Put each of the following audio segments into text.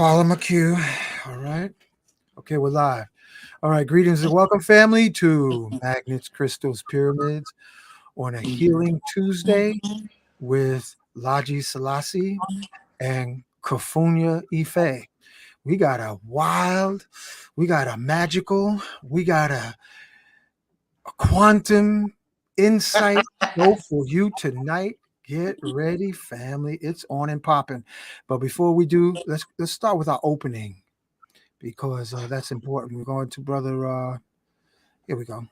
follow my cue. All right. Okay, we're live. All right. Greetings and welcome, family, to Magnets, Crystals, Pyramids on a Healing Tuesday with Laji Selassie and Kofunya Ife. We got a wild, we got a magical, we got a quantum insight show for you tonight. Get ready, family. It's on and popping. But before we do, let's start with our opening because that's important. We're going to brother. Here we go.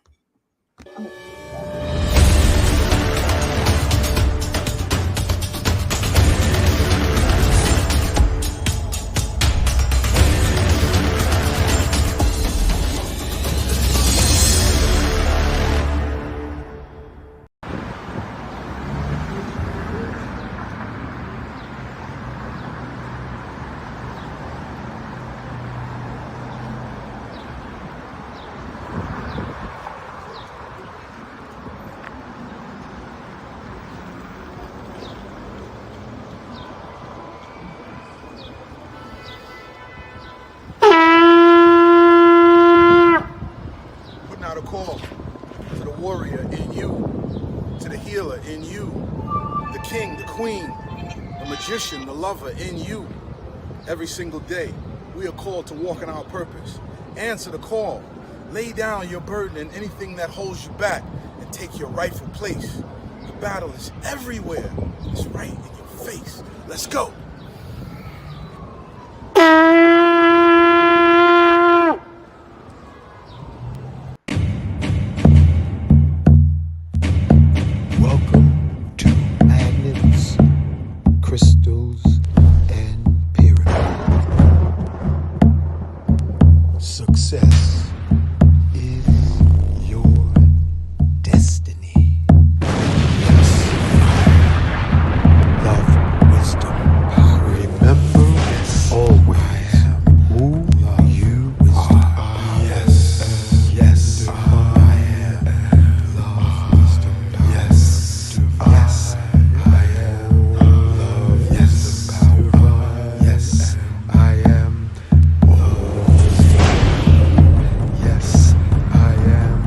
Putting out a call to the warrior in you, to the healer in you, the king, the queen, the magician, the lover in you. Every single day, we are called to walk in our purpose. Answer the call. Lay down your burden and anything that holds you back and take your rightful place. The battle is everywhere. It's right in your face. Let's go. Welcome to Magnets, Crystals, and Pyramids. Success is your destiny. Yes. Love, wisdom, power. Remember, always who you are. Yes. Yes. I am. Love, wisdom, power. Yes. Yes. I am. Love, yes. Power. Yes. I am. Love, wisdom. Yes. I am.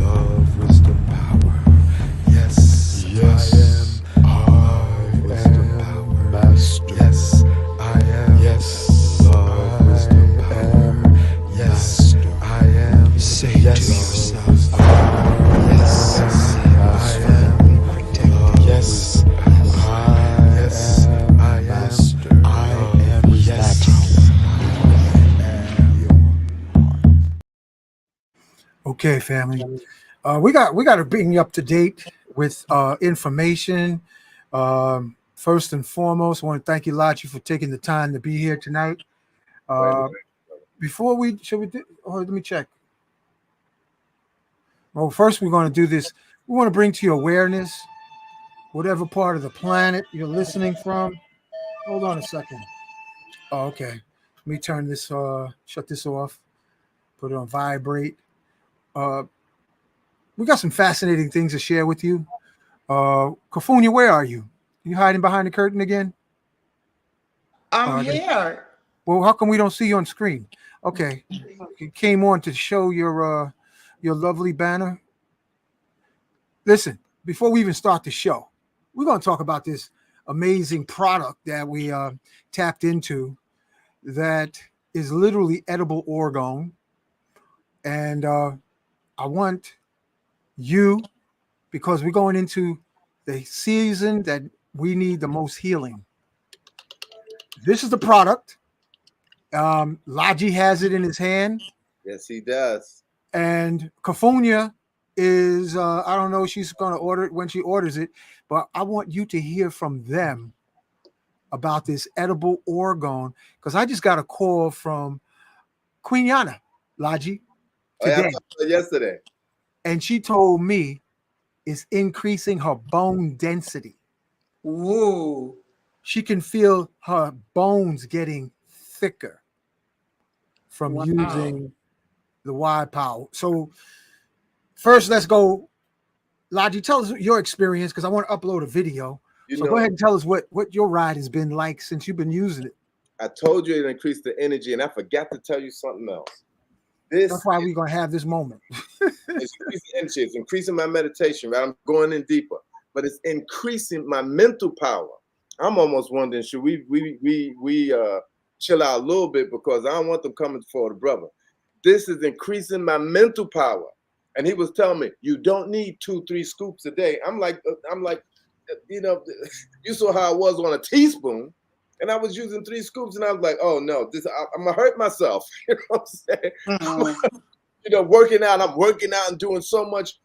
Love, wisdom, power. Yes. Yes. I am. Love, wisdom, power. Master. Yes. I am. Yes. Love, wisdom, power. Yes. I am. Say to yourself. Yes. I am. Protect. Yes. Yes. I am. Master. I am. Yes. Okay, family. We got to bring you up to date with information. First and foremost, I want to thank you, Lachi, for taking the time to be here tonight. Before we should we do? Oh, let me check. Well, first we're going to do this. We want to bring to your awareness whatever part of the planet you're listening from. Hold on a second. Oh, okay. Let me turn this. Shut this off. Put it on vibrate. We got some fascinating things to share with you. Kofunya, where are you? You hiding behind the curtain again? I'm here. Well, how come we don't see you on screen? Okay, you came on to show your lovely banner. Listen, before we even start the show, we're going to talk about this amazing product that we tapped into that is literally edible orgone. And I want you, because we're going into the season that we need the most healing. This is the product. Laji has it in his hand. Yes, he does. And Kofunya is, I don't know, she's going to order it when she orders it, but I want you to hear from them about this edible orgone, because I just got a call from Queen Yana, Laji, Oh, yeah, I today. talked to her yesterday. And she told me it's increasing her bone density. Woo. She can feel her bones getting thicker from Wow. using the wide power. So first, let's go. Laji, tell us your experience, because I want to upload a video. You So know, go ahead and tell us what your ride has been like since you've been using it. I told you it increased the energy, and I forgot to tell you something else. This That's why we're gonna have this moment. is increasing energy. It's increasing my meditation. Right, I'm going in deeper, but it's increasing my mental power. I'm almost wondering, should we chill out a little bit, because I don't want them coming for the brother. This is increasing my mental power. And he was telling me, you don't need 2-3 scoops a day. I'm like, you know, you saw how I was on a teaspoon, and I was using 3 scoops, and I was like, oh no, I'm gonna hurt myself. You know what I'm saying? Mhm. You know, working out, I'm working out and doing so much.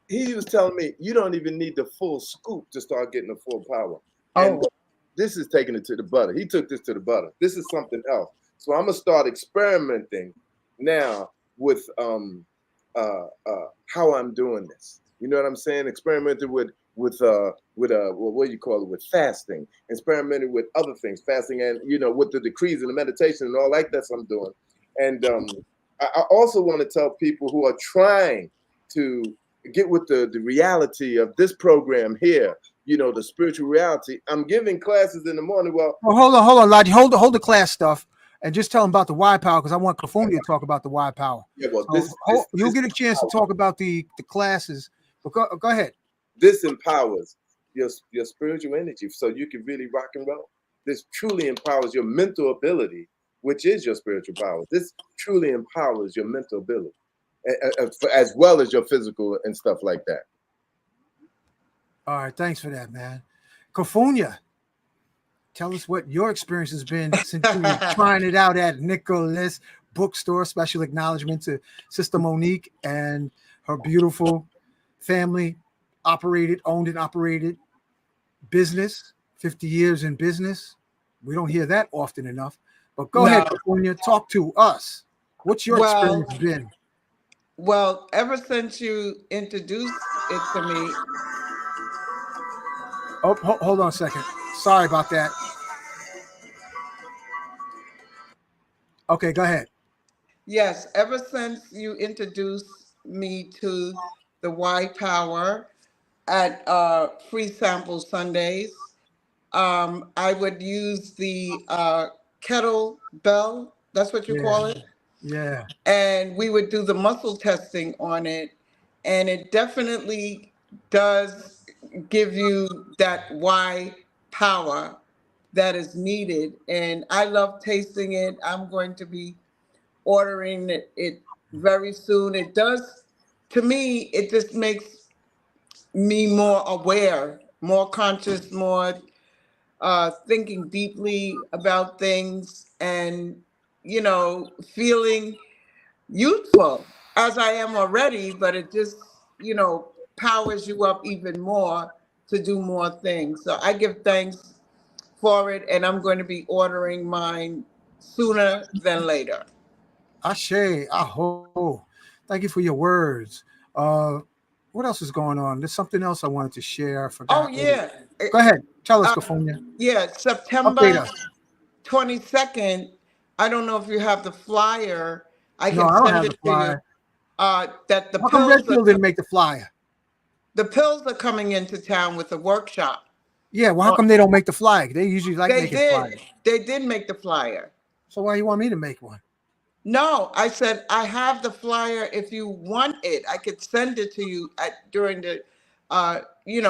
He was telling me, you don't even need the full scoop to start getting the full power. And Oh, this is taking it to the butter. He took this to the butter. This is something else. So I'm gonna start experimenting now with how I'm doing this. You know what I'm saying? Experimenting with what do you call it? With fasting, experimenting with other things, fasting, and you know, with the decrees and the meditation and all like that's what I'm doing. And I also want to tell people who are trying to get with the reality of this program here, you know, the spiritual reality. I'm giving classes in the morning. Well, hold on, Lodge. Hold the class stuff, and just tell them about the Y power, because I want California to talk about the Y power. yeah, well, So you'll get a chance to talk about the classes. But go ahead. this empowers your spiritual energy, so you can really rock and roll. This truly empowers your mental ability, which is your spiritual power. This truly empowers your mental ability, as well as your physical and stuff like that. All right, thanks for that, man. California, tell us what your experience has been since you were trying it out at Nicholas Bookstore. Special acknowledgement to Sister Monique and her beautiful family, owned and operated business. 50 years in business. We don't hear that often enough. But go ahead, no. California, talk to us. What's your Well, experience been? well, ever since you introduced it to me, Oh, hold on a second. Sorry about that. Okay, go ahead. yes, ever since you introduced me to the Y Power at Free Sample Sundays, I would use the kettle bell. That's what you Yeah, call it. yeah. And we would do the muscle testing on it, and it definitely does give you that Y power that is needed. And I love tasting it. I'm going to be ordering it very soon. It does, to me, it just makes me more aware, more conscious, more thinking deeply about things, and feeling youthful as I am already, but it just, powers you up even more to do more things. So I give thanks for it, and I'm going to be ordering mine sooner than later. Ashe, aho. Thank you for your words. Uh, what else is going on? There's something else I wanted to share. I Oh, forgot. yeah. Go ahead. Tell us, Uh, California. yeah, Update September us. 22nd. I don't know if you have the flyer. I No, can I don't send have the it to you. flyer. That How come Redfield didn't make the flyer? the pills are coming into town with a workshop. Yeah, well, how Oh, come they don't make the flyer? They usually like they making did. flyers. They did make the flyer. So why you want me to make one? No, I said I have the flyer. If you want it, I could send it to you during the,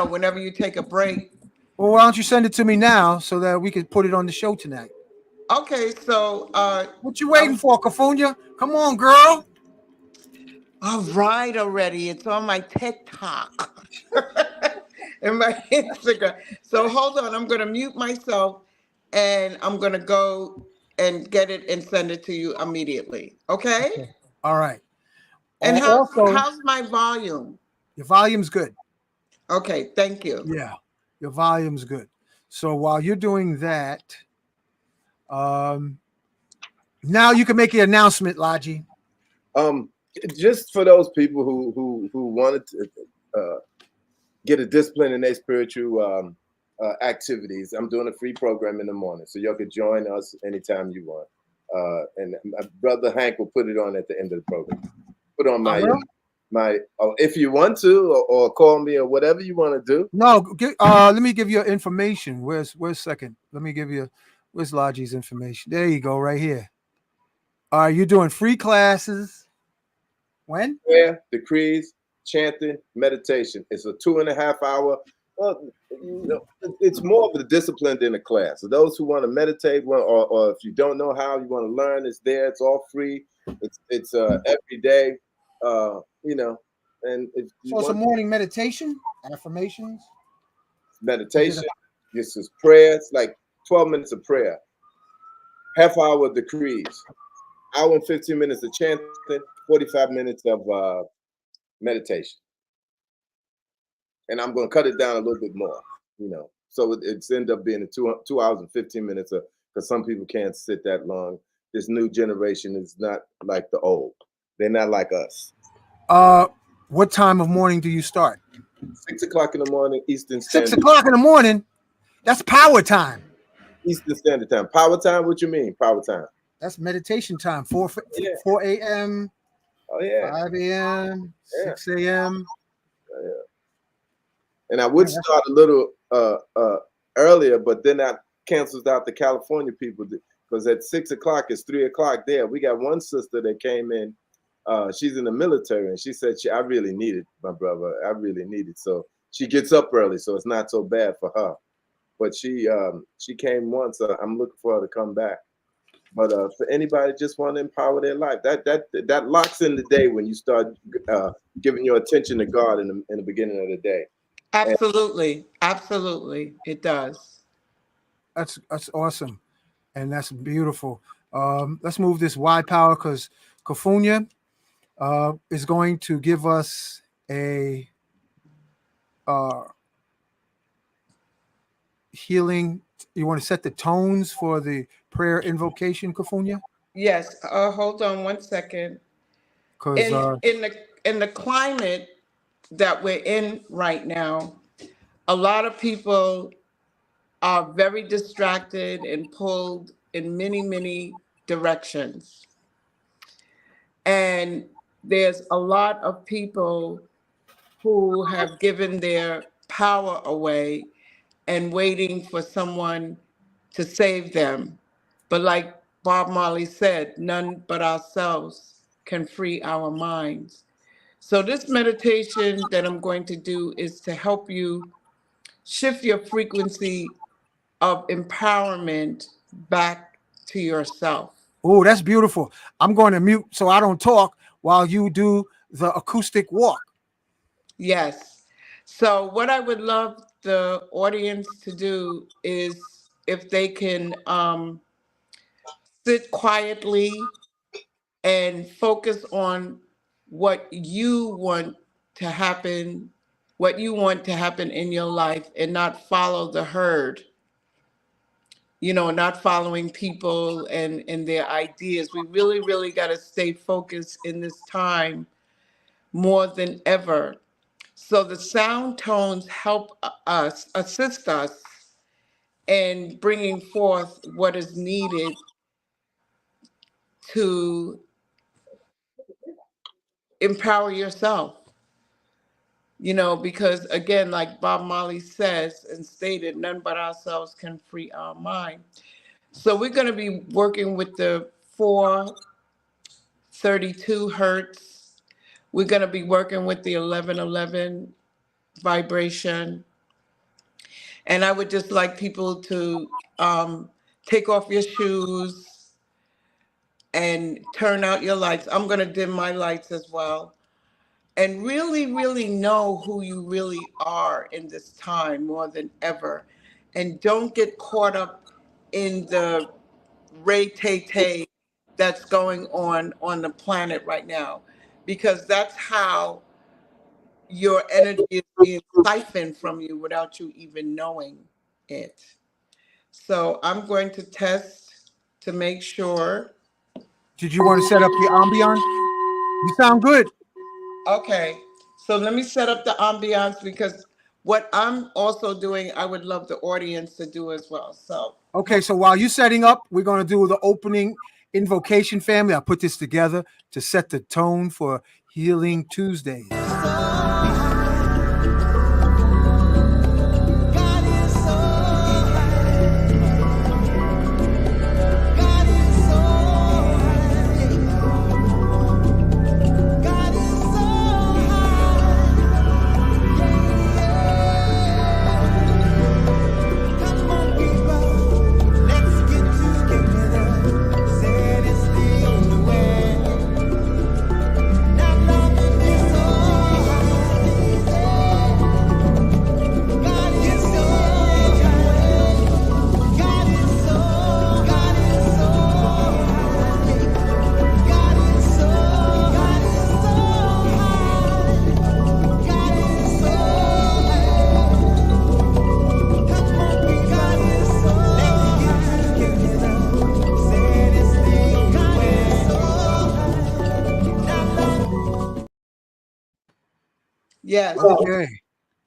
whenever you take a break. Well, why don't you send it to me now so that we can put it on the show tonight? Okay, so What you waiting for, California? Come on, girl. all right already. It's on my TikTok and my Instagram. So hold on, I'm gonna mute myself, and I'm gonna go and get it and send it to you immediately. Okay? Okay. All right. And Also, how's my volume? your volume's good. Okay, thank you. Yeah, your volume's good. So while you're doing that, um, now you can make the announcement, Laji. Um, just for those people who wanted to get a discipline in their spiritual activities, I'm doing a free program in the morning, so y'all could join us anytime you want. And my brother Hank will put it on at the end of the program. Put on I will. if you want to, or call me or whatever you want to do. No, let me give you information. Where's second? Let me give you Where's Logi's information? There you go, right here. All right, you're doing free classes. When? Prayer, decrees, chanting, meditation. It's a 2.5 hour. Well, it's more of a discipline than a class. So those who want to meditate, or if you don't know how, you want to learn, it's there. It's all free. It's every day. And if you So it's a want morning meditation, affirmations. meditation, this is prayer. It's like 12 minutes of prayer, half hour of decrees, hour and 15 minutes of chanting, 45 minutes of meditation. And I'm going to cut it down a little bit more, So it's end up being 2 hours and 15 minutes, because some people can't sit that long. This new generation is not like the old. They're not like us. What time of morning do you start? 6 o'clock in the morning, Eastern 6 Standard. o'clock in the morning? That's power time. Eastern Standard Time. Power time? What you mean, power time? That's meditation time. 4 a.m. Oh, yeah. 5 a.m. Yeah. 6 a.m. Yeah. And I would start a little earlier, but then that cancels out the California people, because at 6 o'clock it's 3 o'clock there. We got one sister that came in. She's in the military, and she said I really need it, my brother. I really need it. So she gets up early, so it's not so bad for her. But she came once. I'm looking for her to come back. But for anybody just want to empower their life, that locks in the day when you start giving your attention to God in the beginning of the day. Absolutely. Absolutely. It does. That's awesome. And that's beautiful. Let's move this Y power, because Kofunya is going to give us a healing. You want to set the tones for the prayer invocation, Kofunya? Yes. Hold on one second. Because In the climate that we're in right now, a lot of people are very distracted and pulled in many, many directions. And there's a lot of people who have given their power away and waiting for someone to save them. But like Bob Marley said, none but ourselves can free our minds. So this meditation that I'm going to do is to help you shift your frequency of empowerment back to yourself. oh, that's beautiful. I'm going to mute so I don't talk while you do the acoustic walk. Yes. So what I would love the audience to do is, if they can sit quietly and focus on what you want to happen, in your life, and not follow the herd. Not following people and their ideas. We really, really got to stay focused in this time more than ever. So the sound tones help assist us in bringing forth what is needed to empower yourself. Because again, like Bob Marley says and stated, none but ourselves can free our mind. So we're going to be working with the 432 hertz. We're going to be working with the 1111 vibration. And I would just like people to take off your shoes and turn out your lights. I'm going to dim my lights as well. And really, really know who you really are in this time more than ever. And don't get caught up in the ray-tay-tay that's going on the planet right now, because that's how your energy is being siphoned from you without you even knowing it. So I'm going to test to make sure. Did you want to set up the ambiance? You sound good. Okay, so let me set up the ambiance, because what I'm also doing, I would love the audience to do as well. So Okay, so while you're setting up, we're going to do the opening invocation, family. I put this together to set the tone for Healing Tuesdays. Yes. Okay.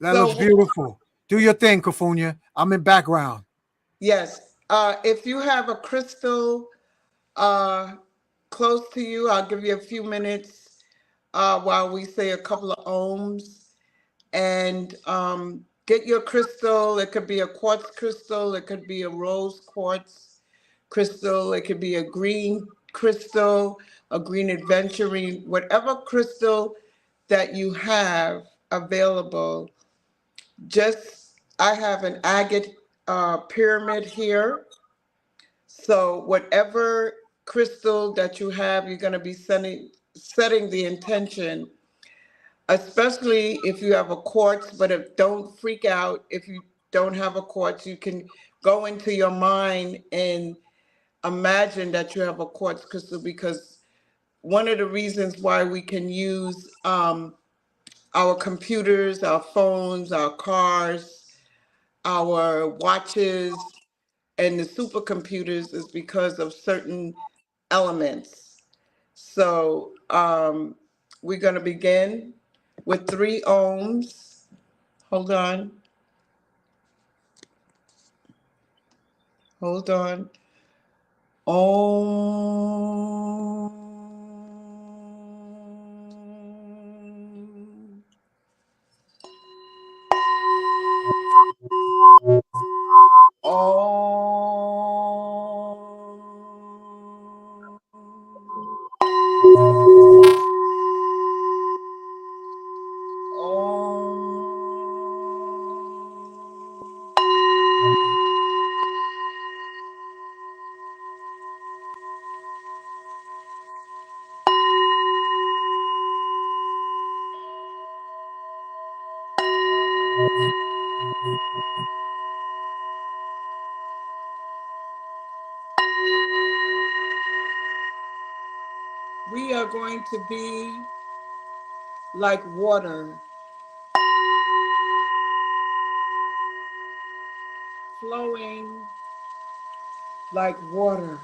That So looks beautiful. Do your thing, Kafunya. I'm in background. yes, if you have a crystal uh, close to you, I'll give you a few minutes while we say a couple of ohms and get your crystal. It could be a quartz crystal, it could be a rose quartz crystal, it could be a green crystal, a green aventurine, whatever crystal that you have available. Just, I have an agate pyramid here. So whatever crystal that you have, you're going to be setting the intention, especially if you have a quartz. But if don't freak out if you don't have a quartz, you can go into your mind and imagine that you have a quartz crystal, because one of the reasons why we can use our computers, our phones, our cars, our watches, and the supercomputers is because of certain elements. So we're going to begin with 3 ohms. Hold on. Hold on. Om. Om. Om. We are going to be like water, flowing like water,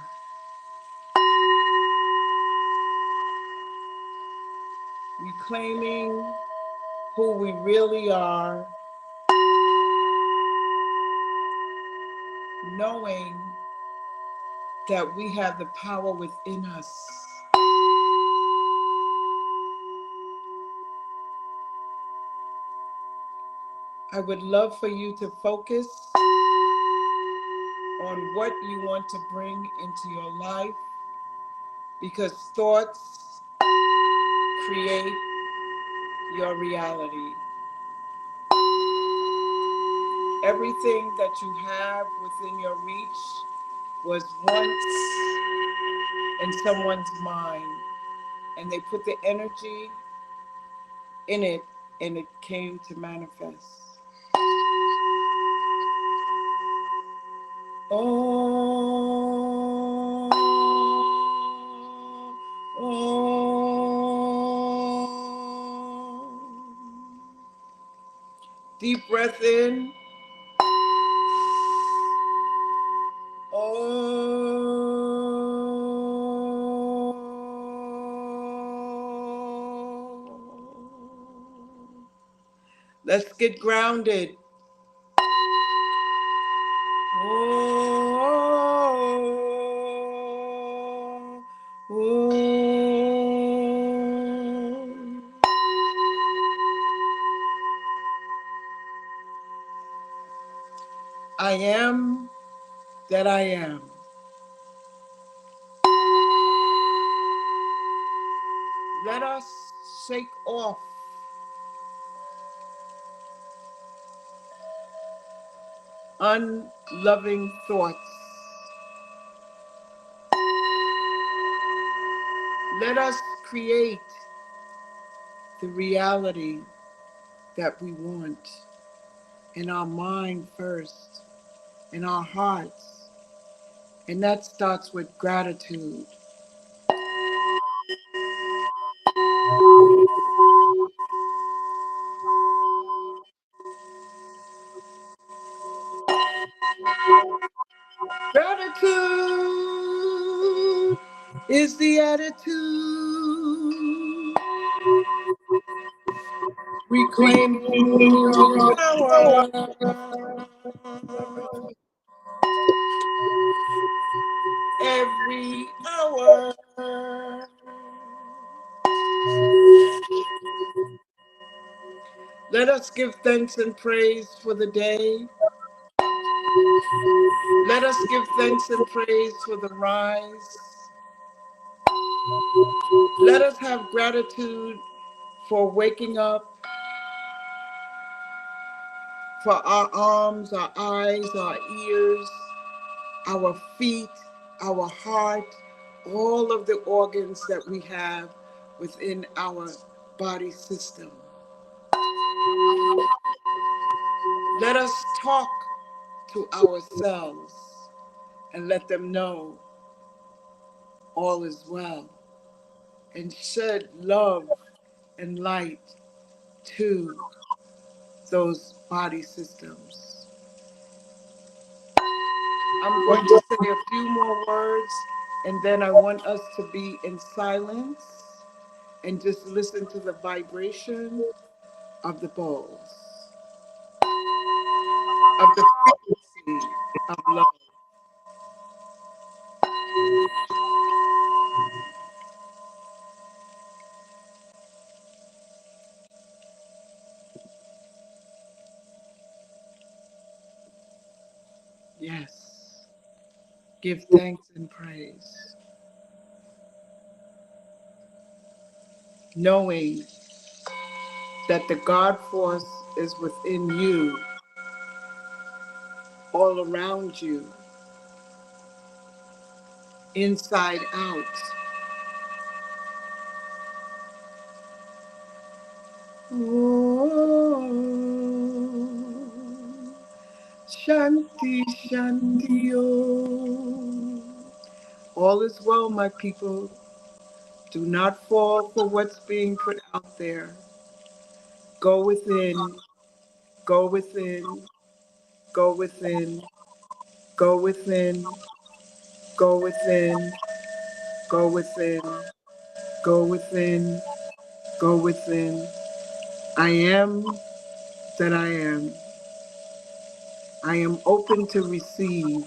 reclaiming who we really are, knowing that we have the power within us. I would love for you to focus on what you want to bring into your life, because thoughts create your reality. Everything that you have within your reach was once in someone's mind, and they put the energy in it, and it came to manifest. Om, Om. Deep breath in. Om. Let's get grounded. Om. Om. I am that I am. Let us shake off unloving thoughts. Let us create the reality that we want in our mind first, in our hearts. And that starts with gratitude. Gratitude is the attitude Reclaim your power. Every hour. Let us give thanks and praise for the day. Let us give thanks and praise for the rise. Let us have gratitude for waking up, for our arms, our eyes, our ears, our feet, our heart, all of the organs that we have within our body system. Let us talk to ourselves and let them know all is well, and shed love and light to those body systems. I'm going to say a few more words, and then I want us to be in silence and just listen to the vibration of the bowls, of the frequency of love. Yes. Give thanks and praise, knowing that the God force is within you, all around you, inside out. Om Shanti Shanti Om. All is well, my people. Do not fall for what's being put out there. Go within, go within, go within, go within, go within, go within, go within, go within. I am that I am. I am open to receive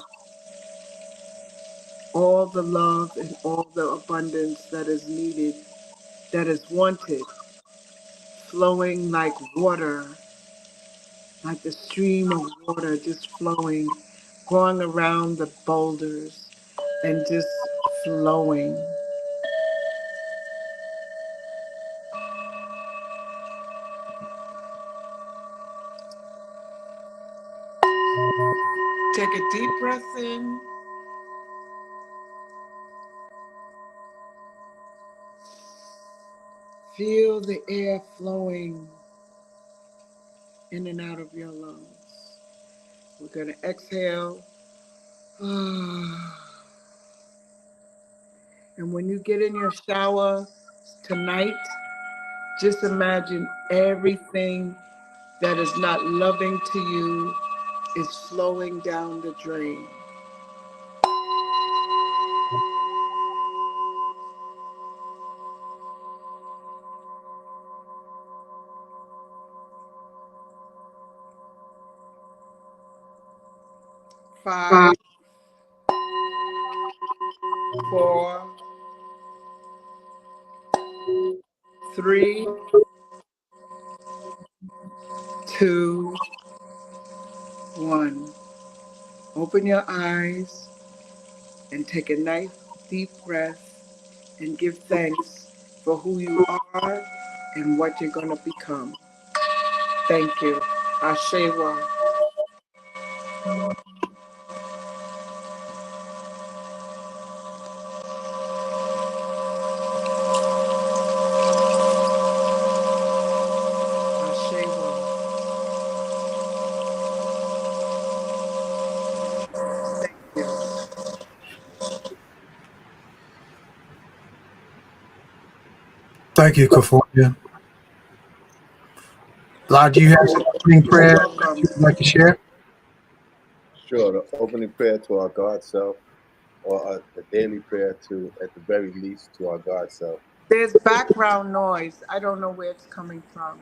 all the love and all the abundance that is needed, that is wanted, flowing like water, like the stream of water just flowing, going around the boulders and just flowing. Take a deep breath in. Feel the air flowing in and out of your lungs. We're going to exhale. And when you get in your shower tonight, just imagine everything that is not loving to you is flowing down the drain. Five, 4, 3, 2, 1. Open your eyes and take a nice deep breath and give thanks for who you are and what you're going to become. Thank you. Ashewa. Ashewa. Thank you. Thank you, Kaforia. Lord, do you have some opening prayer You're that welcome. you would like to share? Sure, the opening prayer to our God self, or the daily prayer to, at the very least, to our God self. There's background noise. I don't know where it's coming from.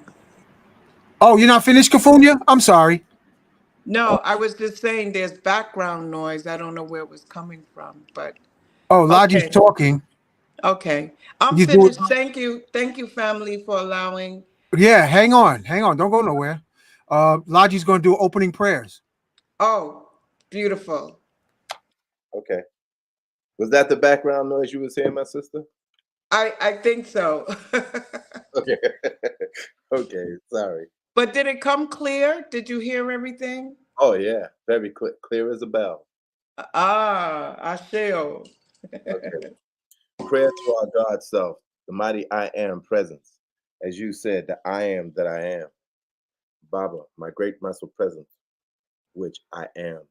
Oh, you're not finished, Kafunya? I'm sorry. No, I was just saying there's background noise. I don't know where it was coming from, but Oh, Laji's okay. talking. Okay. I'm He's doing. finished. Thank you. Thank you, family, for allowing. Yeah, hang on. Don't go nowhere. Laji's going to do opening prayers. Oh, beautiful. Okay. Was that the background noise you was hearing, my sister? I think so. Okay. Okay. Sorry. But did it come clear? Did you hear everything? Oh yeah, very clear as a bell. Ah, Asheo. Okay. Prayer to our God self, the mighty I am presence. As you said, the I am that I am. Baba, my great muscle presence, which I am.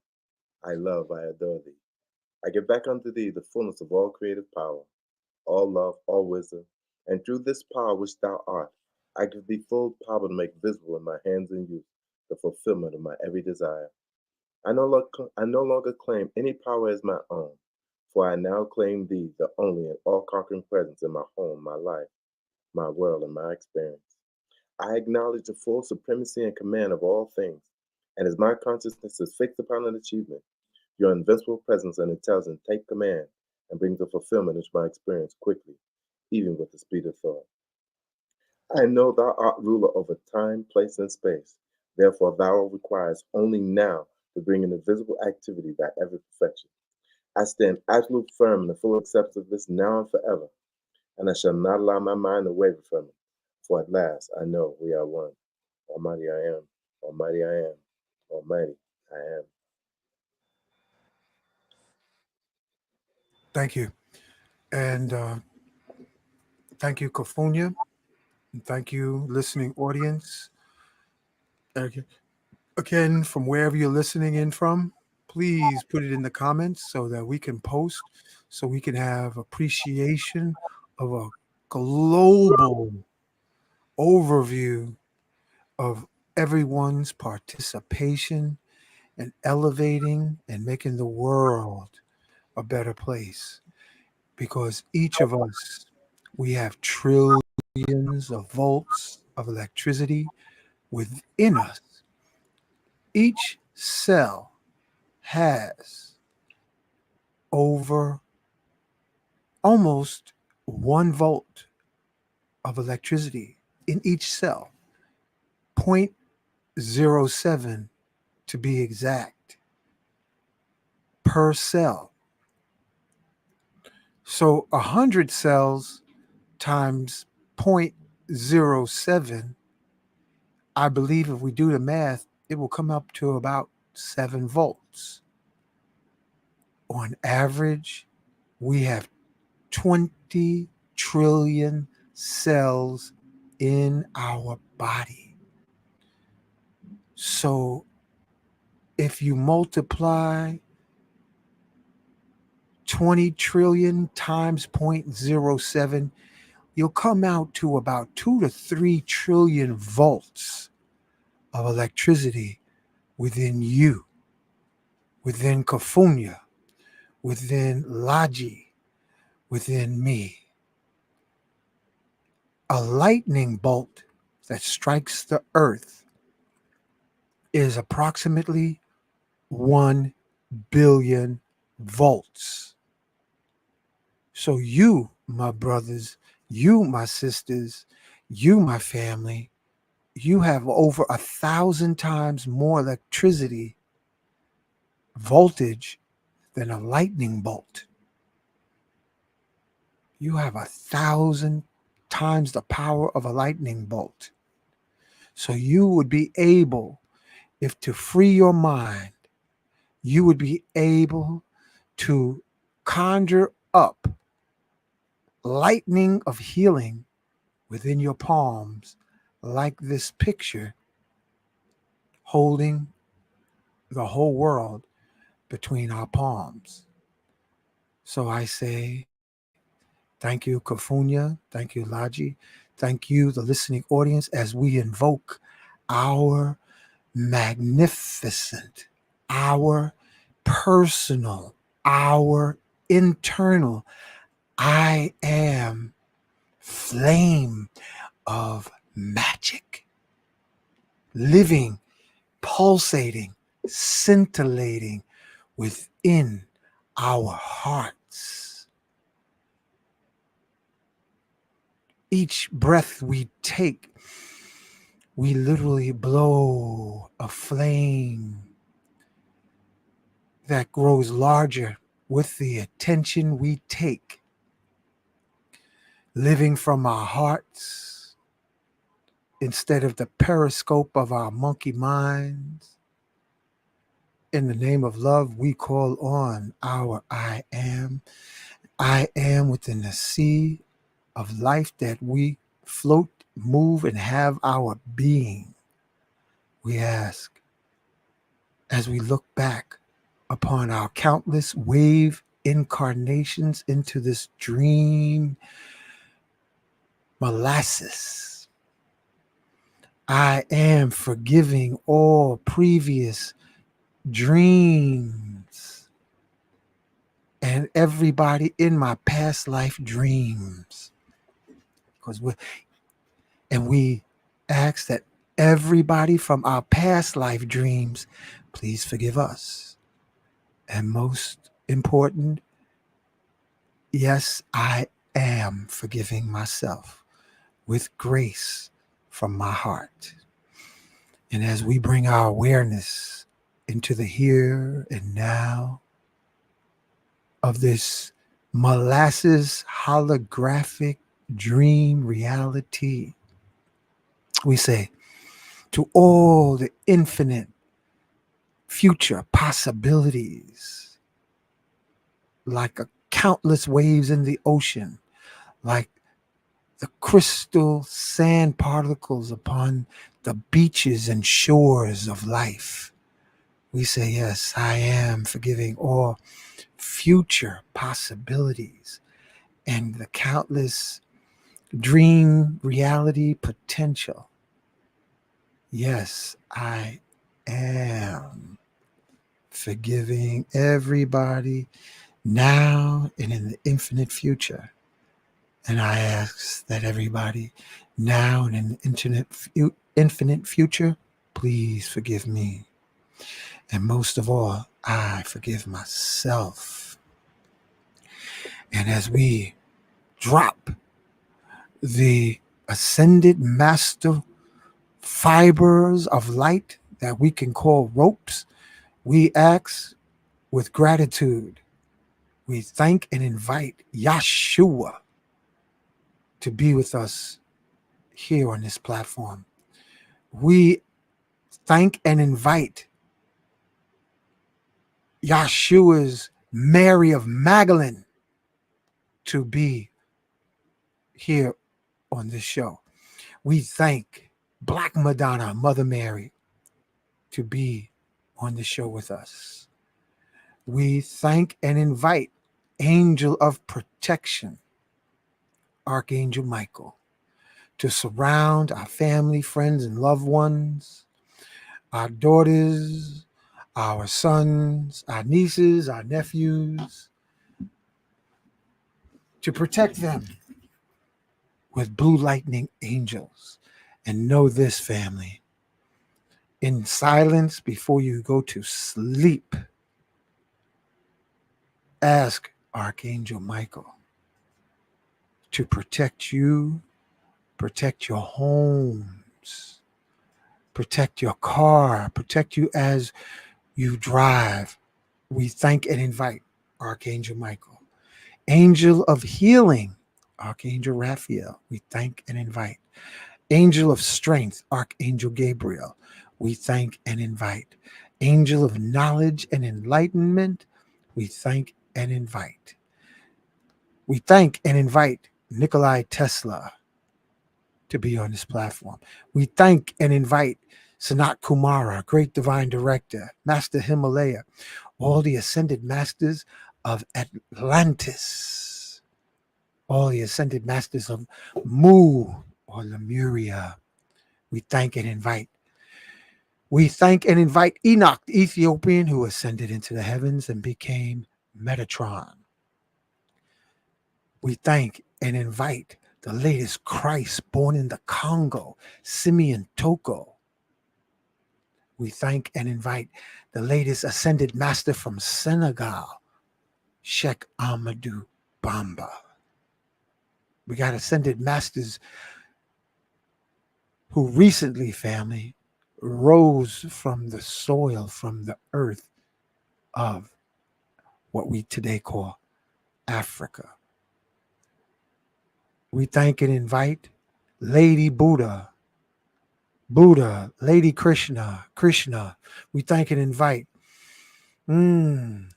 I love, I adore thee. I give back unto thee the fullness of all creative power, all love, all wisdom, and through this power which thou art, I give thee full power to make visible in my hands and youth the fulfillment of my every desire. I no longer claim any power as my own, for I now claim thee, the only and all-conquering presence in my home, my life, my world, and my experience. I acknowledge the full supremacy and command of all things, and as my consciousness is fixed upon an achievement, your invincible presence and intelligence take command and bring the fulfillment into my experience quickly, even with the speed of thought. I know thou art ruler over time, place, and space. Therefore, thou requires only now to bring into visible activity thy every perfection. I stand absolute firm in the full acceptance of this now and forever, and I shall not allow my mind to waver from it. For at last I know we are one. Almighty I am, Almighty I am, Almighty I am. Thank you. And thank you, Kafunya. And thank you, listening audience. Okay. Again, from wherever you're listening in from, please put it in the comments so that we can post, so we can have appreciation of a global overview of everyone's participation and elevating and making the world a better place. Because each of us, we have trillions of volts of electricity within us. Each cell has over almost 1 volt of electricity in each cell, point zero 0.07 to be exact, per cell. So 100 cells times point zero 0.07, I believe if we do the math, it will come up to about 7 volts. On average, we have 20 trillion cells in our body. So if you multiply 20 trillion times point zero 0.07, you'll come out to about 2 to 3 trillion volts of electricity within you, within Kafunya, within Laji, within me. A lightning bolt that strikes the earth is approximately 1 billion volts. So, you, my brothers, you, my sisters, you, my family, you have over 1,000 times more electricity voltage than a lightning bolt. You have 1,000 times the power of a lightning bolt. So you would be able, if to free your mind, you would be able to conjure up lightning of healing within your palms, like this picture holding the whole world between our palms. So I say, thank you, Kafunya. Thank you, Laji. Thank you, the listening audience, as we invoke our magnificent, our personal, our internal, I am flame of magic. living, pulsating, scintillating within our hearts. Each breath we take, we literally blow a flame that grows larger with the attention we take, living from our hearts instead of the periscope of our monkey minds. In the name of love, we call on our I am. I am within the sea of life that we float, move, and have our being. We ask, as we look back upon our countless wave incarnations into this dream molasses, I am forgiving all previous dreams and everybody in my past life dreams. Because we ask that everybody from our past life dreams, please forgive us. And most important, yes, I am forgiving myself with grace from my heart. And as we bring our awareness into the here and now of this molasses holographic dream reality, we say to all the infinite future possibilities, like a countless waves in the ocean, like the crystal sand particles upon the beaches and shores of life. We say, yes, I am forgiving all future possibilities and the countless dream reality potential. Yes, I am forgiving everybody now and in the infinite future. And I ask that everybody now and in the infinite future, please forgive me. And most of all, I forgive myself. And as we drop the ascended master fibers of light that we can call ropes, we ask with gratitude. We thank and invite Yahshua to be with us here on this platform. We thank and invite Yahshua's Mary of Magdalene to be here on this show. We thank Black Madonna, Mother Mary, to be on the show with us. We thank and invite Angel of Protection, Archangel Michael, to surround our family, friends, and loved ones, our daughters, our sons, our nieces, our nephews, to protect them with blue lightning angels. And know this, family, in silence before you go to sleep, ask Archangel Michael to protect you, protect your homes, protect your car, protect you as you drive. We thank and invite Archangel Michael. Angel of Healing, Archangel Raphael, we thank and invite. Angel of Strength, Archangel Gabriel, we thank and invite. Angel of Knowledge and Enlightenment, we thank and invite. We thank and invite Nikolai Tesla to be on this platform. We thank and invite Sanat Kumara, Great Divine Director, Master Himalaya, all the Ascended Masters of Atlantis, all the Ascended Masters of Mu or Lemuria. We thank and invite. We thank and invite Enoch, the Ethiopian, who ascended into the heavens and became Metatron. We thank and invite the latest Christ born in the Congo, Simeon Toko, We thank and invite the latest ascended master from Senegal, Sheikh Amadou Bamba. We got ascended masters who recently, family, rose from the soil, from the earth of what we today call Africa. We thank and invite Lady Buddha, Lady Krishna, Krishna. We thank and invite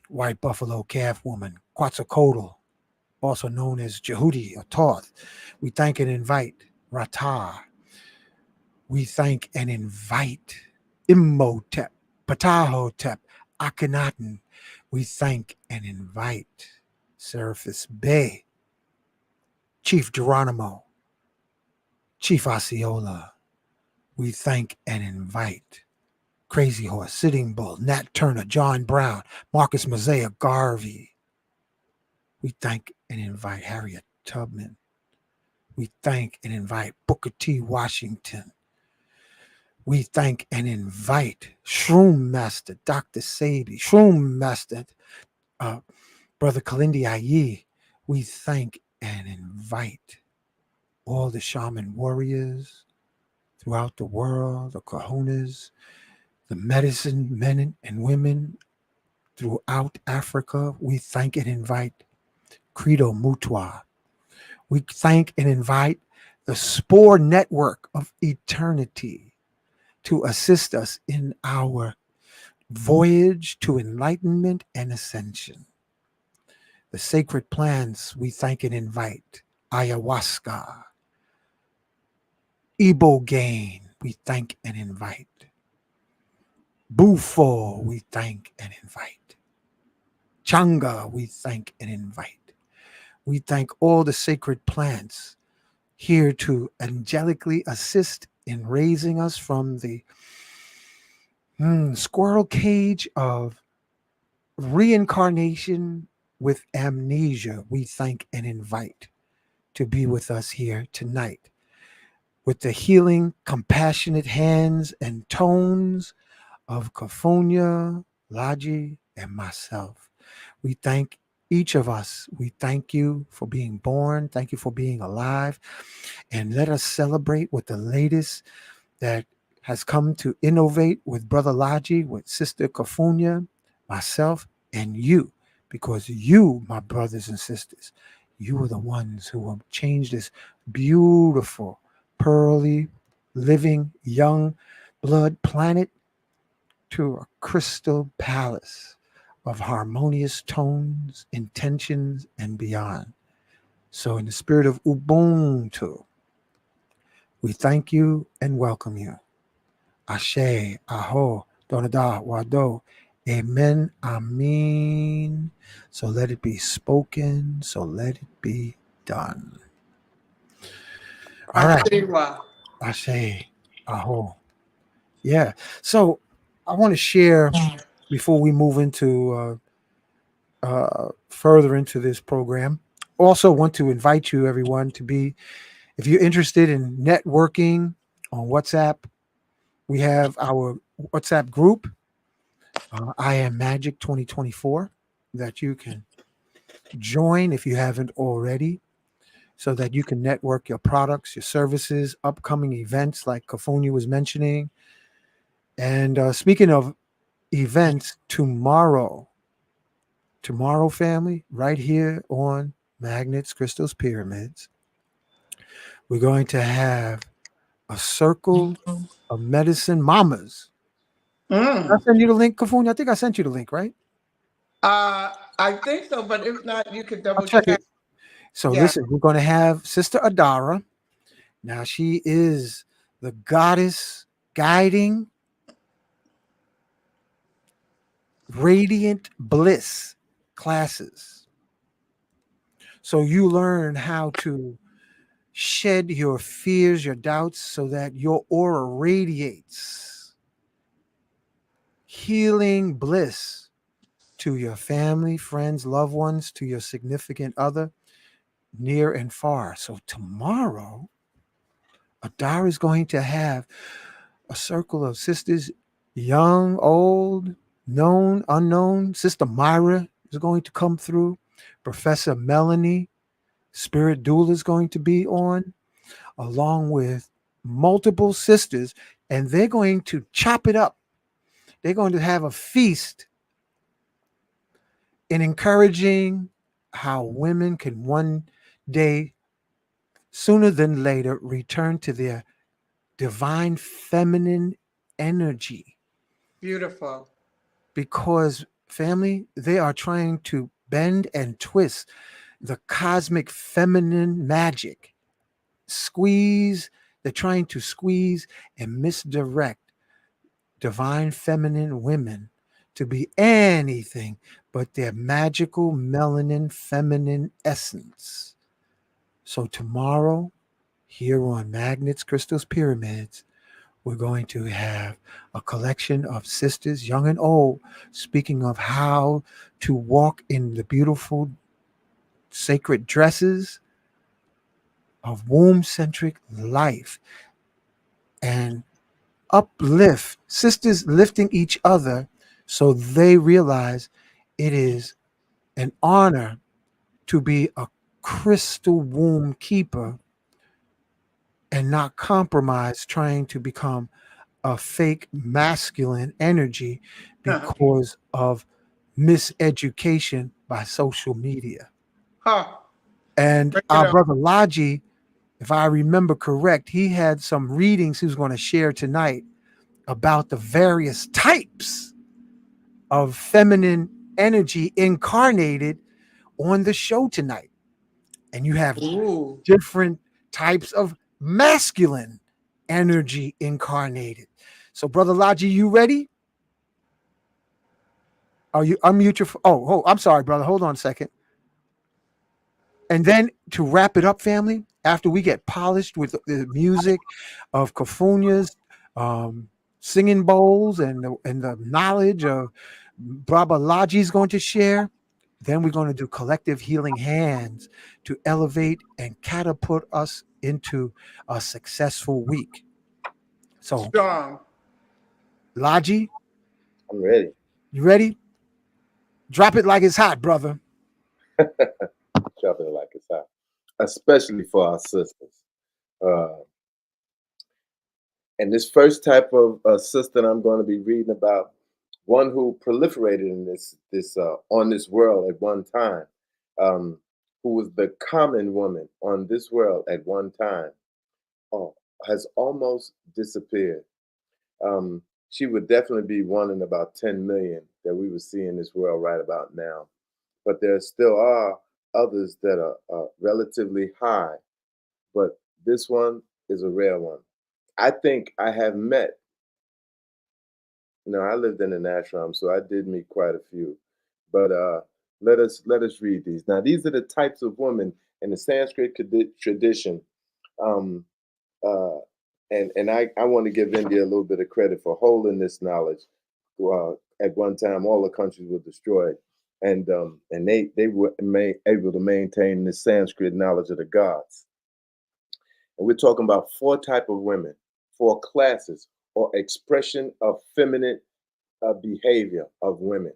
White Buffalo Calf Woman, Quetzalcoatl, also known as Jehudi or Thoth. We thank and invite Ratah. We thank and invite Imhotep, Ptahotep, Akhenaten. We thank and invite Seraphis Bey, Chief Geronimo, Chief Osceola. We thank and invite Crazy Horse, Sitting Bull, Nat Turner, John Brown, Marcus Mosiah Garvey. We thank and invite Harriet Tubman. We thank and invite Booker T. Washington. We thank and invite Shroom Master Dr. Sabi, Shroom Master Brother Kalindi Aye. We thank and invite all the shaman warriors throughout the world, the kahunas, the medicine men and women throughout Africa. We thank and invite Credo Mutwa. We thank and invite the Spore Network of Eternity to assist us in our voyage to enlightenment and ascension. The sacred plants we thank and invite ayahuasca, ibogaine, we thank and invite. Bufo, we thank and invite. Changa, we thank and invite. We thank all the sacred plants here to angelically assist in raising us from the squirrel cage of reincarnation with amnesia. We thank and invite to be with us here tonight with the healing, compassionate hands and tones of Kafunya, Laji, and myself. We thank each of us. We thank you for being born. Thank you for being alive. And let us celebrate with the latest that has come to innovate with Brother Laji, with Sister Kafunya, myself, and you. Because you, my brothers and sisters, you are the ones who will change this beautiful, pearly, living, young blood planet to a crystal palace of harmonious tones, intentions, and beyond. So, in the spirit of Ubuntu, we thank you and welcome you. Ashe, Aho, Donada, Wado, Amen, Amen. So let it be spoken, so let it be done. All right. Ashewa. Ashe, Aho. Yeah. So I want to share before we move into further into this program. Also, want to invite you, everyone, to be, if you're interested in networking on WhatsApp, we have our WhatsApp group, I Am Magic 2024, that you can join if you haven't already, so that you can network your products, your services, upcoming events like Kafuni was mentioning. And speaking of events, tomorrow, family, right here on Magnets, Crystals, Pyramids, we're going to have a circle of medicine mamas. Did I send you the link, Kafuni? I think I sent you the link, right? I think so, but if not, you could I'll double check check. it. So Yeah. listen, we're going to have Sister Adara. Now she is the goddess guiding radiant bliss classes. So you learn how to shed your fears, your doubts, so that your aura radiates healing bliss to your family, friends, loved ones, to your significant other, near and far. So tomorrow, Adara is going to have a circle of sisters young, old, known, unknown. Sister Myra is going to come through. Professor Melanie, Spirit Doula, is going to be on, along with multiple sisters, and they're going to chop it up. They're going to have a feast in encouraging how women can one day, sooner than later, return to their divine feminine energy. Beautiful. Because, family, they are trying to bend and twist the cosmic feminine magic. Squeeze, they're trying to squeeze and misdirect divine feminine women to be anything but their magical melanin feminine essence. So, tomorrow, here on Magnets, Crystals, Pyramids, we're going to have a collection of sisters, young and old, speaking of how to walk in the beautiful sacred dresses of womb centric life and uplift, sisters lifting each other so they realize it is an honor to be a crystal womb keeper and not compromise trying to become a fake masculine energy because of miseducation by social media. Huh. And Bring it our up. brother Laji, if I remember correct, he had some readings he was going to share tonight about the various types of feminine energy incarnated on the show tonight. And you have Ooh. different types of masculine energy incarnated. So, brother Laji, you ready? Oh, you unmute your. Oh, I'm sorry, brother. Hold on a second. And then to wrap it up, family, after we get polished with the music of Kafunia's singing bowls and the knowledge of Braba Laji is going to share, then we're going to do collective healing hands to elevate and catapult us into a successful week. So, Strong. Laji, I'm ready. you ready? Drop it like it's hot, brother. Drop it like it's hot, especially for our sisters. Uh, and this first type of sister I'm going to be reading about, one who proliferated in this on this world at one time, um, who was the common woman on this world at one time, oh, has almost disappeared. Um, she would definitely be one in about 10 million that we would see in this world right about now. But there still are others that are relatively high, but this one is a rare one. I think I have met, I lived in the ashram, so I did meet quite a few. But let us read these. Now, these are the types of women in the Sanskrit tradition. Um, uh, and I want to give India a little bit of credit for holding this knowledge. At one time, all the countries were destroyed, and they were able to maintain the Sanskrit knowledge of the gods. And we're talking about four type of women, four classes or expression of feminine behavior of women.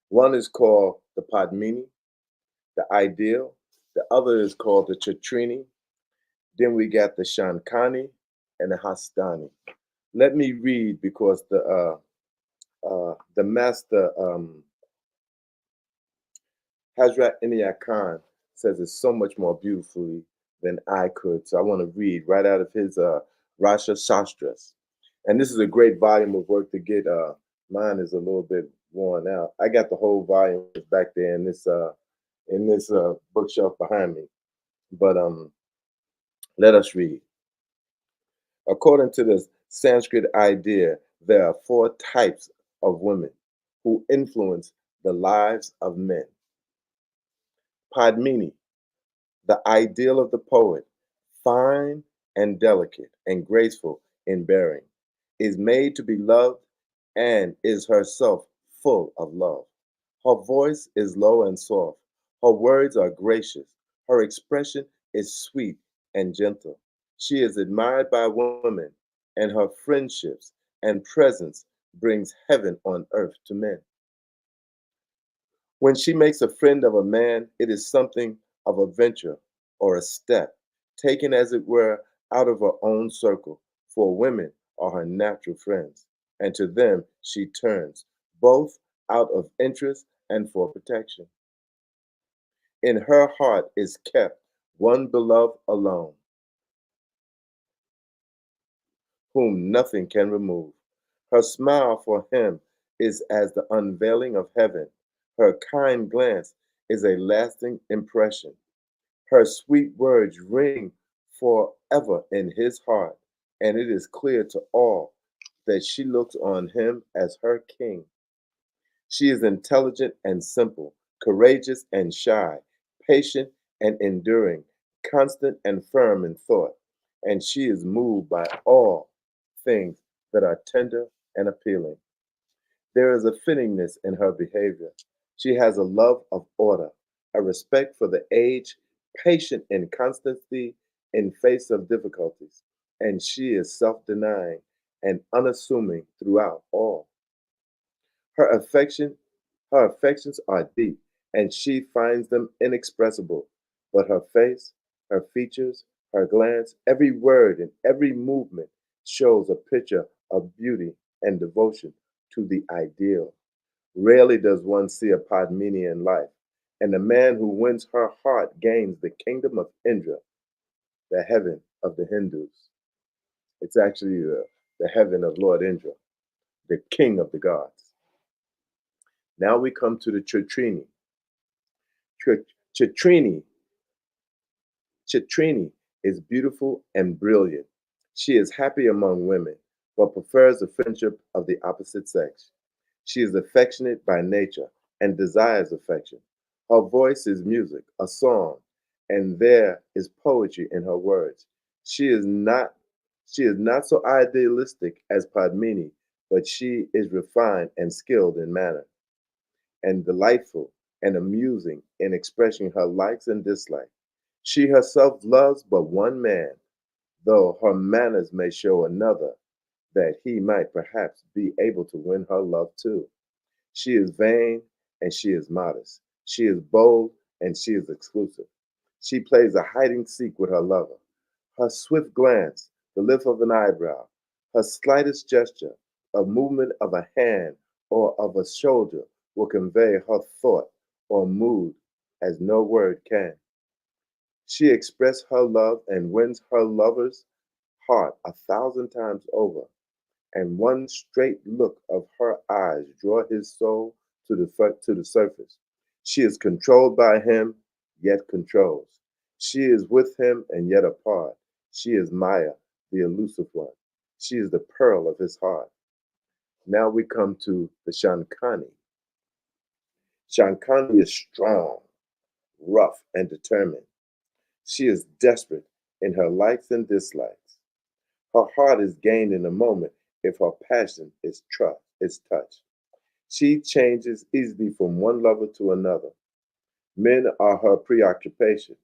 One is called the Padmini, the ideal. The other is called the Chatrini. Then we got the Shankani and the Hastani. Let me read because the master Hazrat Inayat Khan says it so much more beautifully than I could. So I want to read right out of his Rasha Shastras. And this is a great volume of work to get. Mine is a little bit worn out. I got the whole volume back there in this bookshelf behind me. But let us read. According to the Sanskrit idea, there are four types of women who influence the lives of men. Padmini, the ideal of the poet, fine and delicate and graceful in bearing, is made to be loved and is herself full of love. Her voice is low and soft. Her words are gracious. Her expression is sweet and gentle. She is admired by women, and her friendships and presence brings heaven on earth to men. When she makes a friend of a man, it is something of a venture or a step, taken as it were out of her own circle, for women are her natural friends, and to them she turns, both out of interest and for protection. In her heart is kept one beloved alone, whom nothing can remove. Her smile for him is as the unveiling of heaven. Her kind glance is a lasting impression. Her sweet words ring forever in his heart, and it is clear to all that she looks on him as her king. She is intelligent and simple, courageous and shy, patient and enduring, constant and firm in thought, and she is moved by all things that are tender and appealing. There is a fittingness in her behavior. She has a love of order, a respect for the age, patient in constancy in face of difficulties, and she is self-denying and unassuming throughout all. Her affection, her affections are deep, and she finds them inexpressible. But her face, her features, her glance, every word and every movement shows a picture of beauty and devotion to the ideal. Rarely does one see a Padmini in life, and the man who wins her heart gains the kingdom of Indra, the heaven of the Hindus. It's actually the heaven of Lord Indra, the king of the gods. Now we come to the Chitrini. Chitrini, Chitrini is beautiful and brilliant. She is happy among women, but prefers the friendship of the opposite sex. She is affectionate by nature and desires affection. Her voice is music, a song, and there is poetry in her words. She is not she is not so idealistic as Padmini, but she is refined and skilled in manner, and delightful and amusing in expressing her likes and dislikes. She herself loves but one man, though her manners may show another that he might perhaps be able to win her love too. She is vain and she is modest. She is bold and she is exclusive. She plays a hide and seek with her lover. Her swift glance, the lift of an eyebrow, her slightest gesture, a movement of a hand or of a shoulder will convey her thought or mood as no word can. She expresses her love and wins her lover's heart 1,000 times over, and one straight look of her eyes draw his soul to the surface. She is controlled by him, yet controls. She is with him and yet apart. She is Maya, the elusive one. She is the pearl of his heart. Now we come to the Shankani. Shankani is strong, rough, and determined. She is desperate in her likes and dislikes. Her heart is gained in a moment if her passion is touched. She changes easily from one lover to another. Men are her preoccupation,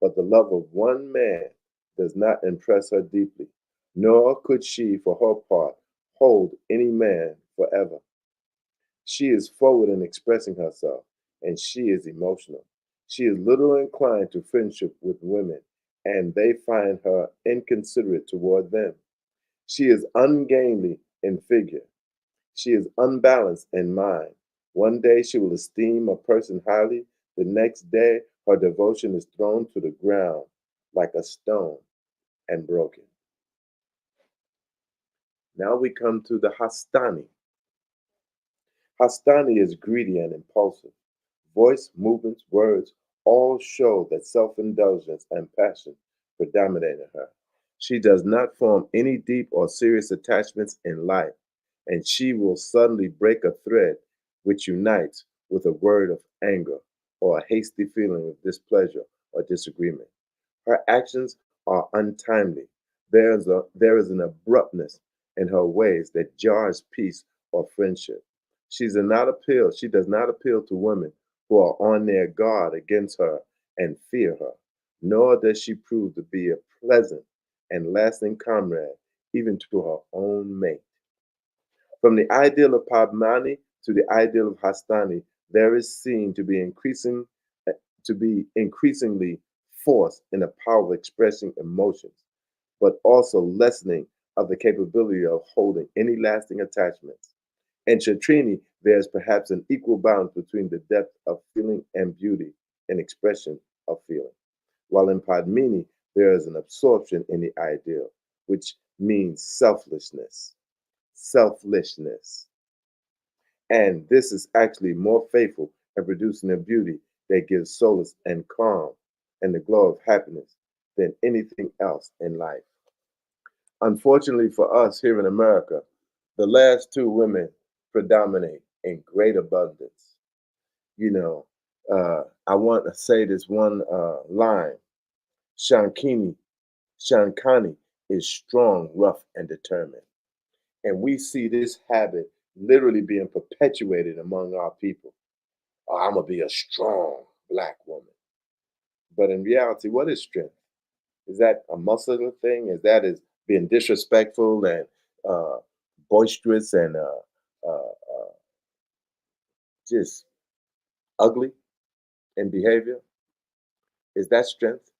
but the love of one man does not impress her deeply, nor could she, for her part, hold any man forever. She is forward in expressing herself, and she is emotional. She is little inclined to friendship with women, and they find her inconsiderate toward them. She is ungainly in figure. She is unbalanced in mind. One day she will esteem a person highly, the next day her devotion is thrown to the ground like a stone and broken. Now we come to the Hastani. Hastani is greedy and impulsive. Voice, movements, words all show that self indulgence and passion predominate in her. She does not form any deep or serious attachments in life, and she will suddenly break a thread which unites with a word of anger or a hasty feeling of displeasure or disagreement. Her actions are untimely. There is an abruptness in her ways that jars peace or friendship. She does not appeal to women who are on their guard against her and fear her, nor does she prove to be a pleasant and lasting comrade even to her own mate. From the ideal of Padmani to the ideal of Hastani, there is seen to be increasingly force in the power of expressing emotions, but also lessening of the capability of holding any lasting attachments. In Chatrini, there is perhaps an equal balance between the depth of feeling and beauty in expression of feeling, while in Padmini, there is an absorption in the ideal, which means selflessness. Selflessness. And this is actually more faithful in producing a beauty that gives solace and calm and the glow of happiness than anything else in life. Unfortunately for us here in America, the last two women predominate in great abundance. You know, I want to say this one line: Shankini, Shankani is strong, rough, and determined. And we see this habit literally being perpetuated among our people. Oh, I'm gonna be a strong black woman. But in reality, what is strength? Is that a muscular thing? Is that is being disrespectful and uh, boisterous and just ugly in behavior? Is that strength?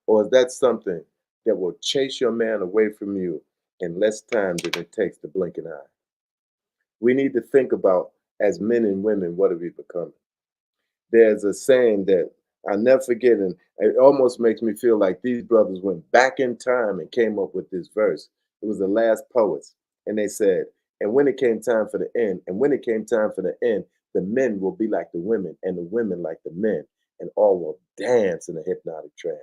Or is that something that will chase your man away from you in less time than it takes to blink an eye? We need to think about, as men and women, what are we becoming? There's a saying that I never forget, and it almost makes me feel like these brothers went back in time and came up with this verse. It was the last poets, and they said, and when it came time for the end, and when it came time for the end, the men will be like the women, and the women like the men, and all will dance in a hypnotic trance.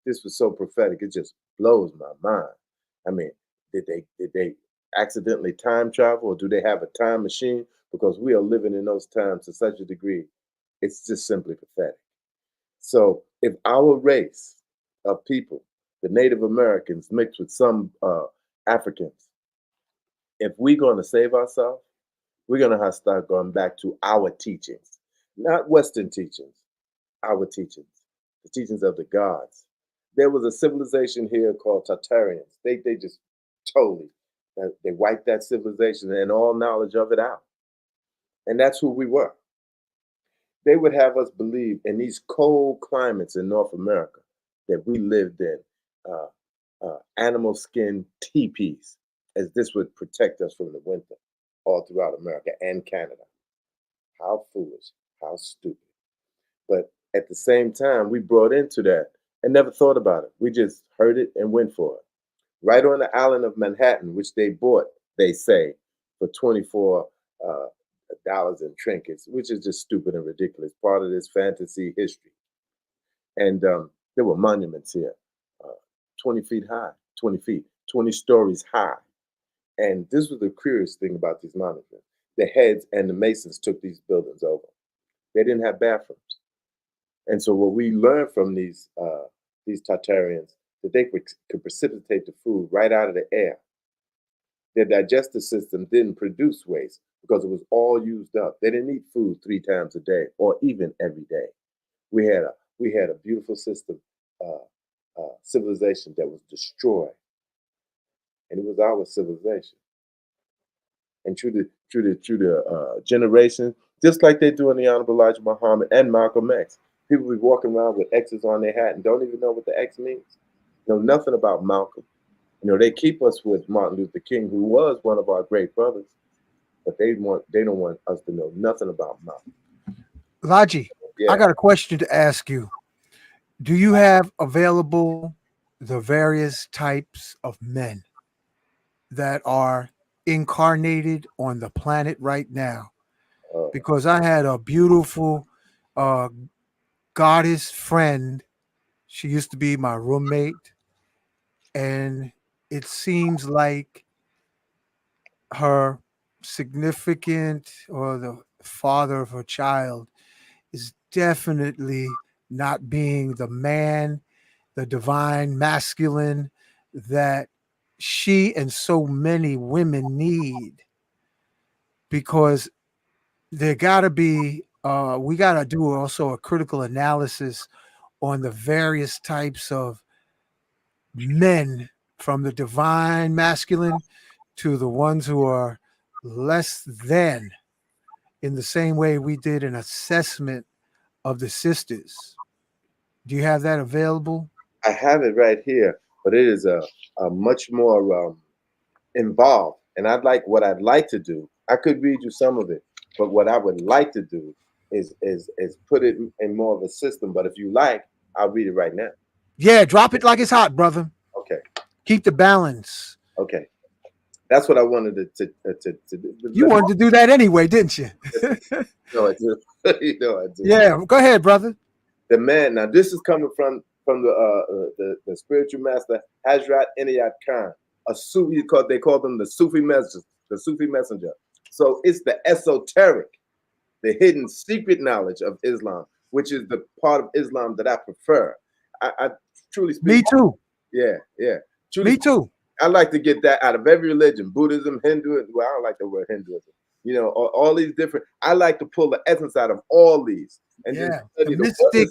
This was so prophetic, it just blows my mind. I mean, did they accidentally time travel, or do they have a time machine? Because we are living in those times to such a degree, it's just simply pathetic. So if our race of people, the Native Americans mixed with some Africans, if we're going to save ourselves, we're going to have to start going back to our teachings, not Western teachings, our teachings, the teachings of the gods. There was a civilization here called Tartarians. They just totally, they wiped that civilization and all knowledge of it out. And that's who we were. They would have us believe in these cold climates in North America that we lived in uh, animal skin teepees, as this would protect us from the winter all throughout America and Canada. How foolish, how stupid. But at the same time, we brought into that and never thought about it. We just heard it and went for it. Right on the island of Manhattan, which they bought, they say, for 24 uh, dollars in trinkets, which is just stupid and ridiculous, part of this fantasy history. And there were monuments here, uh, 20 feet high, 20 feet, 20 stories high. And this was the curious thing about these monuments. The heads and the masons took these buildings over. They didn't have bathrooms. And so what we learned from these Tartarians, that they could precipitate the food right out of the air. Their digestive system didn't produce waste because it was all used up. They didn't eat food 3 times a day or even every day. We had a beautiful system, civilization that was destroyed, and it was our civilization. And through the generation, just like they do in the Honorable Elijah Muhammad and Malcolm X, people be walking around with X's on their hat and don't even know what the X means. Know nothing about Malcolm. They keep us with Martin Luther King, who was one of our great brothers, but they don't want us to know nothing about Malcolm. Laji, I Yeah. got a question to ask you. Do you have available the various types of men that are incarnated on the planet right now? Uh, Because I had a beautiful uh, goddess friend. She used to be my roommate, and it seems like her significant or the father of her child is definitely not being the man, the divine masculine that she and so many women need, because there got to be we got to do also a critical analysis on the various types of men, from the divine masculine to the ones who are less than, in the same way we did an assessment of the sisters. Do you have that available? I have it right here, but it is a much more involved. And I'd like to do. I could read you some of it, but what I would like to do is put it in more of a system. But if you like, I'll read it right now. Yeah, drop it like it's hot, brother. Okay, Keep the balance. okay. That's what I wanted to do. You wanted to do that anyway, didn't you? No, I do. You know I do. Yeah, go ahead, brother. The man. Now this is coming from the spiritual master Hazrat Inayat Khan, a Sufi. They called him the Sufi messenger. The Sufi messenger. So it's the esoteric, the hidden secret knowledge of Islam, which is the part of Islam that I prefer. I truly speak. Me too. Yeah, yeah. Truly, Me too. I like to get that out of every religion, Buddhism, Hinduism. Well, I don't like the word Hinduism. You know, all these different. I like to pull the essence out of all these and Yeah, just study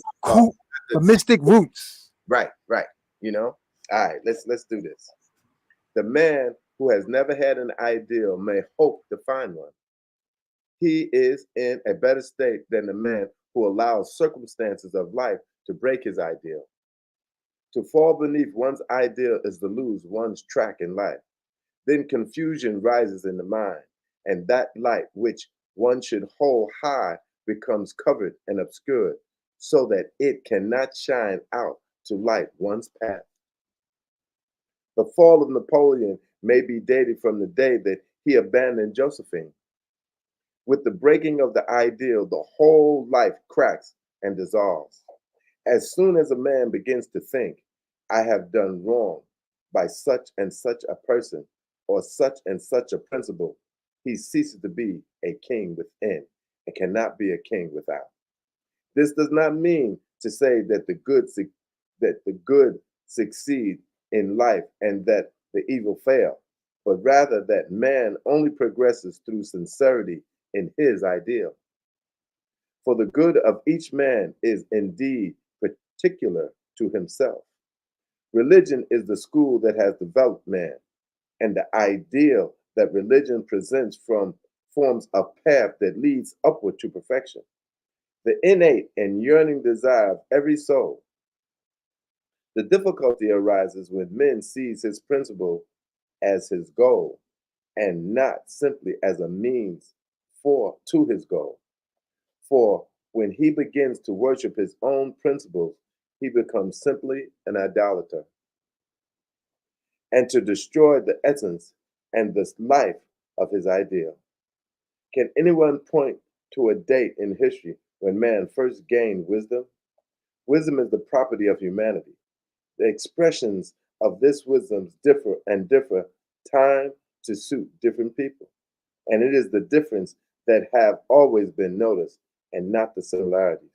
the mystic roots. Right, right. You know. All right, let's do this. The man who has never had an ideal may hope to find one. He is in a better state than the man who allows circumstances of life to break his ideal. To fall beneath one's ideal is to lose one's track in life. Then confusion rises in the mind, and that light which one should hold high becomes covered and obscured, so that it cannot shine out to light one's path. The fall of Napoleon may be dated from the day that he abandoned Josephine. With the breaking of the ideal, the whole life cracks and dissolves. As soon as a man begins to think, I have done wrong by such and such a person or such and such a principle, he ceases to be a king within and cannot be a king without. This does not mean to say that the good succeed in life and that the evil fail, but rather that man only progresses through sincerity in his ideal. For the good of each man is indeed particular to himself. Religion is the school that has developed man, and the ideal that religion presents forms a path that leads upward to perfection. The innate and yearning desire of every soul. The difficulty arises when men sees his principle as his goal and not simply as a means to his goal. For when he begins to worship his own principles, he becomes simply an idolater. And to destroy the essence and the life of his ideal. Can anyone point to a date in history when man first gained wisdom? Wisdom is the property of humanity. The expressions of this wisdom differ time to suit different people. And it is the difference that have always been noticed and not the similarities.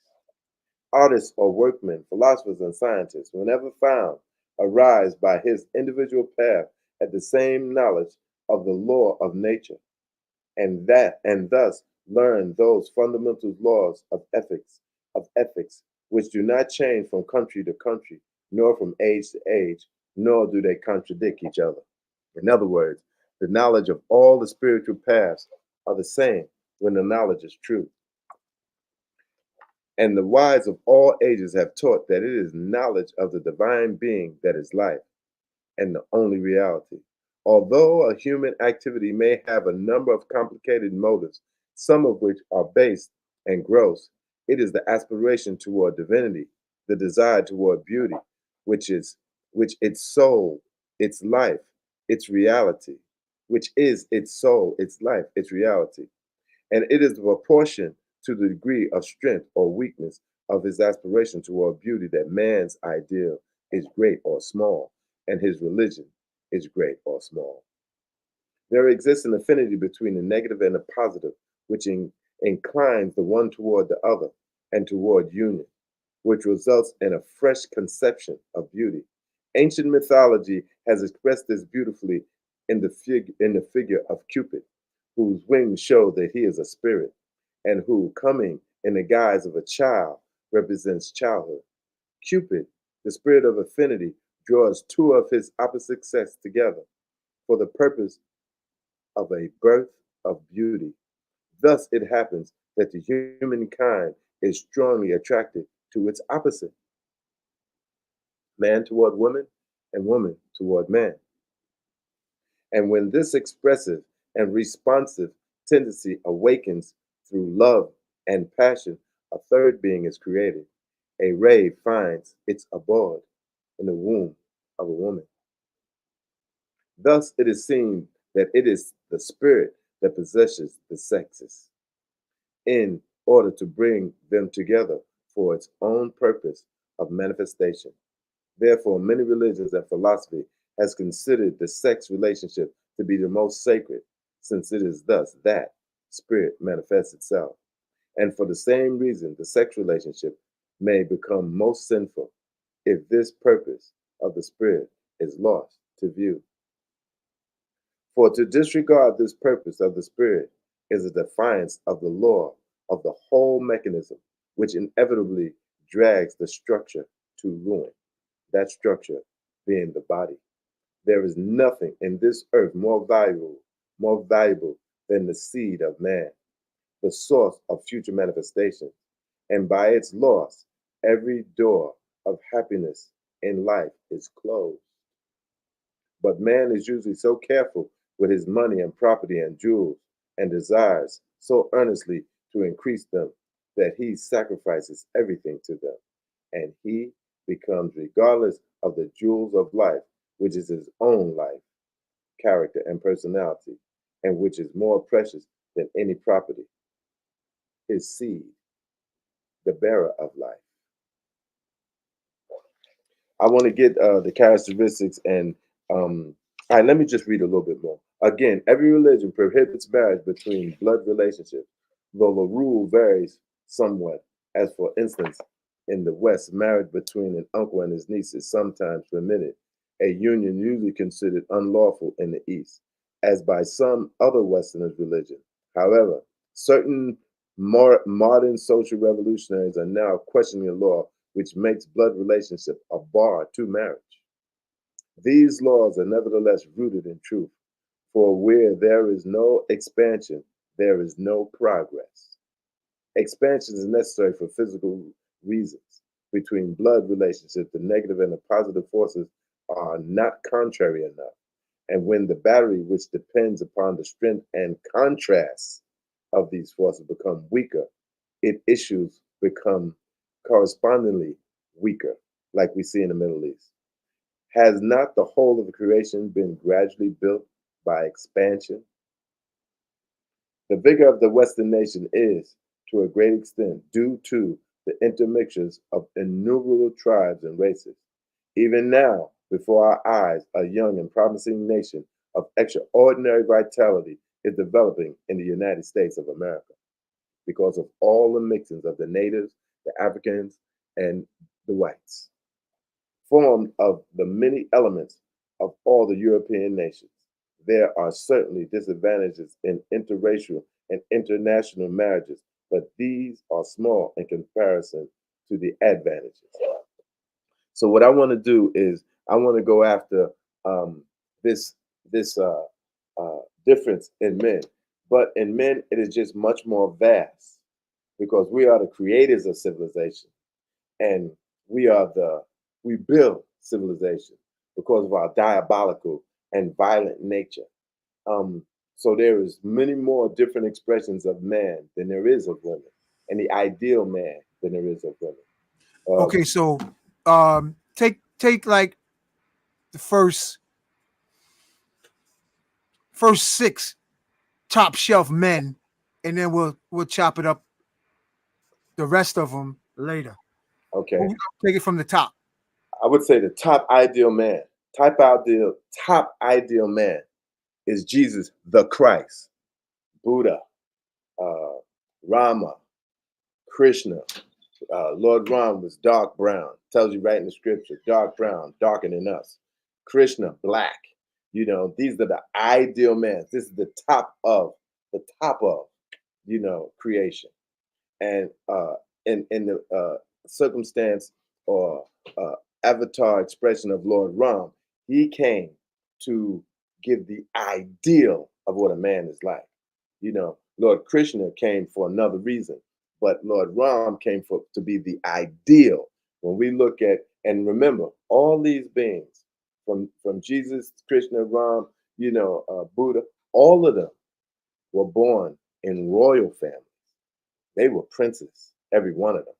Artists or workmen, philosophers and scientists, whenever found, arise by his individual path at the same knowledge of the law of nature, and thus learn those fundamental laws of ethics, which do not change from country to country, nor from age to age, nor do they contradict each other. In other words, the knowledge of all the spiritual paths are the same when the knowledge is true. And the wise of all ages have taught that it is knowledge of the divine being that is life and the only reality. Although a human activity may have a number of complicated motives, some of which are base and gross, it is the aspiration toward divinity, the desire toward beauty, which its soul, its life, its reality, which is its soul, its life, its reality. And it is the proportion to the degree of strength or weakness of his aspiration toward beauty that man's ideal is great or small, and his religion is great or small. There exists an affinity between the negative and the positive, which inclines the one toward the other and toward union, which results in a fresh conception of beauty. Ancient mythology has expressed this beautifully in the figure of Cupid, whose wings show that he is a spirit, and who, coming in the guise of a child, represents childhood. Cupid, the spirit of affinity, draws two of his opposite sex together for the purpose of a birth of beauty. Thus it happens that the humankind is strongly attracted to its opposite, man toward woman and woman toward man. And when this expressive and responsive tendency awakens through love and passion, a third being is created. A ray finds its abode in the womb of a woman. Thus, it is seen that it is the spirit that possesses the sexes in order to bring them together for its own purpose of manifestation. Therefore, many religions and philosophy has considered the sex relationship to be the most sacred, since it is thus that spirit manifests itself. And for the same reason, the sex relationship may become most sinful if this purpose of the spirit is lost to view. For to disregard this purpose of the spirit is a defiance of the law of the whole mechanism, which inevitably drags the structure to ruin, that structure being the body. There is nothing in this earth more valuable than the seed of man, the source of future manifestation. And by its loss, every door of happiness in life is closed. But man is usually so careful with his money and property and jewels and desires so earnestly to increase them that he sacrifices everything to them. And he becomes, regardless of the jewels of life, which is his own life, character, and personality, and which is more precious than any property, his seed, the bearer of life. I want to get the characteristics and all right, let me just read a little bit more. Again, every religion prohibits marriage between blood relationships, though the rule varies somewhat. As for instance, in the West, marriage between an uncle and his niece is sometimes permitted, a union usually considered unlawful in the East, as by some other Westerners' religion. However, certain more modern social revolutionaries are now questioning the law which makes blood relationship a bar to marriage. These laws are nevertheless rooted in truth, for where there is no expansion, there is no progress. Expansion is necessary for physical reasons. Between blood relationships, the negative and the positive forces are not contrary enough. And when the battery, which depends upon the strength and contrast of these forces, become weaker, its issues become correspondingly weaker, like we see in the Middle East. Has not the whole of the creation been gradually built by expansion? The vigor of the Western nation is, to a great extent, due to the intermixtures of innumerable tribes and races. Even now, before our eyes, a young and promising nation of extraordinary vitality is developing in the United States of America because of all the mixings of the natives, the Africans, and the whites, formed of the many elements of all the European nations. There are certainly disadvantages in interracial and international marriages, but these are small in comparison to the advantages. So what I want to do is I want to go after this difference in men, but in men it is just much more vast because we are the creators of civilization, and we build civilization because of our diabolical and violent nature. Um, so there is many more different expressions of man than there is of women, and the ideal man than there is of women. Okay, so take like the first six top shelf men, and then we'll chop it up the rest of them later. Okay, We'll take it from the top. I would say the top ideal man is Jesus the Christ, Buddha, uh, Rama, Krishna. Lord Ram was dark brown. Tells you right in the scripture, dark brown, darker than us. Krishna, black. These are the ideal man. This is the top of, creation. And in the circumstance or avatar expression of Lord Ram, he came to give the ideal of what a man is like. You know, Lord Krishna came for another reason, but Lord Ram came for to be the ideal. When we look at and remember all these beings from Jesus, Krishna, Ram, Buddha, all of them were born in royal families. They were princes, every one of them.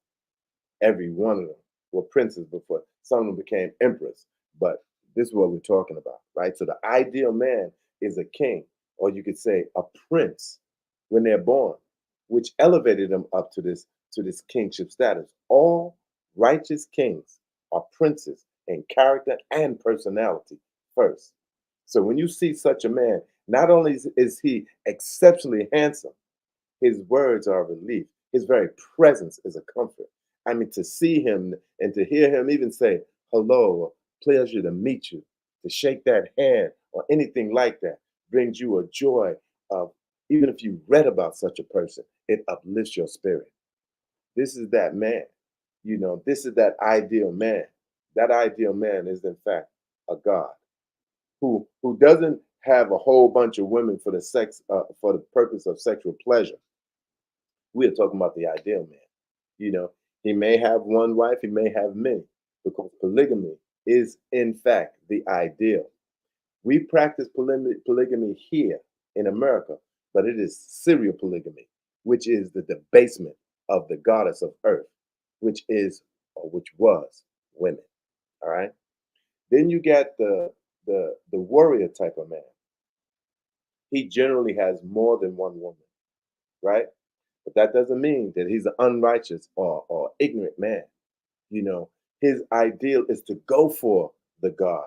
Every one of them were princes before some of them became emperors. But this is what we're talking about, right? So the ideal man is a king, or you could say a prince when they're born, which elevated them up to this kingship status. All righteous kings are princes in character and personality first. So when you see such a man, not only is he exceptionally handsome, his words are a relief. His very presence is a comfort. I mean, to see him and to hear him even say, hello, or pleasure to meet you, to shake that hand or anything like that brings you a joy of, even if you read about such a person, it uplifts your spirit. This is that man. This is that ideal man. That ideal man is, in fact, a God who doesn't have a whole bunch of women for for the purpose of sexual pleasure. We are talking about the ideal man. You know, he may have one wife, he may have many, because polygamy is, in fact, the ideal. We practice polygamy here in America, but it is serial polygamy, which is the debasement of the goddess of earth, which is, or which was, women. All right. Then you get the warrior type of man. He generally has more than one woman, right? But that doesn't mean that he's an unrighteous or ignorant man. You know, his ideal is to go for the God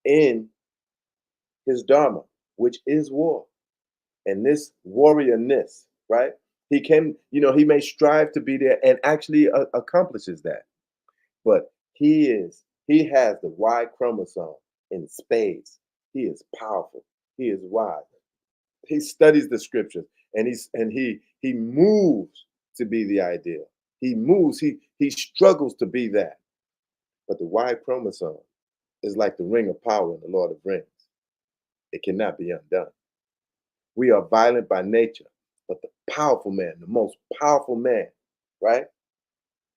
in his dharma, which is war. And this warriorness, right? He may strive to be there and actually accomplishes that. But he has the Y chromosome in spades. He is powerful. He is wise. He studies the scriptures and he moves to be the ideal. He moves, he struggles to be that. But the Y chromosome is like the ring of power in the Lord of Rings. It cannot be undone. We are violent by nature, but the powerful man, the most powerful man, right?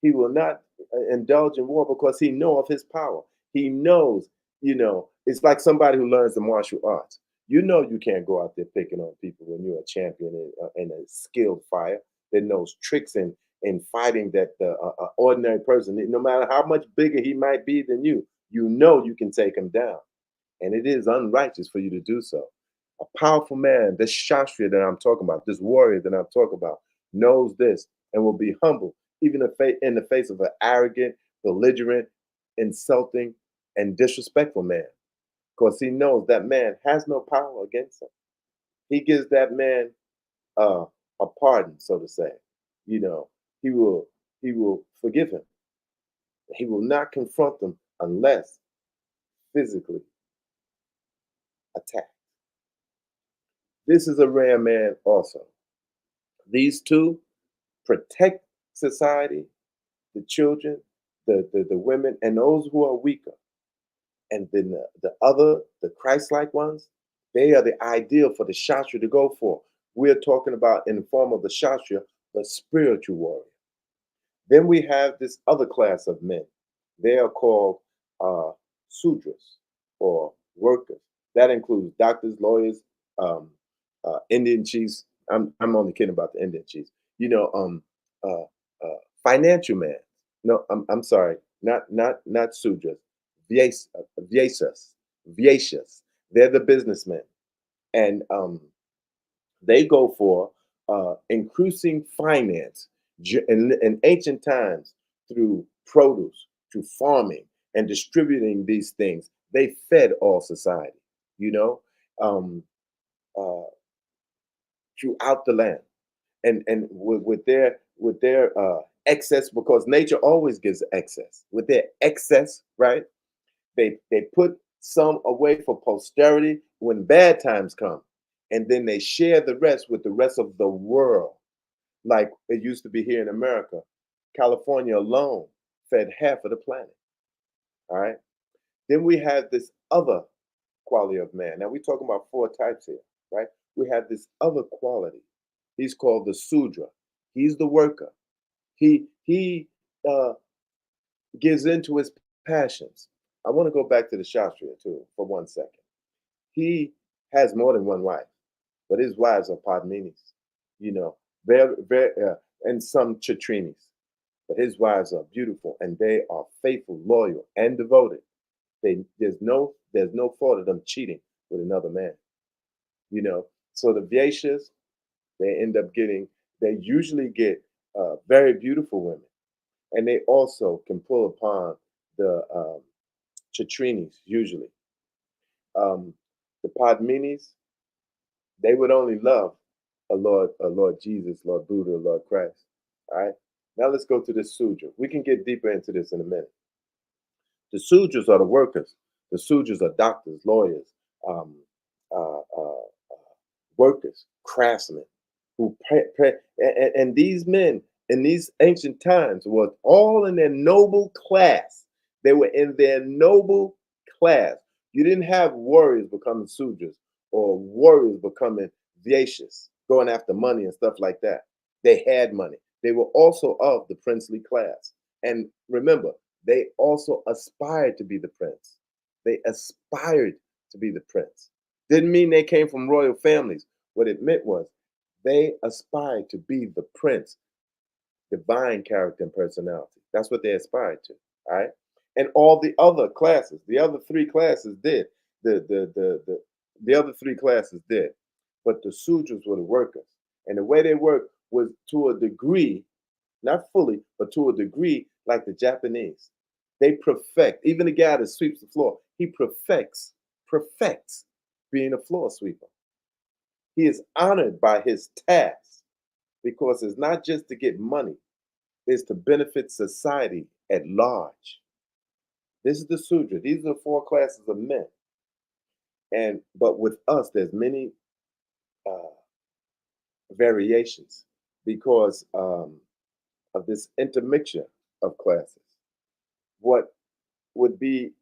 He will not indulge in war because he knows of his power. He knows, it's like somebody who learns the martial arts. You know you can't go out there picking on people when you're a champion and a skilled fighter that knows tricks in fighting that the ordinary person, no matter how much bigger he might be than you know you can take him down. And it is unrighteous for you to do so. A powerful man, this Shastri that I'm talking about, this warrior that I'm talking about, knows this and will be humble, even in the face of an arrogant, belligerent, insulting, and disrespectful man. Because he knows that man has no power against him. He gives that man a pardon, so to say. He will forgive him. He will not confront them unless physically attacked. This is a rare man also. These two protect society, the children, the women, and those who are weaker. And then the Christ-like ones, they are the ideal for the Shastra to go for. We're talking about, in the form of the Shastra, the spiritual warrior. Then we have this other class of men. They are called Sudras, or workers. That includes doctors, lawyers, Indian chiefs. I'm only kidding about the Indian chiefs. Financial man. No, I'm sorry, not Sudras. Vyasas. They're the businessmen, and they go for increasing finance in ancient times through produce, through farming, and distributing these things. They fed all society, um, uh, throughout the land, and with their excess, because nature always gives excess. With their excess, right? They put some away for posterity when bad times come, and then they share the rest with the rest of the world, like it used to be here in America. California alone fed half of the planet. All right. Then we have this other quality of man. Now we're talking about four types here, right? we have this other quality. He's called the Sudra. He's the worker. He gives into his passions. I want to go back to the Shastriya too for 1 second. He has more than one wife, but his wives are Padminis, you know, and some Chatrinis. But his wives are beautiful and they are faithful, loyal, and devoted. There's no thought of them cheating with another man, you know. So the Vaishyas, they usually get very beautiful women, and they also can pull upon the Chatrinis usually. Um, the Padminis, they would only love a Lord Jesus, Lord Buddha, Lord Christ. All right. Now let's go to the Sudra. We can get deeper into this in a minute. The Sudras are the workers. The Sudras are doctors, lawyers, um, workers, craftsmen, and these men in these ancient times were all in their noble class. They were in their noble class. You didn't have warriors becoming Sudras or warriors becoming Vaishyas, going after money and stuff like that. They had money. They were also of the princely class. And remember, they also aspired to be the prince. They aspired to be the prince. Didn't mean they came from royal families. What it meant was they aspired to be the prince, divine character and personality. That's what they aspired to. All right. And all the other classes, the other three classes did. The other three classes did. But the Sudras were the workers. And the way they worked was to a degree, not fully, but to a degree like the Japanese. They perfect, even the guy that sweeps the floor, he perfects being a floor sweeper. He is honored by his task because it's not just to get money, it's to benefit society at large. This is the Sudra. These are the four classes of men. But with us, there's many variations because of this intermixture of classes. What would be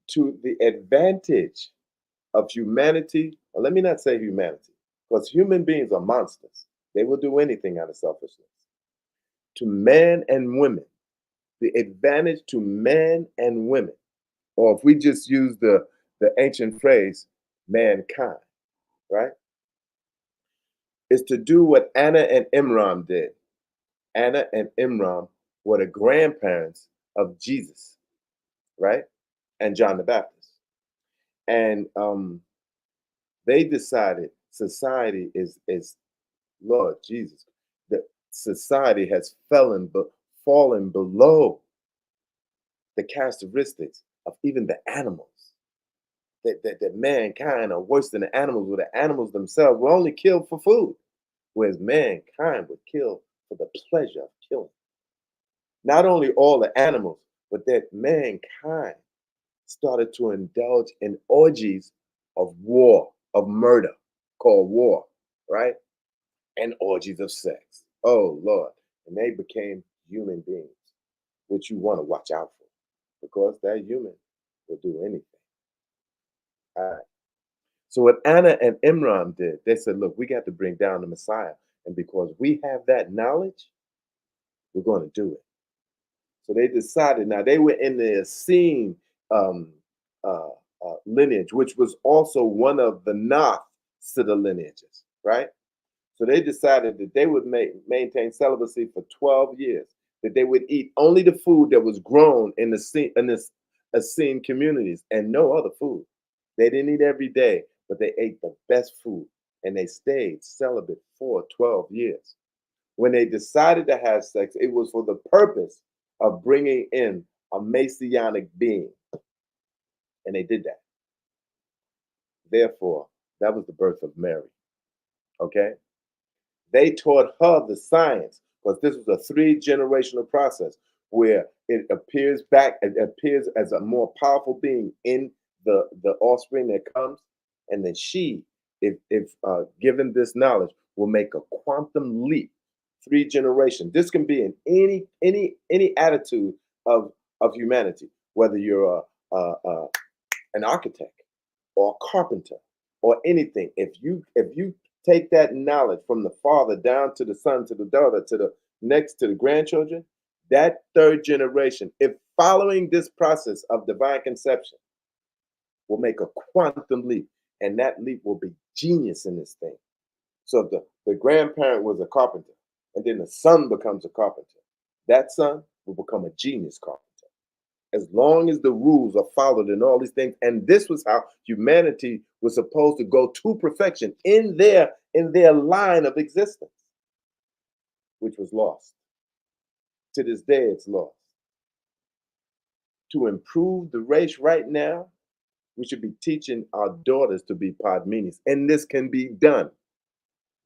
to the advantage of humanity, or let me not say humanity, because human beings are monsters. They will do anything out of selfishness. To man and women, the advantage to man and women, or if we just use the ancient phrase, mankind, right? Is to do what Anna and Imran did. Anna and Imran were the grandparents of Jesus, right? And John the Baptist. And they decided society is Lord Jesus, that society has fallen below the characteristics of even the animals. That mankind are worse than the animals, where the animals themselves were only killed for food, whereas mankind would kill for the pleasure of killing. Not only all the animals, but that mankind started to indulge in orgies of war, of murder, called war, right? And orgies of sex. Oh, Lord. And they became human beings, which you want to watch out for because that human will do anything. All right. So what Anna and Imran did, they said, look, we got to bring down the Messiah. And because we have that knowledge, we're going to do it. So they decided, now they were in the Essene lineage, which was also one of the Nath Siddha lineages, right? So they decided that they would maintain celibacy for 12 years, that they would eat only the food that was grown in this Essene communities and no other food. They didn't eat every day, but they ate the best food and they stayed celibate for 12 years. When they decided to have sex, it was for the purpose of bringing in a messianic being. And they did that. Therefore, that was the birth of Mary. Okay? They taught her the science because this was a 3-generational process where it appears as a more powerful being in the offspring that comes. And then she, if given this knowledge, will make a quantum leap. 3 generations. This can be in any attitude of humanity, whether you're an architect or a carpenter or anything, if you take that knowledge from the father down to the son, to the daughter, to the next, to the grandchildren, that third generation, if following this process of divine conception, will make a quantum leap, and that leap will be genius in this thing. So if the grandparent was a carpenter, and then the son becomes a carpenter, that son will become a genius carpenter. As long as the rules are followed in all these things, and this was how humanity was supposed to go to perfection in their line of existence, which was lost. To this day, it's lost. To improve the race right now, we should be teaching our daughters to be Padminis, and this can be done.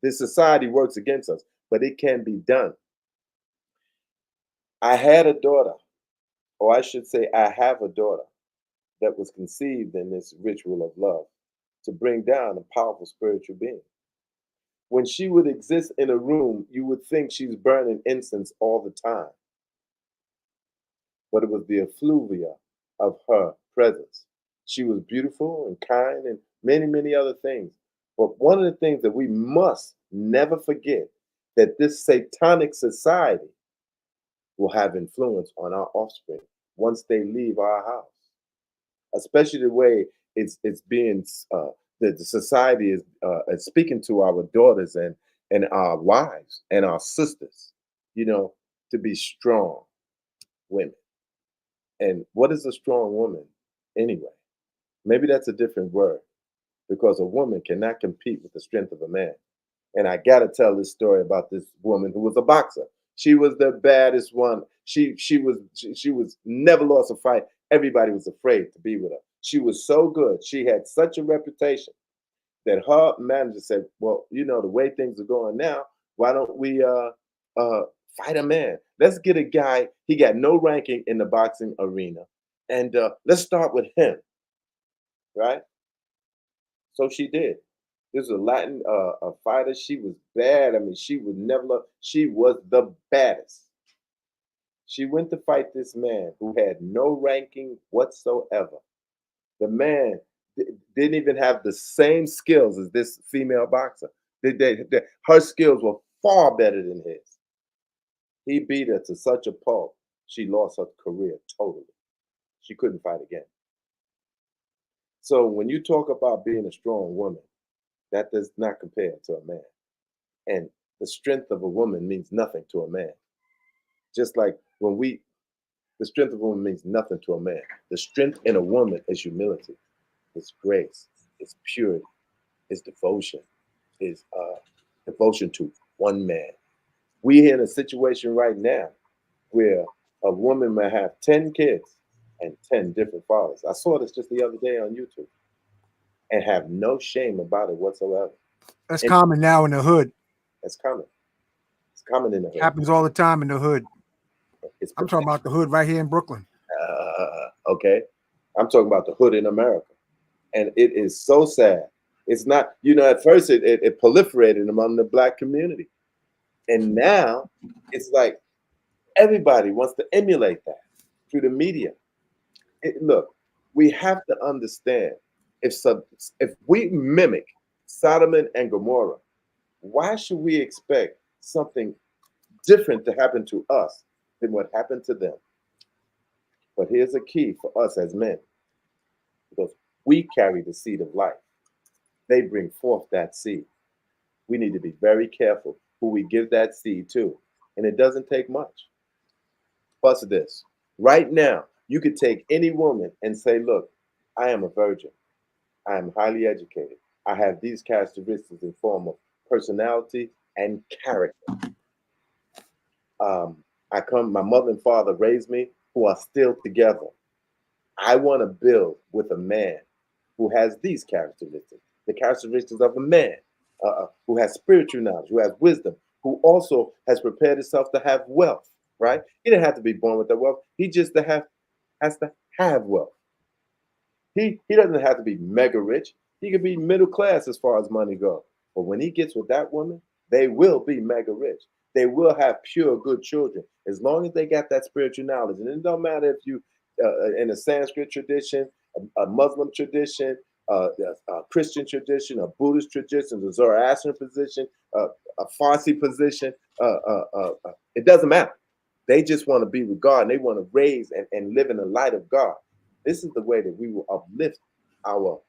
This society works against us, but it can be done. I had a daughter, or I should say, I have a daughter that was conceived in this ritual of love to bring down a powerful spiritual being. When she would exist in a room, you would think she's burning incense all the time. But it was the effluvia of her presence. She was beautiful and kind and many, many other things. But one of the things that we must never forget, that this satanic society will have influence on our offspring once they leave our house, especially the way it's being the society is speaking to our daughters and our wives and our sisters, to be strong women. And what is a strong woman anyway? Maybe that's a different word, because a woman cannot compete with the strength of a man. And I got to tell this story about this woman who was a boxer. She was the baddest one. She was never lost a fight. Everybody was afraid to be with her. She was so good. She had such a reputation that her manager said, well, the way things are going now, why don't we fight a man? Let's get a guy. He got no ranking in the boxing arena. And let's start with him. Right? So she did. This is a Latin a fighter. She was bad. I mean, she was the baddest. She went to fight this man who had no ranking whatsoever. The man didn't even have the same skills as this female boxer. Her skills were far better than his. He beat her to such a pulp, she lost her career totally. She couldn't fight again. So when you talk about being a strong woman, that does not compare to a man. And the strength of a woman means nothing to a man. Just like the strength of a woman means nothing to a man. The strength in a woman is humility, it's grace, it's purity, it's devotion, it's devotion to one man. We're in a situation right now where a woman may have 10 kids and 10 different fathers. I saw this just the other day on YouTube, and have no shame about it whatsoever. That's common now in the hood. That's common. It's common in the hood. Happens all the time in the hood. I'm talking about the hood right here in Brooklyn. Okay. I'm talking about the hood in America. And it is so sad. It's not, at first it proliferated among the Black community. And now it's like everybody wants to emulate that through the media. Look, we have to understand, if we mimic Sodom and Gomorrah, why should we expect something different to happen to us than what happened to them? But here's a key for us as men, because we carry the seed of life. They bring forth that seed. We need to be very careful who we give that seed to. And it doesn't take much. Plus this, right now, you could take any woman and say, look, I am a virgin. I am highly educated. I have these characteristics in form of personality and character. My mother and father raised me, who are still together. I want to build with a man who has these characteristics, the characteristics of a man who has spiritual knowledge, who has wisdom, who also has prepared himself to have wealth, right? He didn't have to be born with that wealth. He just has to have wealth. He doesn't have to be mega rich. He could be middle class as far as money goes. But when he gets with that woman, they will be mega rich. They will have pure, good children, as long as they got that spiritual knowledge. And it don't matter if you, in a Sanskrit tradition, a Muslim tradition, Christian tradition, a Buddhist tradition, a Zoroastrian position, a Farsi position. It doesn't matter. They just want to be with God, and they want to raise and live in the light of God. This is the way that we will uplift our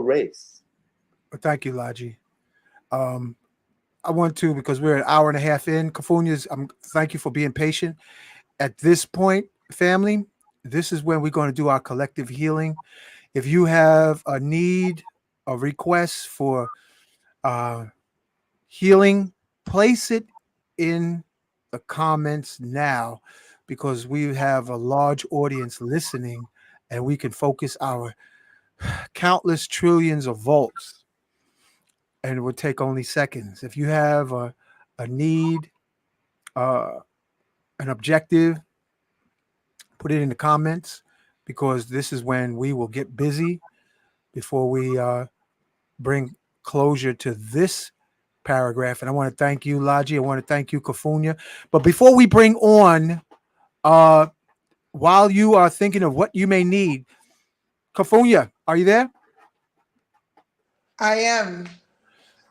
race. Thank you, Laji. I want to, because we're an hour and a half in. Kafunias, thank you for being patient. At this point, family, this is when we're going to do our collective healing. If you have a need, a request for healing, place it in the comments now, because we have a large audience listening, and we can focus our countless trillions of volts, and it would take only seconds. If you have a need, an objective, put it in the comments, because this is when we will get busy before we bring closure to this paragraph. And I want to thank you, Laji. I want to thank you, Kafunya. But before we bring on, while you are thinking of what you may need, Kafunya, are you there? I am.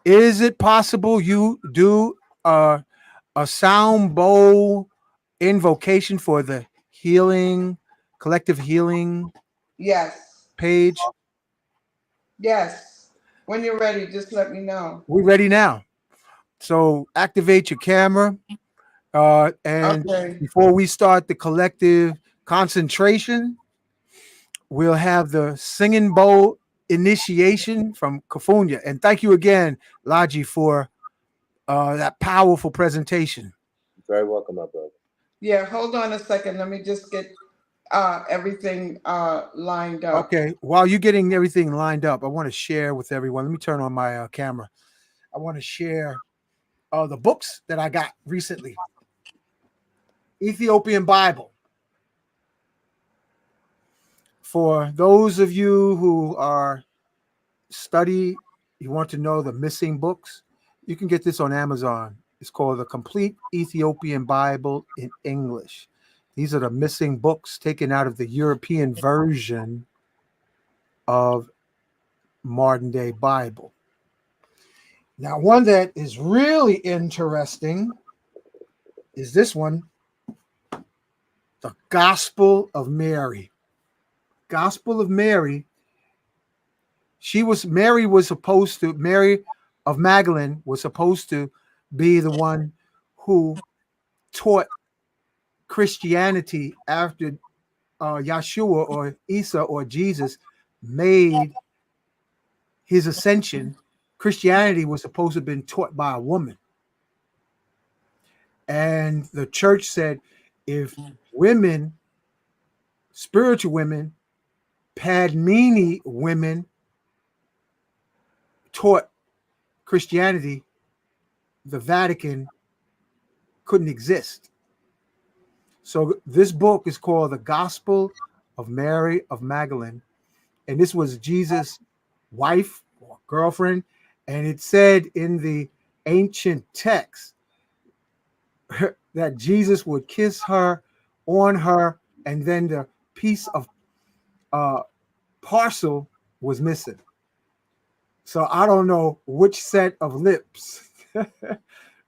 Is it possible you do a sound bowl invocation for the healing, collective healing Yes. page? Yes. When you're ready, just let me know. We're ready now. So activate your camera. And Okay. before we start the collective concentration, we'll have the singing bowl initiation from Kafunya. And thank you again, Laji, for that powerful presentation. You're very welcome, my brother. Yeah, hold on a second. Let me just get everything lined up. Okay, while you're getting everything lined up, I want to share with everyone. Let me turn on my camera. I want to share the books that I got recently. Ethiopian Bible. For those of you who are you want to know the missing books, you can get this on Amazon. It's called The Complete Ethiopian Bible in English. These are the missing books taken out of the European version of modern day Bible. Now, one that is really interesting is this one, The Gospel of Mary. Gospel of Mary. Mary of Magdalene was supposed to be the one who taught Christianity after Yeshua or Isa or Jesus made his ascension. Christianity was supposed to have been taught by a woman. And the church said, if women, spiritual women, Padmini women taught Christianity, the Vatican couldn't exist. So this book is called The Gospel of Mary of Magdalene. And this was Jesus' wife or girlfriend. And it said in the ancient text that Jesus would kiss her on her, and then the piece of parcel was missing. So I don't know which set of lips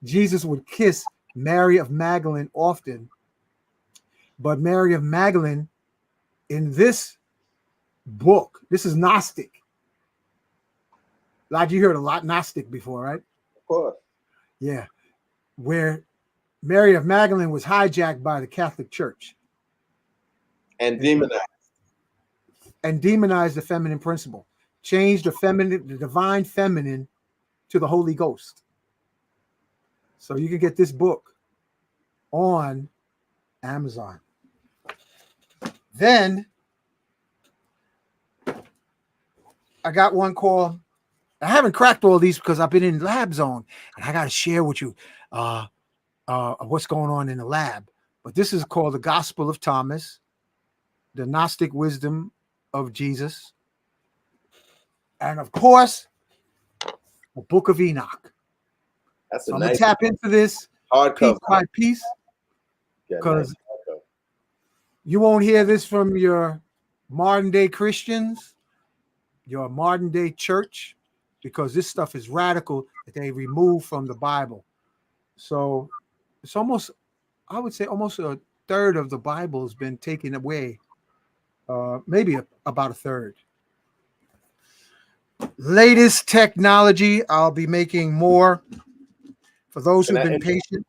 Jesus would kiss Mary of Magdalene often. But Mary of Magdalene, in this book, this is Gnostic. Like you heard a lot Gnostic before, right? Of course. Yeah. Where Mary of Magdalene was hijacked by the Catholic Church. And demonized. And demonized the feminine principle. Changed the divine feminine to the Holy Ghost. So you can get this book on Amazon. Then I got one called, I haven't cracked all these because I've been in lab zone, and I got to share with you what's going on in the lab. But this is called The Gospel of Thomas, the Gnostic Wisdom of Jesus, and of course, the Book of Enoch. That's So a I'm nice going to tap into this piece hardcover. by piece, because you won't hear this from your modern day Christians. your modern day church, because this stuff is radical that they removed from the Bible. So it's almost, I would say, almost a third of the Bible has been taken away. Maybe about a third. Latest technology. I'll be making more. For those Can who've I been interrupt? patient,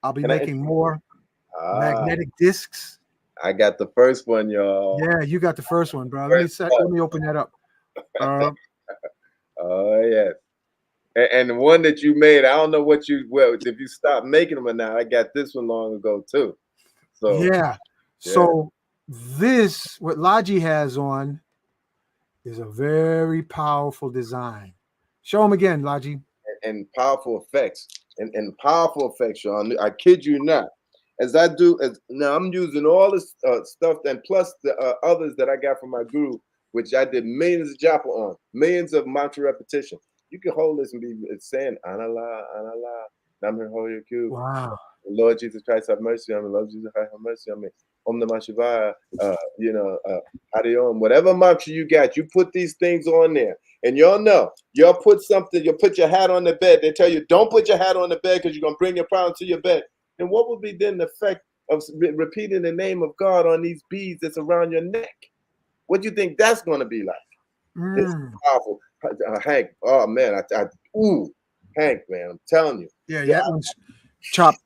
I'll be Can I making more Ah, magnetic discs. I got the first one, y'all. Yeah, you got the first one, bro. First one. Let me open that up. Uh, Oh yes. And the one that you made, I don't know well if you stopped making them or not. I got this one long ago too. So yeah. yeah. So this, what Logi has on, is a very powerful design. Show them again, Logi. And powerful effects. And powerful effects, Sean. I kid you not. As I do, as now I'm using all this stuff, and plus the others that I got from my guru, which I did millions of japa on, millions of mantra repetition. You can hold this and be saying Anala, Anala, Namir Hoya Q. Wow. Lord Jesus Christ have mercy on me. Lord Jesus Christ have mercy on me. Om Namah Shivaya, Hari Om. Whatever mantra you got, you put these things on there. And y'all know, you'll put your hat on the bed. They tell you, don't put your hat on the bed because you're going to bring your problem to your bed. Then what would be then the effect of repeating the name of God on these beads that's around your neck? What do you think that's going to be like? It's powerful. Hank, oh man, Hank, man, I'm telling you. Yeah, that one's chopped.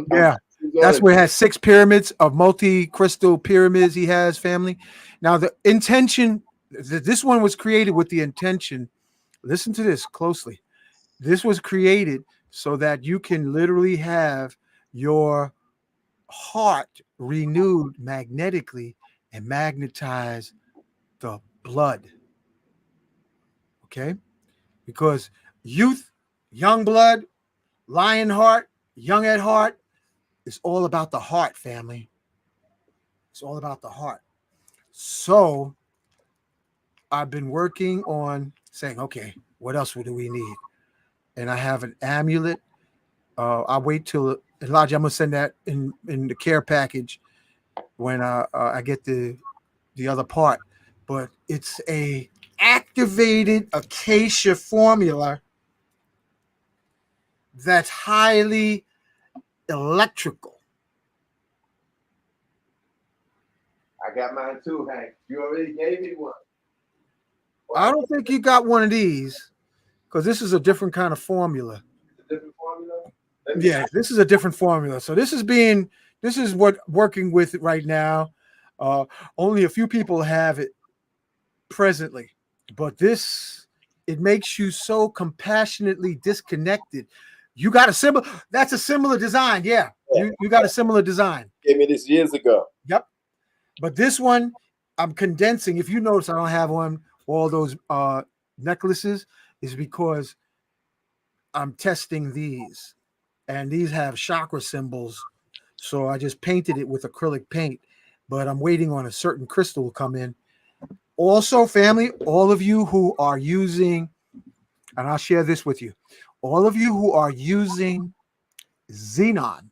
Yeah, that's where it has 6 pyramids of multi-crystal pyramids he has, family. Now, the intention, this one was created with the intention, listen to this closely. This was created so that you can literally have your heart renewed magnetically and magnetize the blood. Okay? Because youth, young blood, lion heart, young at heart, it's all about the heart, family. It's all about the heart. So I've been working on saying, okay, what else do we need? And I have an amulet. I'll wait till Elijah. I'm gonna send that in the care package when I get the other part. But it's a activated acacia formula that's highly electrical. I got mine too, Hank. You already gave me one. I don't think you got one of these because this is a different kind of formula. Different formula? Yeah, this is a different formula. So this is what working with right now. Only a few people have it presently, but it makes you so compassionately disconnected. You got that's a similar design. Yeah. You got a similar design. Gave me this years ago. Yep. But this one, I'm condensing. If you notice, I don't have on all those necklaces, is because I'm testing these. And these have chakra symbols. So I just painted it with acrylic paint, but I'm waiting on a certain crystal to come in. Also, family, all of you who are using, and I'll share this with you, all of you who are using xenon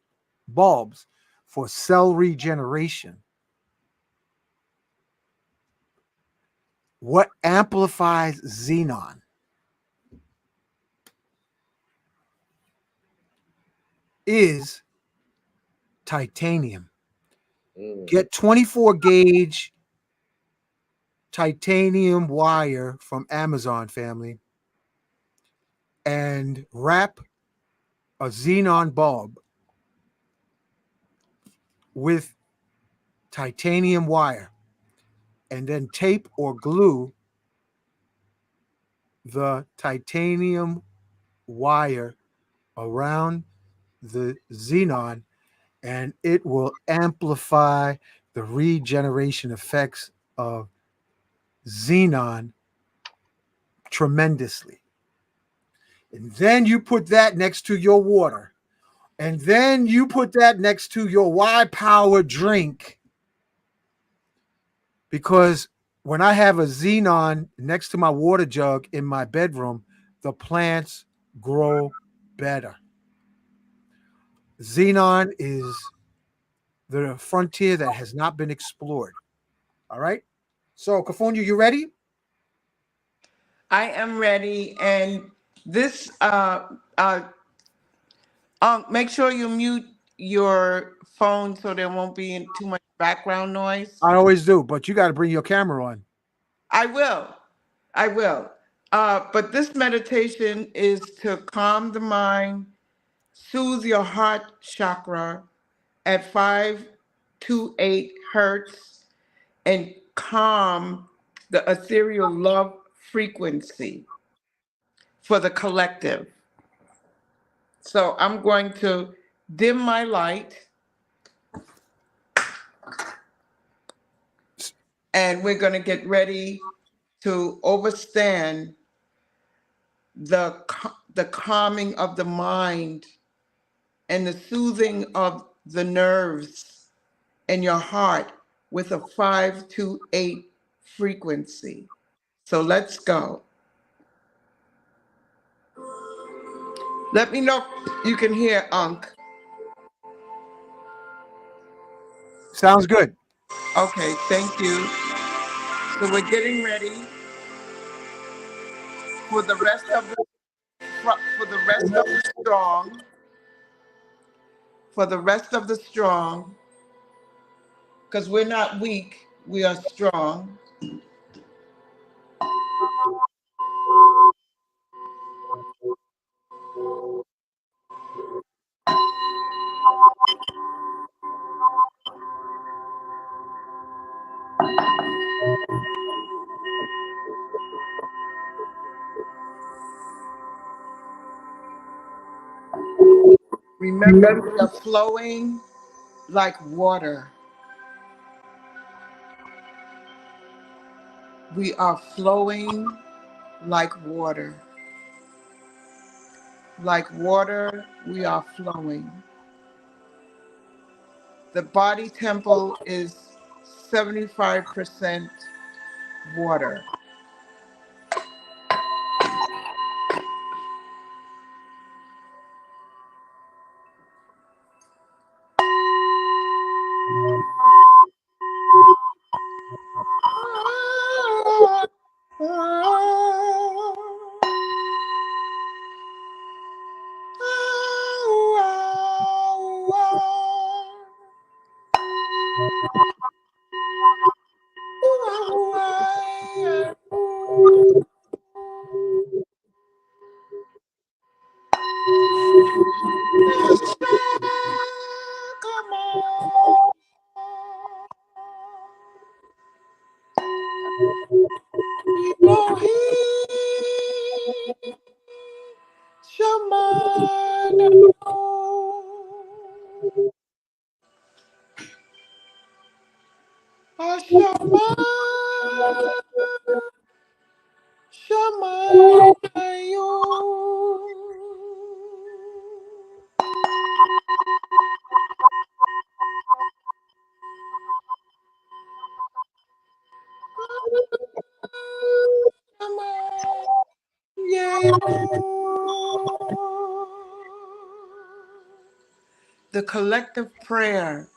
bulbs for cell regeneration, what amplifies xenon is titanium. Get 24 gauge titanium wire from Amazon, family, and wrap a xenon bulb with titanium wire, and then tape or glue the titanium wire around the xenon, and it will amplify the regeneration effects of xenon tremendously. And then you put that next to your water, and then you put that next to your Y Power drink, because when I have a xenon next to my water jug in my bedroom, the plants grow better. Xenon is the frontier that has not been explored. All right. So, Kafunya, you ready? I am ready. And this, make sure you mute your phone so there won't be too much background noise. I always do, but you got to bring your camera on. I will. I will. But this meditation is to calm the mind, soothe your heart chakra at 528 hertz, and calm the ethereal love frequency for the collective. So I'm going to dim my light, and we're going to get ready to overstand the calming of the mind and the soothing of the nerves in your heart with a 528 frequency. So let's go. Let me know if you can hear Unc. Sounds good. Okay, thank you. So we're getting ready for the rest of the strong, for the rest of the strong, because we're not weak, we are strong. Remember, we are flowing like water. We are flowing like water. Like water, we are flowing. The body temple is 75% water. Come on. Elohim, Shamano. Ashama, Shamayo. The collective prayer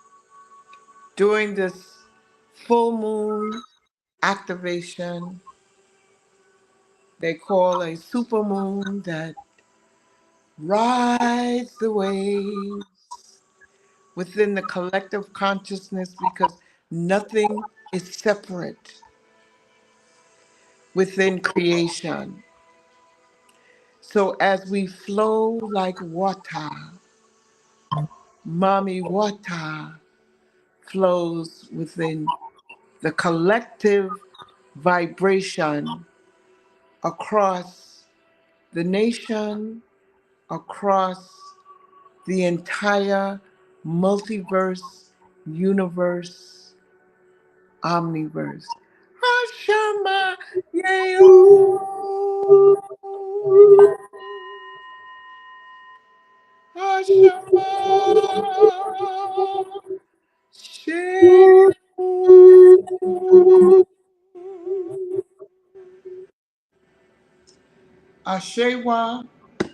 during this full moon activation, they call a super moon that rides the waves within the collective consciousness, because nothing is separate within creation. So as we flow like water, mommy water flows within the collective vibration across the nation, across the entire multiverse, universe, omniverse. Hashama Yeo. Hashama Sheo. Ashewa,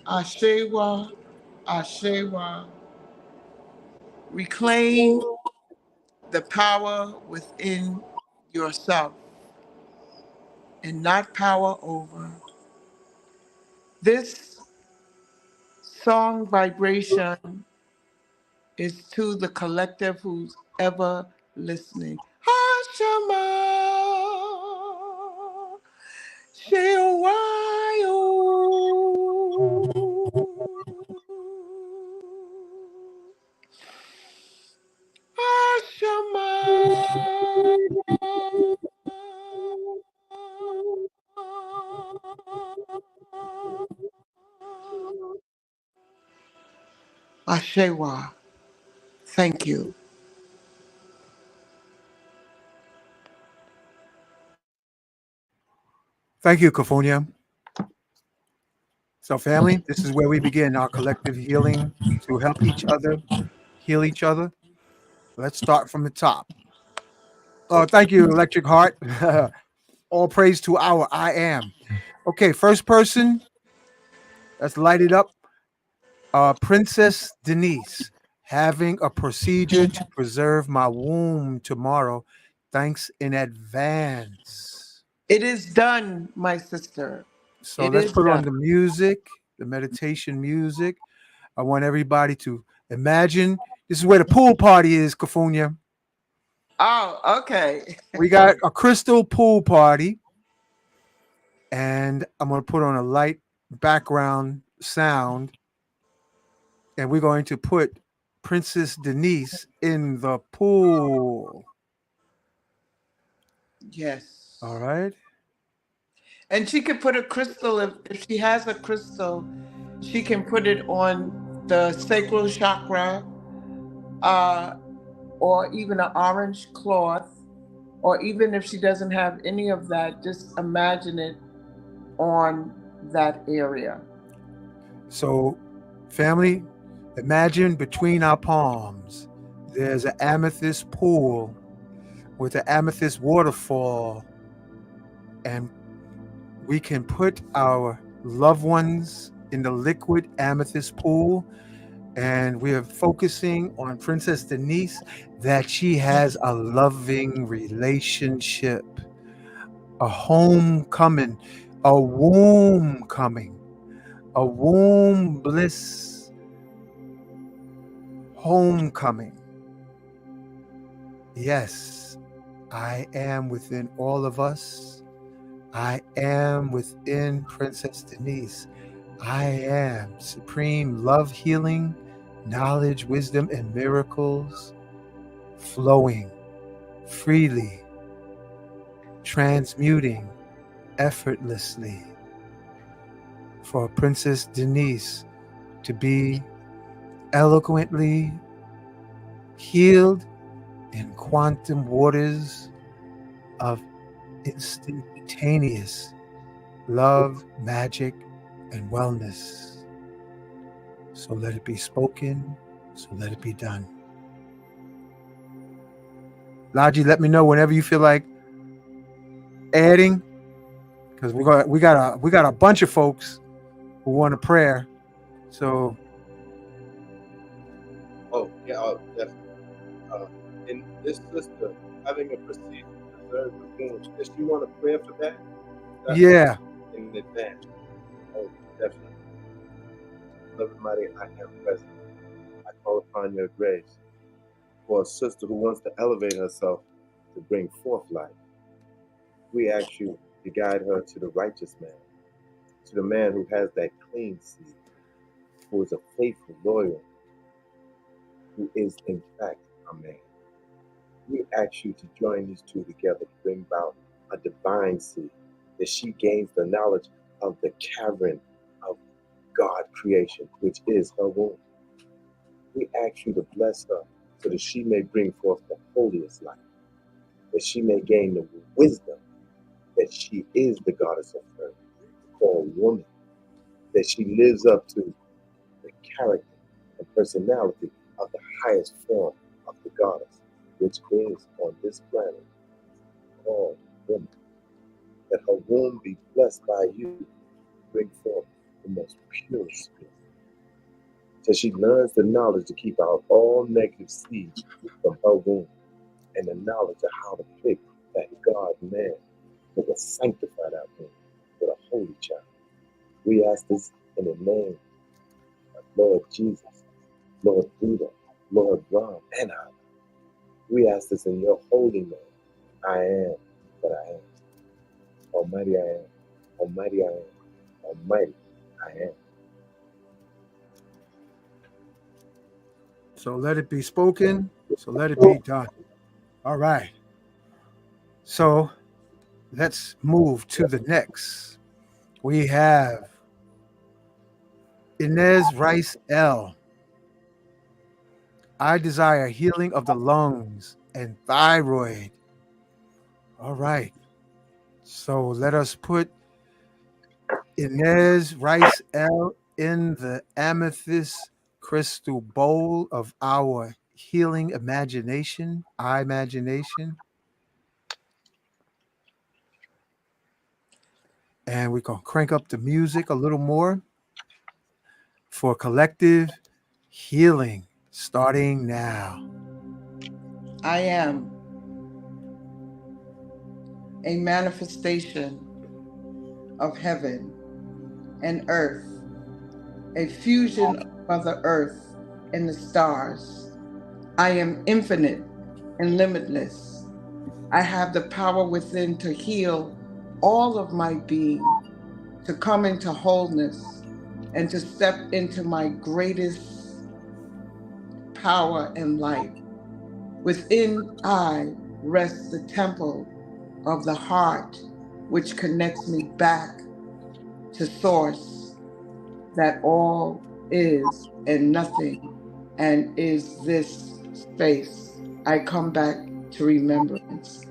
Ashewa, Ashewa. Reclaim the power within yourself and not power over. This song vibration is to the collective who's ever listening. Hashama Shewayo Hashama Ashewa. Thank you. Thank you, Kofonia. So, family, this is where we begin our collective healing to help each other heal each other. Let's start from the top. Oh, thank you, Electric Heart. All praise to our I am. Okay, first person, let's light it up. Princess Denise, having a procedure to preserve my womb tomorrow. Thanks in advance. It is done, my sister. So It let's is put on done. the music, the meditation music. I want everybody to imagine this is where the pool party is, Kafunya. Oh, okay. We got a crystal pool party, and I'm going to put on a light background sound, and we're going to put Princess Denise in the pool. Yes. All right. And she could put a crystal, if she has a crystal, she can put it on the sacral chakra, uh, or even an orange cloth, or even if she doesn't have any of that, just imagine it on that area. So, family, imagine between our palms, there's an amethyst pool with an amethyst waterfall, and we can put our loved ones in the liquid amethyst pool. And we are focusing on Princess Denise that she has a loving relationship, a homecoming, a womb coming, a womb bliss homecoming. Yes, I am within all of us. I am within Princess Denise. I am supreme love, healing, knowledge, wisdom, and miracles flowing freely, transmuting effortlessly for Princess Denise to be eloquently healed in quantum waters of instantaneous love, magic, and wellness. So let it be spoken, so let it be done. Laji, let me know whenever you feel like adding, because we got a bunch of folks who want a prayer. So Oh, yeah, definitely. And this sister having a procedure to preserve the womb, does she want a prayer for that? yeah, In advance. Oh, definitely. Love Almighty, I am present. I call upon your grace for a sister who wants to elevate herself to bring forth life. We ask you to guide her to the righteous man, to the man who has that clean seed, who is a faithful, loyal, who is in fact a man. We ask you to join these two together to bring about a divine seed, that she gains the knowledge of the cavern of God creation, which is her womb. We ask you to bless her so that she may bring forth the holiest life, that she may gain the wisdom that she is the goddess of earth, called woman, that she lives up to the character and personality of the highest form of the goddess, which is on this planet called woman. That her womb be blessed by you, bring forth the most pure spirit. So she learns the knowledge to keep out all negative seeds from her womb, and the knowledge of how to pick that God man with a sanctified out being, with a holy child. We ask this in the name of Lord Jesus, Lord Buddha, Lord Ram, and Allah. We ask this in your holy name. I am that I am. Almighty I am. Almighty I am. Almighty I am. So let it be spoken. So let it be done. All right. So let's move to the next. We have Inez Rice L. I desire healing of the lungs and thyroid. All right. So let us put Inez Rice L in the amethyst crystal bowl of our healing imagination, imagination. And we're going to crank up the music a little more for collective healing starting now. I am a manifestation of heaven and earth, a fusion of Mother Earth and the stars. I am infinite and limitless. I have the power within to heal all of my being, to come into wholeness, and to step into my greatest power and light. Within I rests the temple of the heart, which connects me back to source, that all is and nothing, and is this space. I come back to remembrance.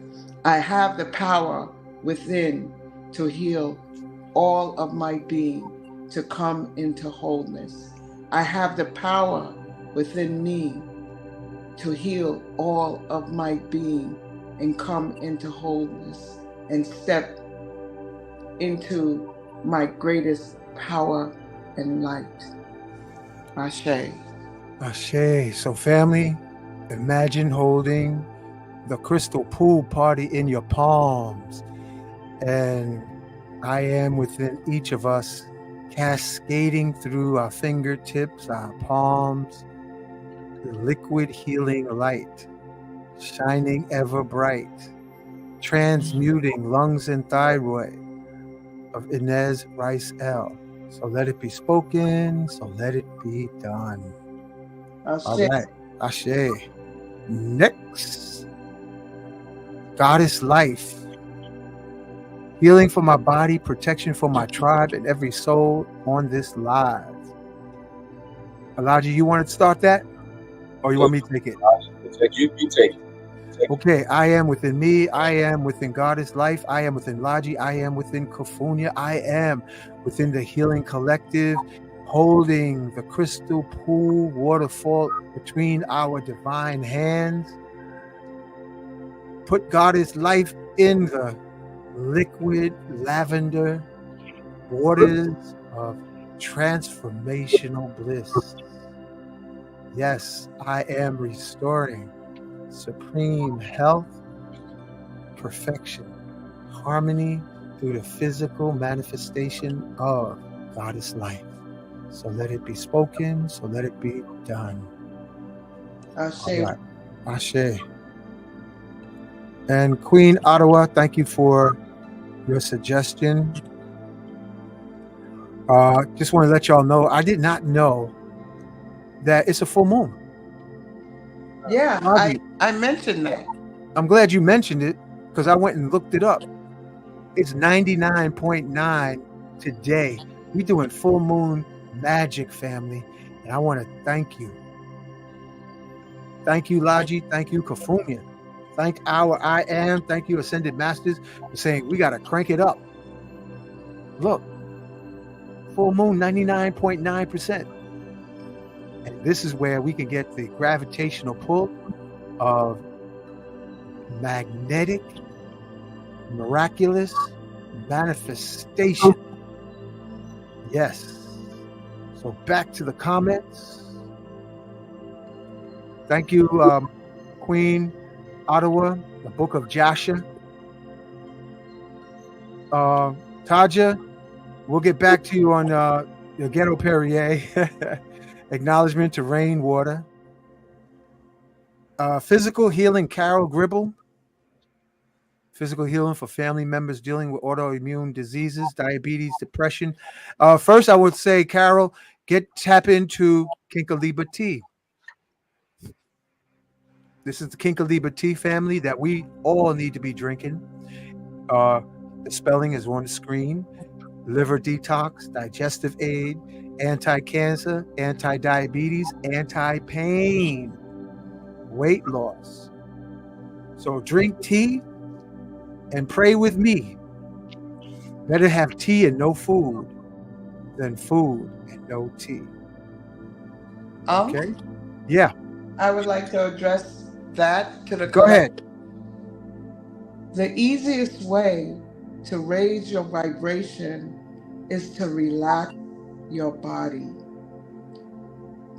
I have the power within to heal all of my being, to come into wholeness. I have the power within me to heal all of my being and come into wholeness and step into my greatest power and light. Ashe. Ashe. So, family, imagine holding the crystal pool party in your palms. And I am within each of us, cascading through our fingertips, our palms, the liquid healing light, shining ever bright, transmuting lungs and thyroid of Inez Rice L. So let it be spoken, so let it be done. Ashe. All right, Ashe. Next, Goddess Life. Healing for my body, protection for my tribe, and every soul on this live. Elijah, you want to start that? Or you want me to take it? You take it. Okay, I am within me. I am within Goddess Life. I am within Laji. I am within Kofunia. I am within the Healing Collective, holding the crystal pool waterfall between our divine hands. Put Goddess Life in the liquid lavender waters of transformational bliss. Yes, I am restoring supreme health, perfection, harmony through the physical manifestation of Goddess Life. So let it be spoken, so let it be done. Ashe. All right. Ashe. And Queen Ottawa, thank you for your suggestion. Just want to let y'all know, I did not know that it's a full moon. Yeah, Laji, I mentioned that. I'm glad you mentioned it because I went and looked it up. It's 99.9 today. We're doing full moon magic, family. And I want to thank you. Thank you, Laji. Thank you, Kofunia. Thank our I Am. Thank you, Ascended Masters, for saying we got to crank it up. Look, full moon 99.9%. And this is where we can get the gravitational pull of magnetic, miraculous manifestation. Yes. So back to the comments. Thank you, Queen Ottawa, the book of Jasher. Taja, we'll get back to you on your Ghetto Perrier. Acknowledgement to rainwater. Physical healing, Carol Gribble. Physical healing for family members dealing with autoimmune diseases, diabetes, depression. First, I would say, Carol, tap into Kinkaliba tea. This is the Kinkaliba tea family that we all need to be drinking. The spelling is on the screen. Liver detox, digestive aid, anti-cancer, anti-diabetes, anti-pain, weight loss. So drink tea and pray with me. Better have tea and no food than food and no tea. Okay? Yeah. I would like to address that to the Go ahead. The easiest way to raise your vibration is to relax your body.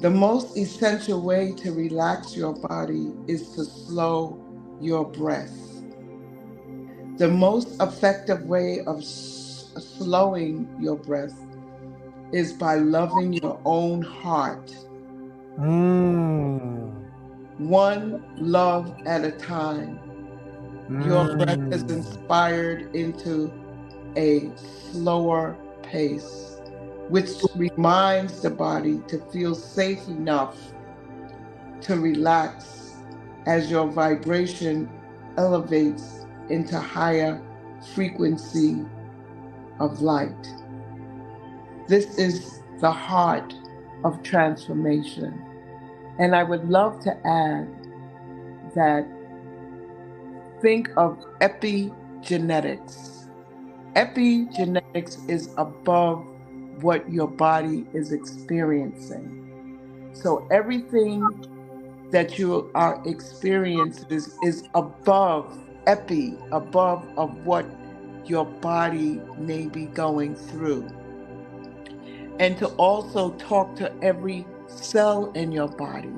The most essential way to relax your body is to slow your breath. The most effective way of slowing your breath is by loving your own heart. One love at a time. Your breath is inspired into a slower pace, which reminds the body to feel safe enough to relax as your vibration elevates into higher frequency of light. This is the heart of transformation. And I would love to add that think of epigenetics. Epigenetics is above what your body is experiencing. So everything that you are experiencing is above of what your body may be going through. And to also talk to every cell in your body.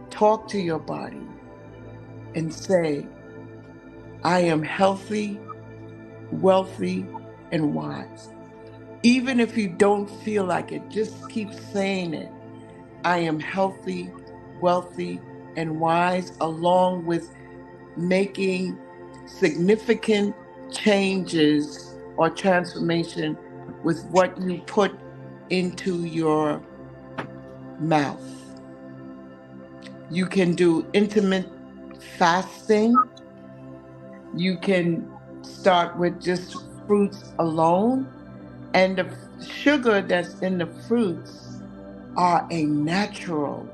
Talk to your body and say, I am healthy, wealthy, and wise. Even if you don't feel like it, just keep saying it. I am healthy, wealthy, and wise, along with making significant changes or transformation with what you put into your mouth. You can do intermittent fasting. You can start with just fruits alone. And the sugar that's in the fruits are a natural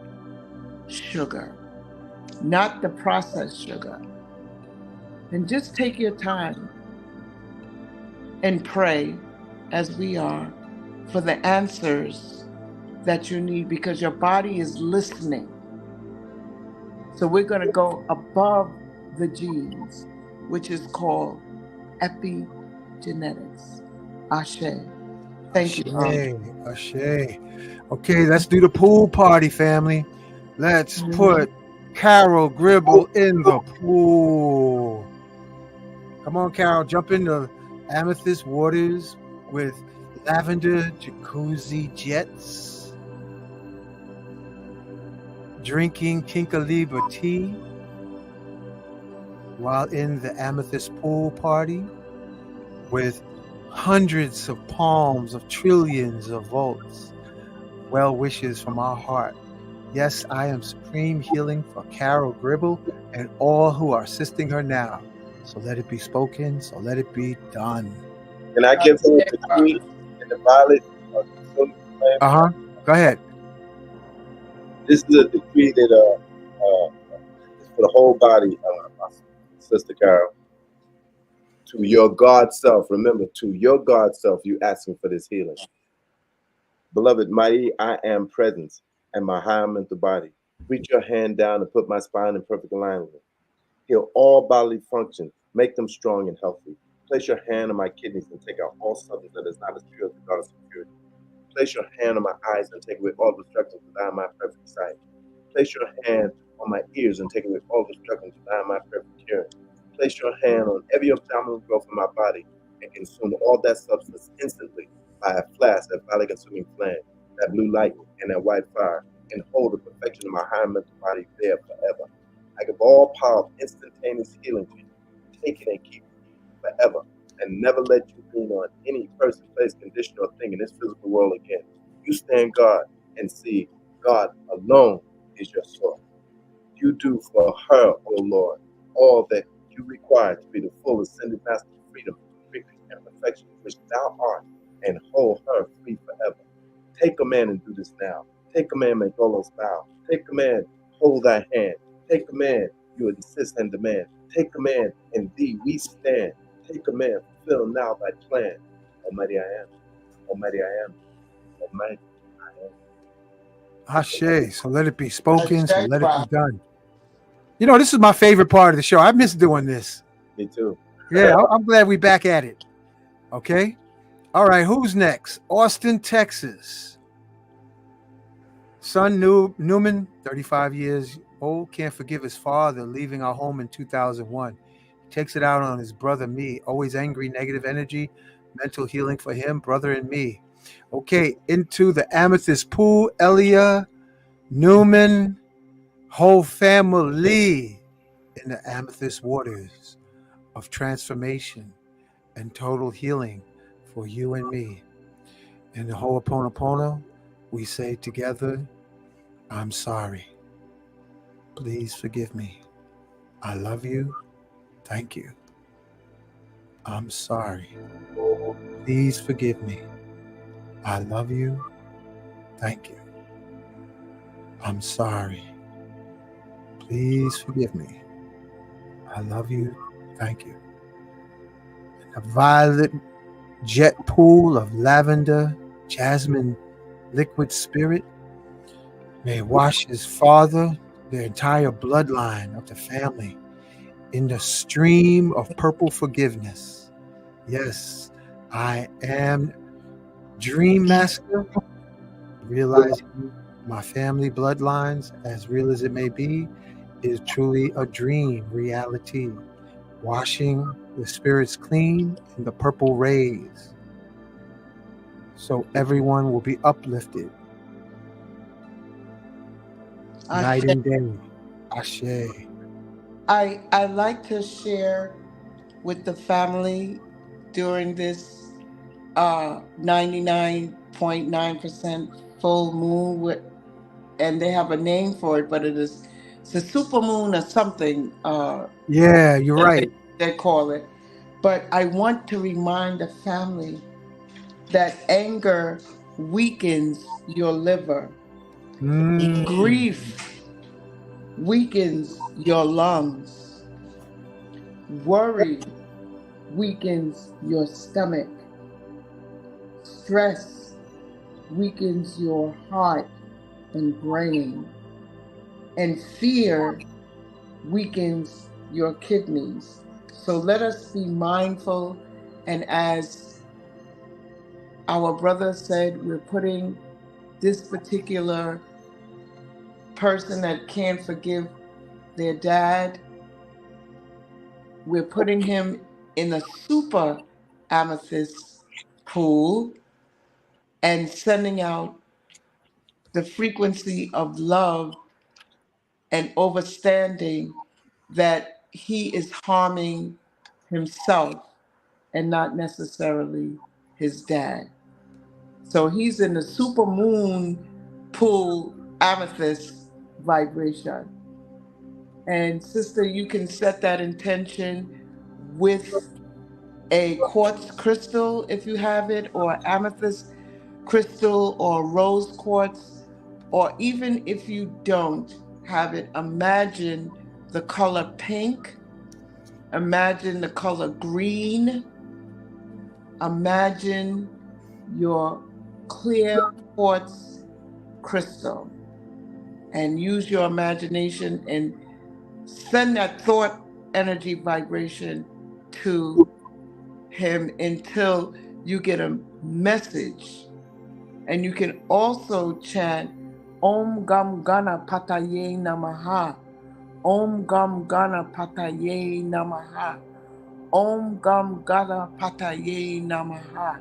sugar, not the processed sugar. And just take your time and pray, as we are, for the answers that you need, because your body is listening. So we're going to go above the genes, which is called epigenetics. Ashe. Thank you. Ashe. Okay, let's do the pool party, family. Let's put Carol Gribble in the pool. Come on, Carol, jump in the amethyst waters with lavender jacuzzi jets. Drinking Kinkaliba tea while in the amethyst pool party with hundreds of palms of trillions of volts. Well wishes from our heart. Yes, I am supreme healing for Carol Gribble and all who are assisting her now. So let it be spoken, so let it be done. Can I give her a decree in the violet? Go ahead. This is a decree that is for the whole body, Sister Carol. To your God self, remember, to your God self, you asking for this healing. Beloved, mighty I am presence and my higher mental body. Reach your hand down and put my spine in perfect alignment. Heal all bodily functions, make them strong and healthy. Place your hand on my kidneys and take out all substance that is not as pure as the goddess of purity. Place your hand on my eyes and take away all distractions to my perfect sight. Place your hand on my ears and take away all distractions to my perfect hearing. Place your hand on every abdominal growth in my body and consume all that substance instantly by a flash, that valley consuming flame, that blue light, and that white fire, and hold the perfection of my higher mental body there forever. I give all power of instantaneous healing to you. Take it and keep it forever, and never let you lean on any person, place, condition, or thing in this physical world again. You stand guard and see God alone is your source. You do for her, O Lord, all that you require to be the full ascended master of freedom, victory, and perfection which thou art, and hold her free forever. Take command and do this now. Take command, make all those bow. Take command, hold thy hand. Take command, you insist and demand. Take command, in thee we stand. Take command, fulfill now thy plan. Almighty I am, Almighty I am, Almighty I am. Ashe. So let it be spoken. So Ashe, let it be Rob. done. You know, this is my favorite part of the show. I miss doing this. Me too. Yeah, I'm glad we back at it. Okay. All right. Who's next? Austin, Texas. Son Newman, 35 years old, can't forgive his father leaving our home in 2001. He takes it out on his brother, me. Always angry, negative energy, mental healing for him, brother, and me. Okay, into the amethyst pool, Elia, Newman, whole family in the amethyst waters of transformation and total healing for you and me. In the Ho'oponopono, we say together, I'm sorry. Please forgive me. I love you. Thank you. I'm sorry. Please forgive me. I love you. Thank you. I'm sorry. Please forgive me. I love you. Thank you. A violet jet pool of lavender, jasmine, liquid spirit may wash his father, the entire bloodline of the family, in the stream of purple forgiveness. Yes, I am Dream Master, realizing my family bloodlines, as real as it may be, is truly a dream reality. Washing the spirits clean in the purple rays, so everyone will be uplifted night Ashe. and day. Ashe. I like to share with the family during this 99.9% full moon and they have a name for it, but it's a super moon or something Yeah, you're that right. they call it. But I want to remind the family that anger weakens your liver. Mm. Grief weakens your lungs. Worry weakens your stomach. Stress weakens your heart and brain. And fear weakens your kidneys. So let us be mindful. And as our brother said, we're putting this particular person that can't forgive their dad, we're putting him in a super amethyst pool and sending out the frequency of love and understanding that he is harming himself and not necessarily his dad. So he's in the super moon pool amethyst vibration. And sister, you can set that intention with a quartz crystal if you have it, or amethyst crystal, or rose quartz, or even if you don't have it, imagine the color pink, imagine the color green, imagine your clear quartz crystal, and use your imagination and send that thought energy vibration to him until you get a message. And you can also chant Om Gam Gana Pataye Namaha. Om Gam Gana Pataye Namaha. Om Gam Gada Pataye Namaha.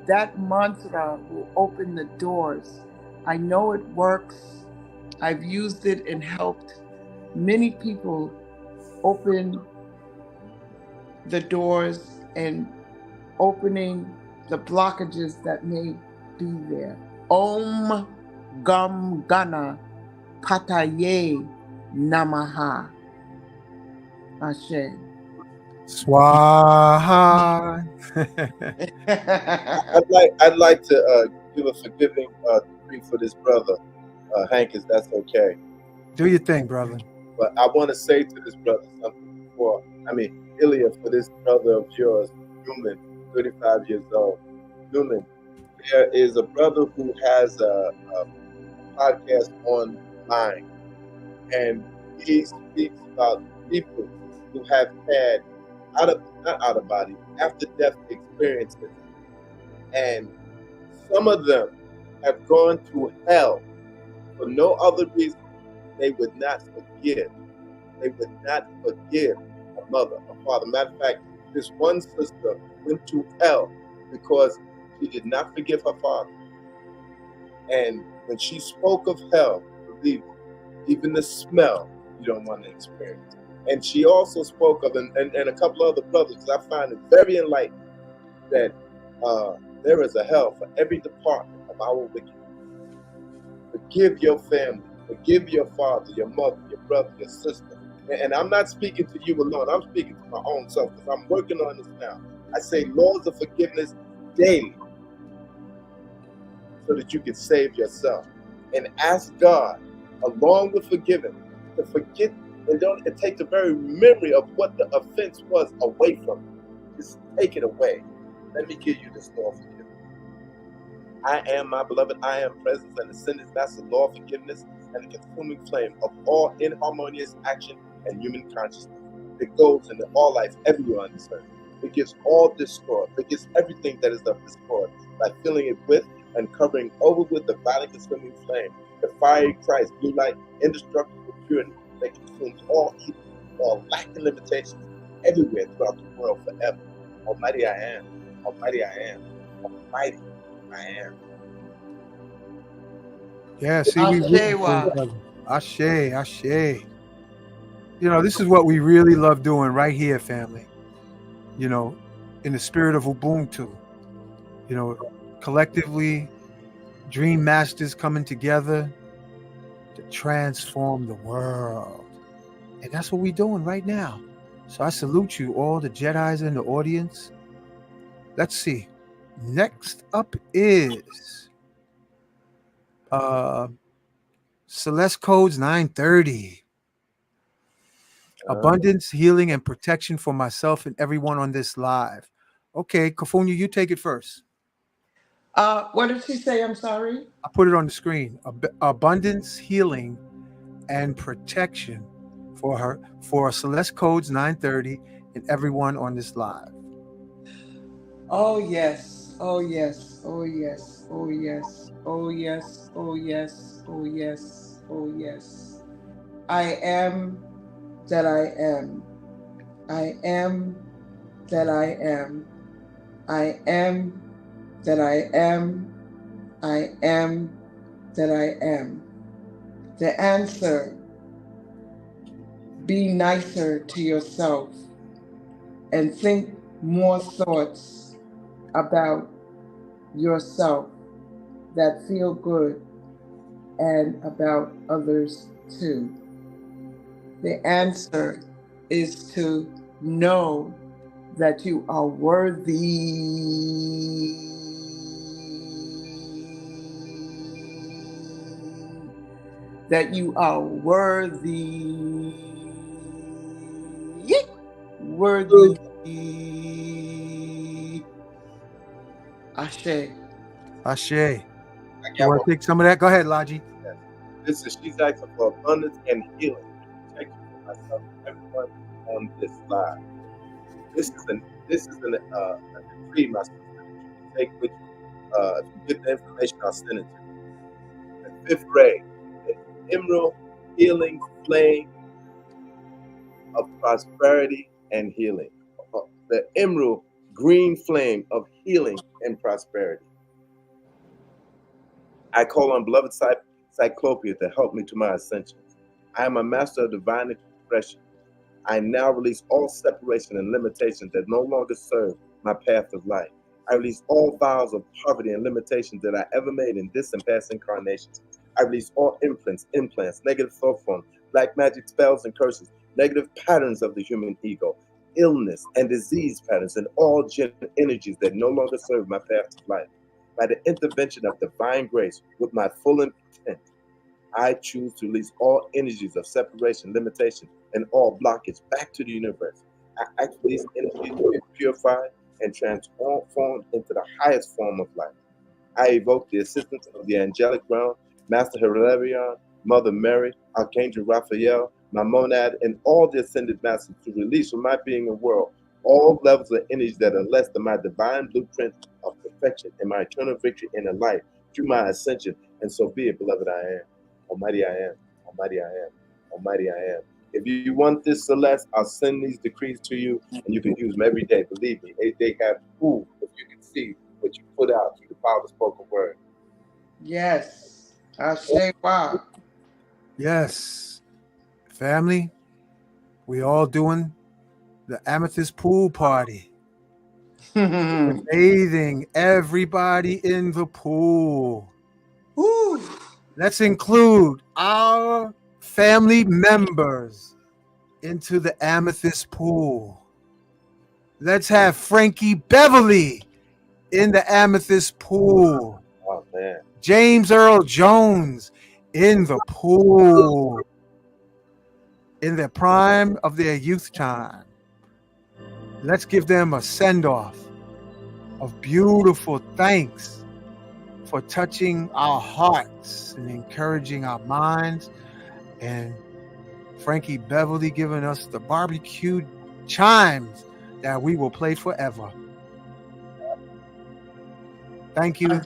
That mantra will open the doors. I know it works. I've used it and helped many people open the doors and opening the blockages that may be there. Om Gam Gana Pataye Namaha. Ashe. Swaha. I'd like to give a forgiving decree for this brother, Hank, if that's okay. Do your thing, brother. But I want to say to this brother something before. Ilya, for this brother of yours, Newman, 35 years old. Newman, there is a brother who has a podcast online, and he speaks about people who have had not out of body, after death experiences, and some of them have gone to hell for no other reason. They would not forgive. They would not forgive a mother, a father. Matter of fact, this one sister went to hell because she did not forgive her father. And when she spoke of hell, believe me, even the smell you don't want to experience. And she also spoke of, and a couple other brothers, I find it very enlightening, that there is a hell for every department of our wickedness. Forgive your family. Forgive your father, your mother, your brother, your sister. And I'm not speaking to you alone. I'm speaking to my own self because I'm working on this now. I say laws of forgiveness daily so that you can save yourself. And ask God, along with forgiving, to forget and don't take the very memory of what the offense was away from you. Just take it away. Let me give you this law of forgiveness. I am, my beloved, I am presence and ascended. That's the law of forgiveness and the consuming flame of all inharmonious action and human consciousness. It goes into all life, everywhere on this earth. It gives all discord. It gives everything that is of discord by filling it with and covering over with the violent consuming flame, the fiery Christ, blue light, indestructible purity that consumes all evil, all lack and limitations, everywhere throughout the world forever. Almighty I am, Almighty I am, Almighty I am. Yeah, see, we rooting for each other. Ashe, ashe. You know, this is what we really love doing right here, family. You know, in the spirit of Ubuntu. You know, collectively, dream masters coming together to transform the world. And that's what we're doing right now. So I salute you, all the Jedis in the audience. Let's see. Next up is Celeste Codes 930. Abundance, healing, and protection for myself and everyone on this live. Okay, Kafunya, you take it first. What did she say? I'm sorry. I put it on the screen. Abundance, healing, and protection for Celeste Codes 930 and everyone on this live. Oh yes. Oh yes. Oh yes. Oh yes. Oh yes. Oh yes. Oh yes. Oh yes. I am that I am. I am that I am. I am that I am. I am that I am. The answer: be nicer to yourself and think more thoughts about yourself that feel good and about others too. The answer is to know that you are worthy. That you are worthy. Worthy. Ashe. Ashe. You want to take some of that? Go ahead, Laji. This is she's asking for abundance and healing, protection for myself and everyone on this live. This is a decree, my sister, that you can take with you. If you get the information, I'll send it to you. The fifth ray, the emerald healing flame of prosperity and healing. the emerald green flame of healing and prosperity. I call on beloved Cyclopia to help me to my ascensions. I am a master of divine expression. I now release all separation and limitations that no longer serve my path of life. I release all vows of poverty and limitations that I ever made in this and past incarnations. I release all implants, negative thought forms, black magic spells and curses, negative patterns of the human ego, illness and disease patterns, and all energies that no longer serve my path of life. By the intervention of divine grace, with my full intent, I choose to release all energies of separation, limitation, and all blockage back to the universe. I ask for these energies to be purified and transformed into the highest form of life. I evoke the assistance of the angelic realm, Master Hilarion, Mother Mary, Archangel Raphael, my monad, and all the ascended masters to release from my being and world all levels of energy that are less than my divine blueprint of perfection and my eternal victory in a life through my ascension. And so be it, beloved I am. Almighty I am. Almighty I am. Almighty I am. If you want this, Celeste, I'll send these decrees to you, and you can use them every day. Believe me, they have proof if you can see what you put out through the power of the spoken word. Yes. I say, wow. Yes. Family, we all doing the Amethyst Pool Party. Bathing everybody in the pool. Woo. Let's include our family members into the Amethyst Pool. Let's have Frankie Beverly in the Amethyst Pool. Oh, man. James Earl Jones in the pool. In the prime of their youth time. Let's give them a send-off of beautiful thanks for touching our hearts and encouraging our minds, and Frankie Beverly giving us the barbecue chimes that we will play forever. Thank you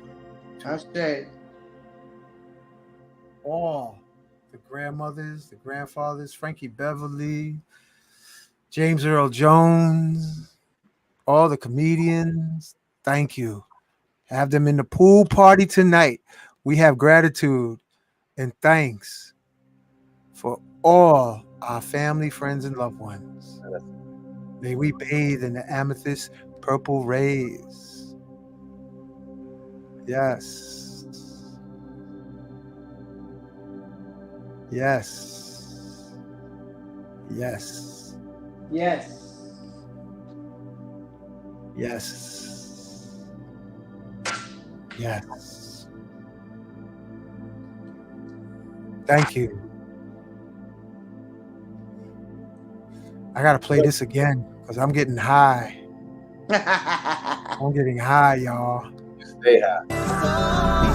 I say. all the grandmothers, the grandfathers, Frankie Beverly, James Earl Jones, all the comedians. Thank you. Have them in the pool party tonight. We have gratitude and thanks for all our family, friends, and loved ones. May we bathe in the amethyst purple rays. Yes. Yes. Yes. Yes. Yes. Yes. Thank you. I gotta play this again because I'm getting high. I'm getting high, y'all. Stay high.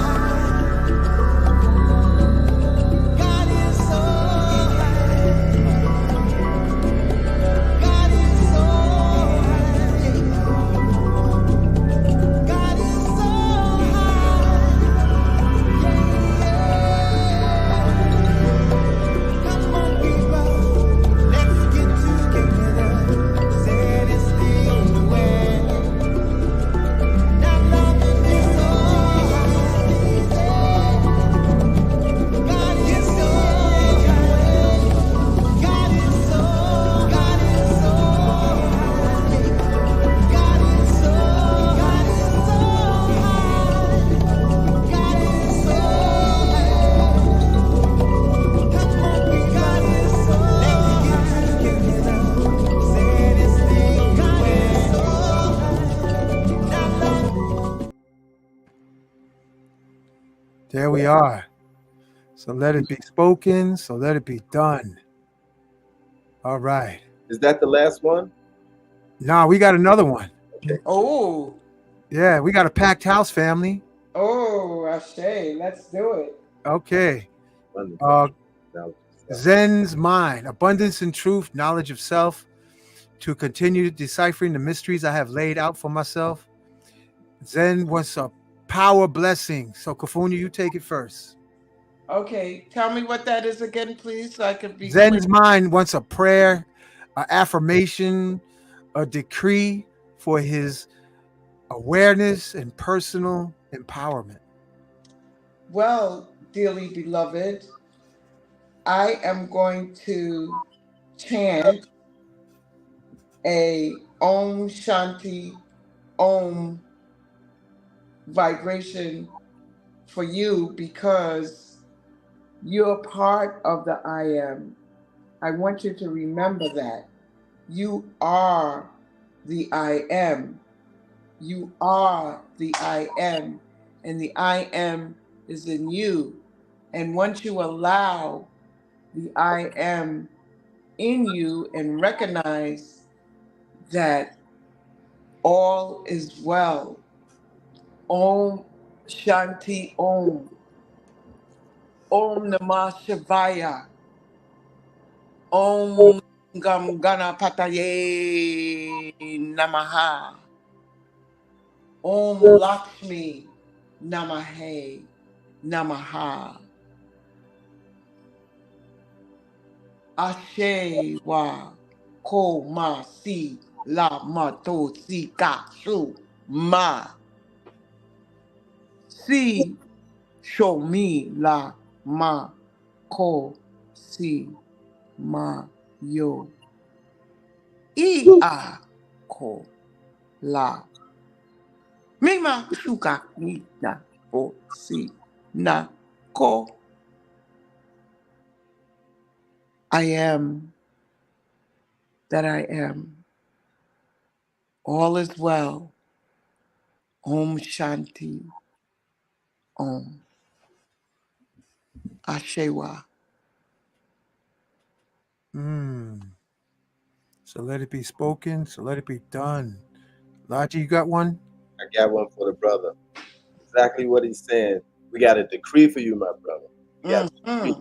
There we are. So let it be spoken. So let it be done. All right. Is that the last one? Nah, we got another one. Oh. Yeah, we got a packed house, family. Oh, I say, let's do it. Okay. Now, Zen's mind, abundance and truth, knowledge of self, to continue deciphering the mysteries I have laid out for myself. Zen wants a power blessing. So, Kafuna, you take it first. Okay, tell me what that is again, please, so I can be Zen's clear. mind wants a prayer, an affirmation, a decree for his awareness and personal empowerment. Well, dearly beloved, I am going to chant a Om Shanti Om vibration for you because you're part of the I am. I want you to remember that. You are the I am. You are the I am. And the I am is in you. And once you allow the I am in you and recognize that all is well. Om Shanti Om. Om Namah Shivaya. Om Gam Ganapataye Namaha. Om Lakshmi Namahe Namaha. Ashe wa ko ma si la ma to si ka shu ma. Si show me la ma ko si ma yo. I a ko la. Mima shuka ni na o si na ko. I am that I am. All is well. Om Shanti Om. Ashewa. So let it be spoken. So let it be done. Laji, you got one? I got one for the brother. Exactly what he's saying. We got a decree for you, my brother. We got a decree.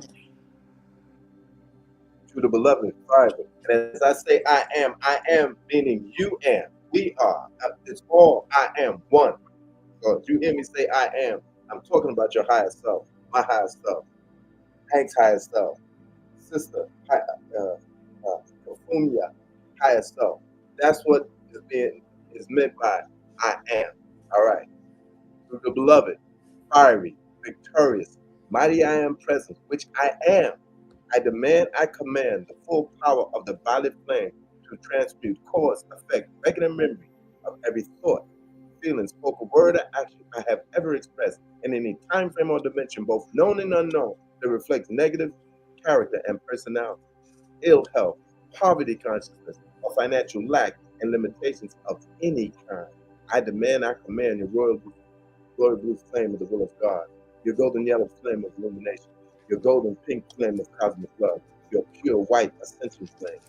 To the beloved Father. And as I say, I am meaning you am. We are. It's all I am one. So if you hear me say I am, I'm talking about your higher self, my higher self, Hank's higher self, sister, Kafumia, higher self. That's what is meant by I am. All right. To the beloved, fiery, victorious, mighty I am presence, which I am. I demand, I command the full power of the violet flame to transmute, cause, effect, regular memory of every thought, feeling, spoken word, or action I have ever expressed in any time frame or dimension, both known and unknown, that reflects negative character and personality, ill health, poverty consciousness, or financial lack and limitations of any kind. I demand, I command your royal glory blue flame of the will of God, your golden yellow flame of illumination, your golden pink flame of cosmic love, your pure white ascension flame,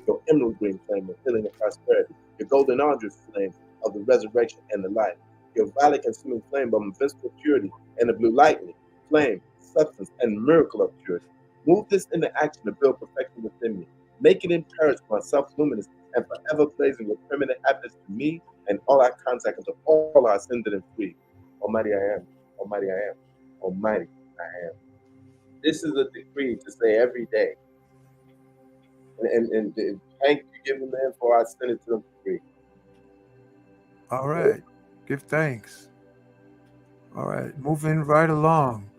your emerald green flame of healing and prosperity, your golden orange flame of the resurrection and the life, your violet consuming flame of invincible purity and the blue lightning, flame, substance, and miracle of purity. Move this into action to build perfection within me. Make it imperishable and self-luminous and forever blazing with permanent happiness to me and all our contact until all are ascended and free. Almighty I am, Almighty I am, Almighty I am. This is a decree to say every day. And Hank, you give them the info, I send it to them for free. All right. Give thanks. All right. Moving right along.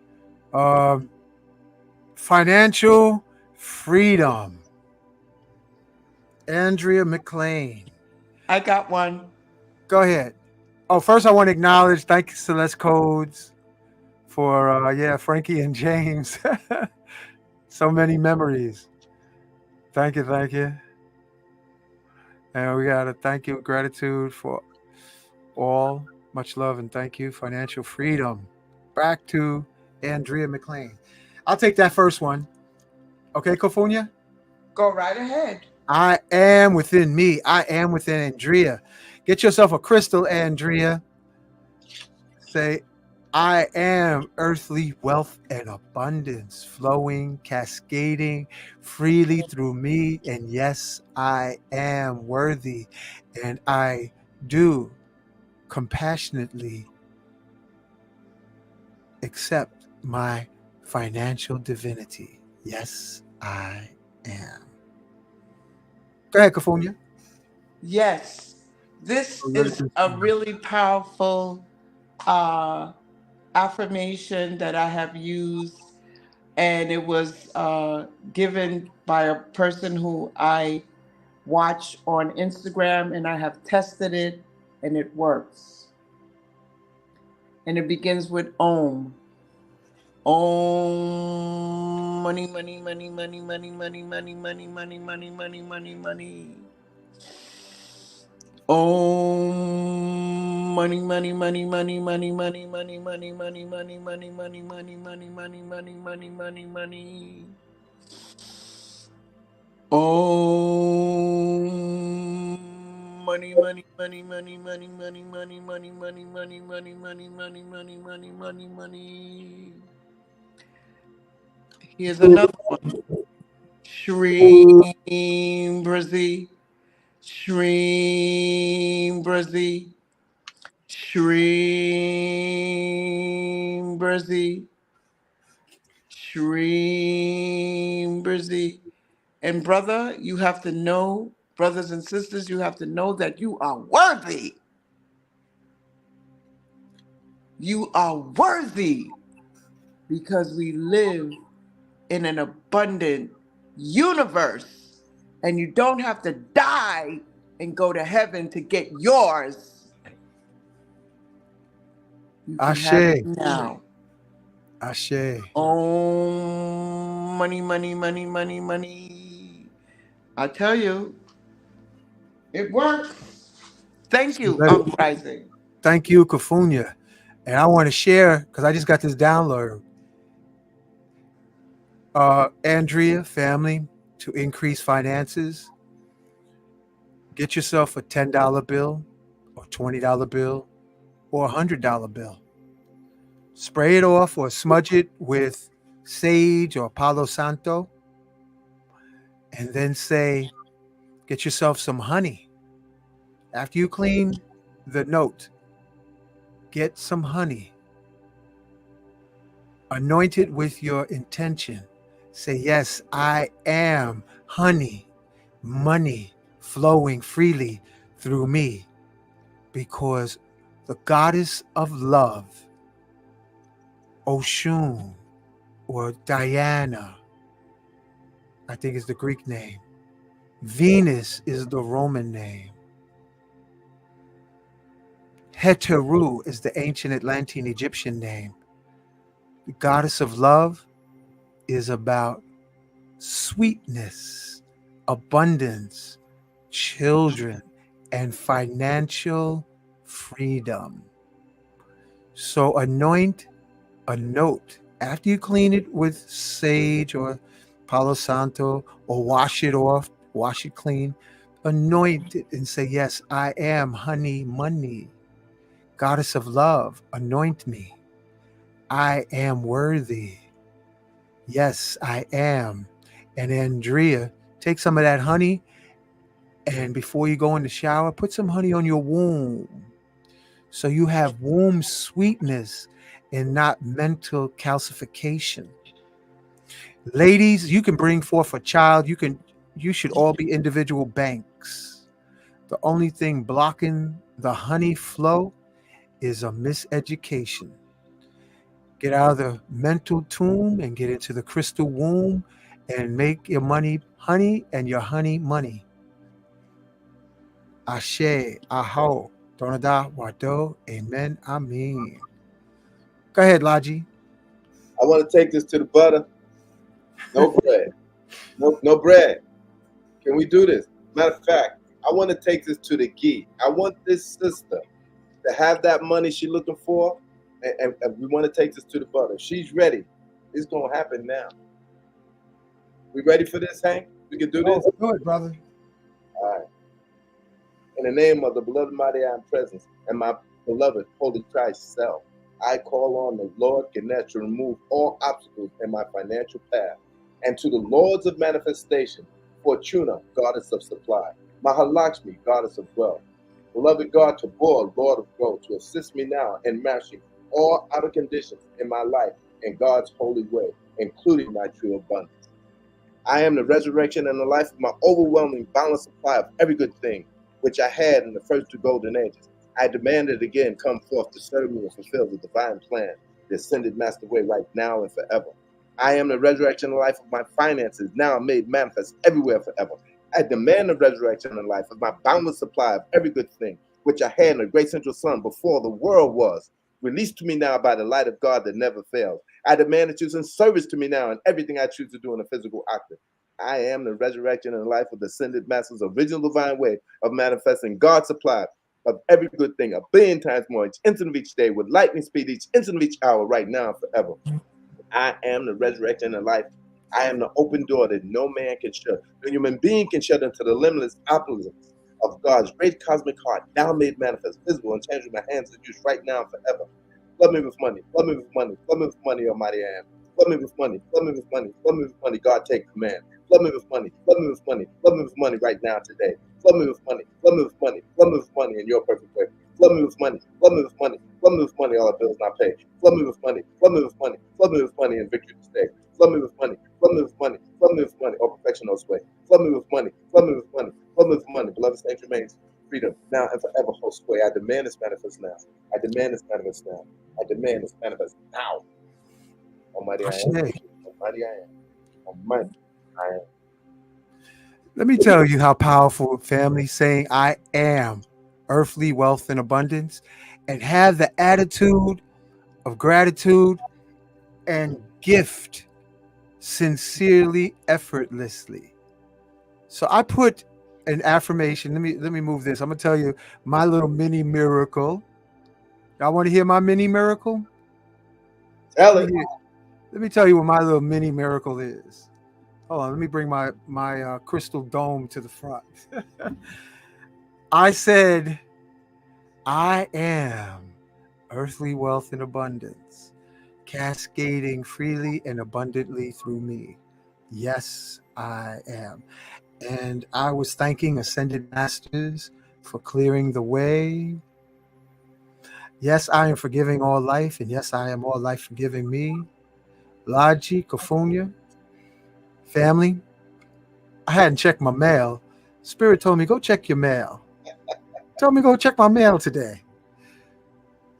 Financial freedom. Andrea McLean. I got one. Go ahead. Oh, first I want to acknowledge, thank you, Celeste Codes, for Frankie and James. So many memories. Thank you, thank you. And we got a thank you, gratitude for all. Much love and thank you. Financial freedom. Back to Andrea McLean. I'll take that first one. Okay, Kofunya? Go right ahead. I am within me. I am within Andrea. Get yourself a crystal, Andrea. Say, I am earthly wealth and abundance flowing, cascading freely through me. And yes, I am worthy. And I do compassionately accept my financial divinity. Yes, I am. Go ahead, Kafunya. Yes, this Let it is a continue. really powerful uh, affirmation that I have used, and it was given by a person who I watch on Instagram, and I have tested it, and it works. And it begins with Om. Om money, money, money, money, money, money, money, money, money, money, money, money, money. Om money, money, money, money, money, money, money, money, money, money, money, money, money, money, money, money, money, money, money. Om money, money, money, money, money, money, money, money, money, money, money, money, money, money, money, money, money. Here's another one. Shreem Brizzy. Shreem Brizzy. Shreem Brizzy. Shreem Brizzy. And brother, you have to know, brothers and sisters, you have to know that you are worthy. You are worthy because we live in an abundant universe. And you don't have to die and go to heaven to get yours. You can have it Ashe. now. Ashe. Oh, money, money, money, money, money. I tell you, it works. Thank So you, Uncle Rising. thank you, Kafunya. And I want to share because I just got this download. Andrea, family, to increase finances, get yourself a $10 bill or $20 bill or $100 bill. Spray it off or smudge it with sage or Palo Santo, and then say, get yourself some honey. After you clean the note, get some honey. Anoint it with your intention. Say, yes, I am honey, money flowing freely through me because the goddess of love, Oshun or Diana, I think is the Greek name. Venus is the Roman name. Heteru is the ancient Atlantean Egyptian name. The goddess of love is about sweetness, abundance, children, and financial freedom. So anoint a note after you clean it with sage or Palo Santo or wash it off, wash it clean. Anoint it and say, yes, I am honey money. Goddess of love, anoint me. I am worthy. Yes, I am. And Andrea, take some of that honey, and before you go in the shower, put some honey on your womb. So you have womb sweetness and not mental calcification. Ladies, you can bring forth a child. You should all be individual banks. The only thing blocking the honey flow is a miseducation. Get out of the mental tomb and get into the crystal womb and make your money honey and your honey money. Ashe, Aho, Donada, Wado, Amen, Amen. Go ahead, Laji. I want to take this to the butter. No bread. No bread. Can we do this? Matter of fact, I want to take this to the ghee. I want this sister to have that money she's looking for, and we want to take this to the butter. She's ready. It's going to happen now. We ready for this, Hank? We can do this? Do it, brother. All right. In the name of the beloved mighty I am presence and my beloved Holy Christ self, I call on the Lord Ganesh to remove all obstacles in my financial path. And to the Lords of manifestation, Fortuna, goddess of supply, Mahalakshmi, goddess of wealth, beloved God Tabor, Lord of growth, to assist me now in mastering all outer conditions in my life in God's holy way, including my true abundance. I am the resurrection and the life of my overwhelming, boundless supply of every good thing. which I had in the first 2 golden ages. I demand it again, come forth to serve me and fulfill the divine plan, the ascended master way right now and forever. I am the resurrection and life of my finances, now made manifest everywhere forever. I demand the resurrection and life of my boundless supply of every good thing, which I had in the great central sun before the world was, released to me now by the light of God that never fails. I demand that you send service to me now in everything I choose to do in the physical octave. I am the resurrection and life of the ascended master's original divine way of manifesting God's supply of every good thing, 1,000,000,000 times more each instant of each day, with lightning speed each instant of each hour, right now and forever. I am the resurrection and life. I am the open door that no man can shut. No human being can shut into the limitless opulence of God's great cosmic heart, now made manifest, visible, and tangible in my hands and use right now and forever. Flood me with money, flood me with money, flood me with money, Almighty I am. Flood me with money, flood me with money, flood me with money, God take command. Flood me with money, flood me with money, flood me with money right now today. Flood me with money, flood me with money, flood me with money in your perfect way. Flood me with money, flood me with money, flood me with money, all the bills not paid. Flood me with money, flood me with money, flood me with money in victory this day. Flood me with money, flood me with money, flood me with money, all perfection on its way. Flood me with money, flood me with money, flood me with money, beloved saints remains freedom now and forever holds sway. I demand this manifest now. I demand this manifest now. I demand this manifest now. Almighty I am. Almighty I am. Almighty I am. Let me tell you how powerful, family, saying I am earthly wealth and abundance and have the attitude of gratitude and gift sincerely, effortlessly. So I put an affirmation. Let me move this. I'm gonna tell you my little mini miracle. Y'all want to hear my mini miracle? Tell it. Let me tell you what my little mini miracle is. Hold on, let me bring my crystal dome to the front. I said, I am earthly wealth and abundance, cascading freely and abundantly through me. Yes, I am. And I was thanking Ascended Masters for clearing the way. Yes, I am forgiving all life, and yes, I am all life forgiving me. Laji, Kafunya, family, I hadn't checked my mail. Spirit told me, go check your mail. Told me go check my mail today.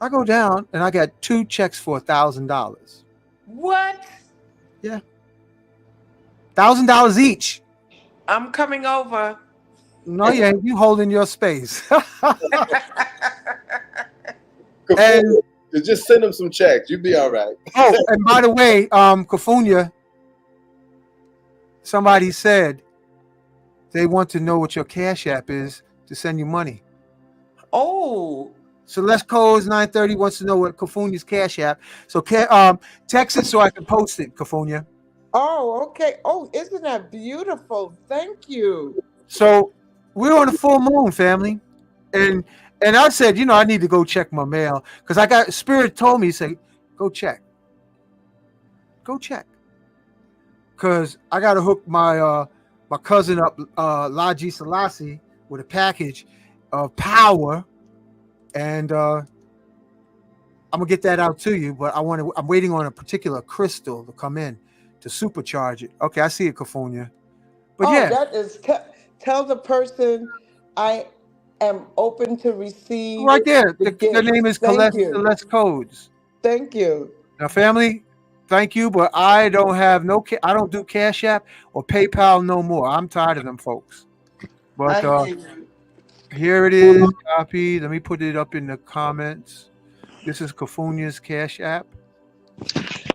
I go down and I got 2 checks for $1,000. What? Yeah. $1,000 each. I'm coming over. No, you ain't. You holding your space. Kafunya, And just send them some checks. You'll be all right. oh, and by the way, Kafunya, somebody said they want to know what your Cash App is to send you money. Oh, Celeste Codes 930 wants to know what Kafunya's Cash App. So text it so I can post it, Kafunya. oh, okay. Oh, isn't that beautiful? Thank you. So we're on a full moon, family. And I said, I need to go check my mail because I got Spirit told me, say, go check. Go check. Because I gotta hook my cousin up, Laji Selassie, with a package of power. And I'm gonna get that out to you, but I'm waiting on a particular crystal to come in to supercharge it. Okay, I see it, Kafunya. But Oh, yeah, that is, tell the person I am open to receive right there. the The name is gift. Thank you. Celeste Codes. Thank you. Now, family, thank you, but I don't have I don't do Cash App or PayPal no more. I'm tired of them folks. But I hear you. here it is, copy. Let me put it up in the comments. This is Kafunya's Cash App.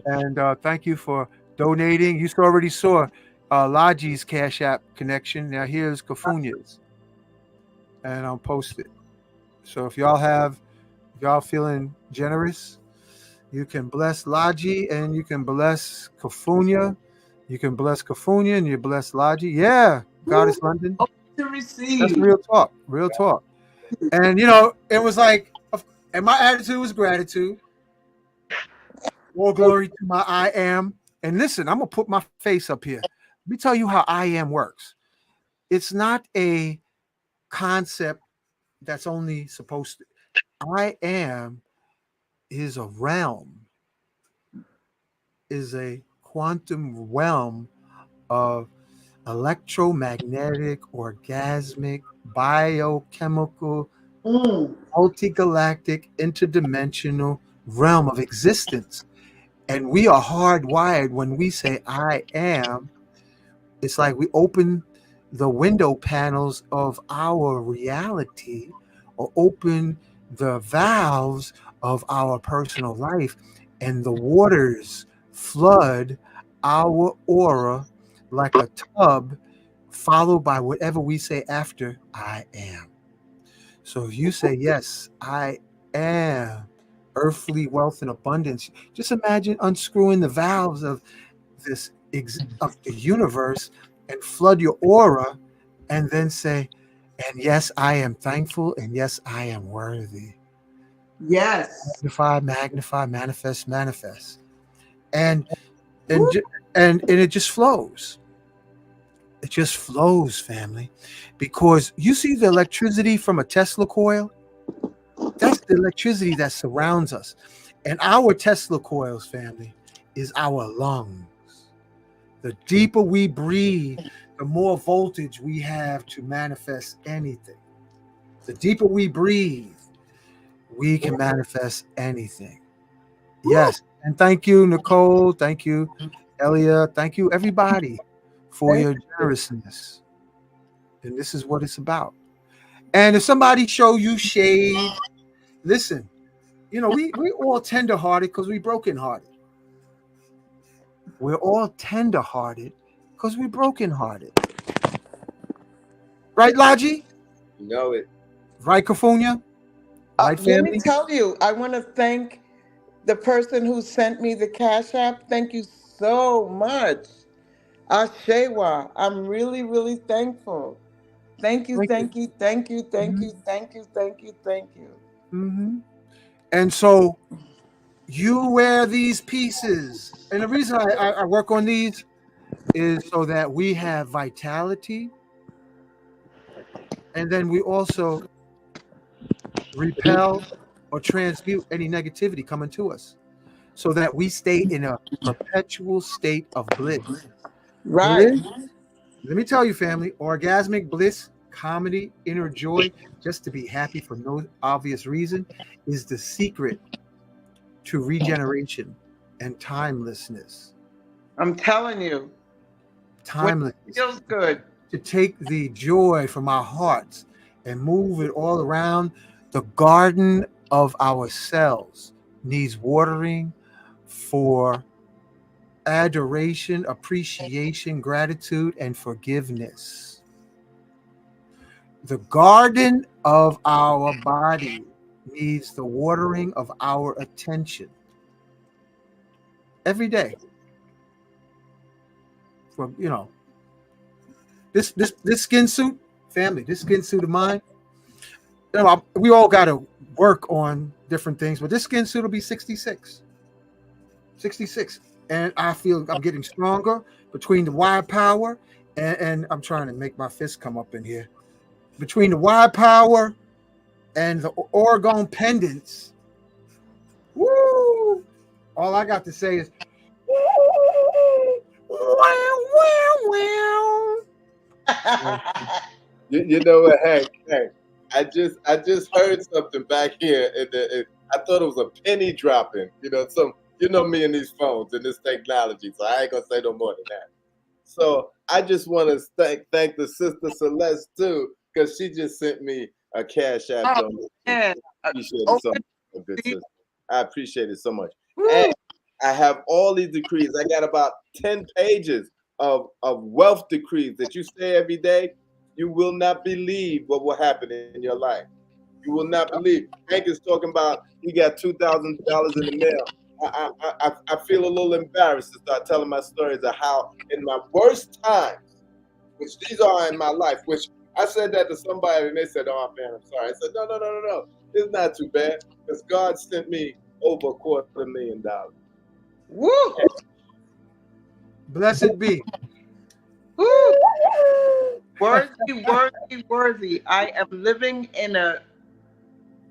And thank you for donating. You already saw Laji's Cash App connection. Now here's Kafunya's. And I'll post it. So if y'all feeling generous, you can bless Laji and you can bless Kafunya. You can bless Kafunya and you bless Laji. Yeah, Goddess London. To receive. That's real talk. Real talk. And it was like, and my attitude was gratitude. All glory to my I am. And listen, I'm gonna put my face up here. Let me tell you how I am works. It's not a concept that's only supposed to. I am is a realm, is a quantum realm of electromagnetic, orgasmic, biochemical, Mm. multigalactic, interdimensional realm of existence. And we are hardwired when we say, I am. It's like we open the window panels of our reality or open the valves of our personal life, and the waters flood our aura like a tub, followed by whatever we say after I am. So if you say, yes, I am earthly wealth and abundance, just imagine unscrewing the valves of of the universe and flood your aura, and then say, and yes, I am thankful, and yes, I am worthy. Yes. Magnify, magnify, manifest, manifest. And and Woo. ju- and it just flows. It just flows, family. Because you see the electricity from a Tesla coil? That's the electricity that surrounds us. And our Tesla coils, family, is our lungs. The deeper we breathe, the more voltage we have to manifest anything. The deeper we breathe, we can manifest anything. Yes. And thank you, Nicole. Thank you, Elia. Thank you, everybody, for Thank your you. generousness. And this is what it's about. And if somebody show you shade, listen, we all tender-hearted because we broken-hearted. We're all tender-hearted because we're broken-hearted. Right, Laji? You know it. Right, Kafunya? Right, Let me family? tell you, I want to thank the person who sent me the Cash App. Thank you so much. Ashewa. I'm really, really thankful. Thank you, Thank you. thank you, thank you, thank Mhm. you, thank you, thank you, thank you. Mhm. And so you wear these pieces. And the reason I work on these is so that we have vitality, and then we also repel or transmute any negativity coming to us so that we stay in a perpetual state of bliss. Right. Bliss, let me tell you, family, orgasmic bliss, comedy, inner joy, just to be happy for no obvious reason, is the secret to regeneration and timelessness. I'm telling you, when it Timelessness. feels good. To take the joy from our hearts and move it all around. The garden of our cells needs watering for adoration, appreciation, gratitude, and forgiveness. The garden of our body needs the watering of our attention every day. For this skin suit, family, this skin suit of mine, we all got to work on different things, but this skin suit will be 66. 66. And I feel I'm getting stronger between the wide power and I'm trying to make my fist come up in here. Between the wide power and the Orgone pendants. Woo! All I got to say is wow, wow, wow. You know what, Hank? I just heard something back here, and I thought it was a penny dropping. Me and these phones and this technology, so I ain't gonna say no more than that. So I just want to thank the sister Celeste too, because she just sent me a cash app Oh, donation. man. I appreciate it so Open. much, good sister. I appreciate it so much. And Woo. I have all these decrees. I got about 10 pages of wealth decrees that you say every day. You will not believe what will happen in your life. You will not believe. Hank is talking about he got $2,000 in the mail. I feel a little embarrassed to start telling my stories of how in my worst times, which these are in my life, which I said that to somebody and they said, "Oh man, I'm sorry." I said, "No, no, no, no, no. It's not too bad because God sent me over $250,000." Woo. Blessed be. Woo. Worthy, worthy, worthy. I am living in a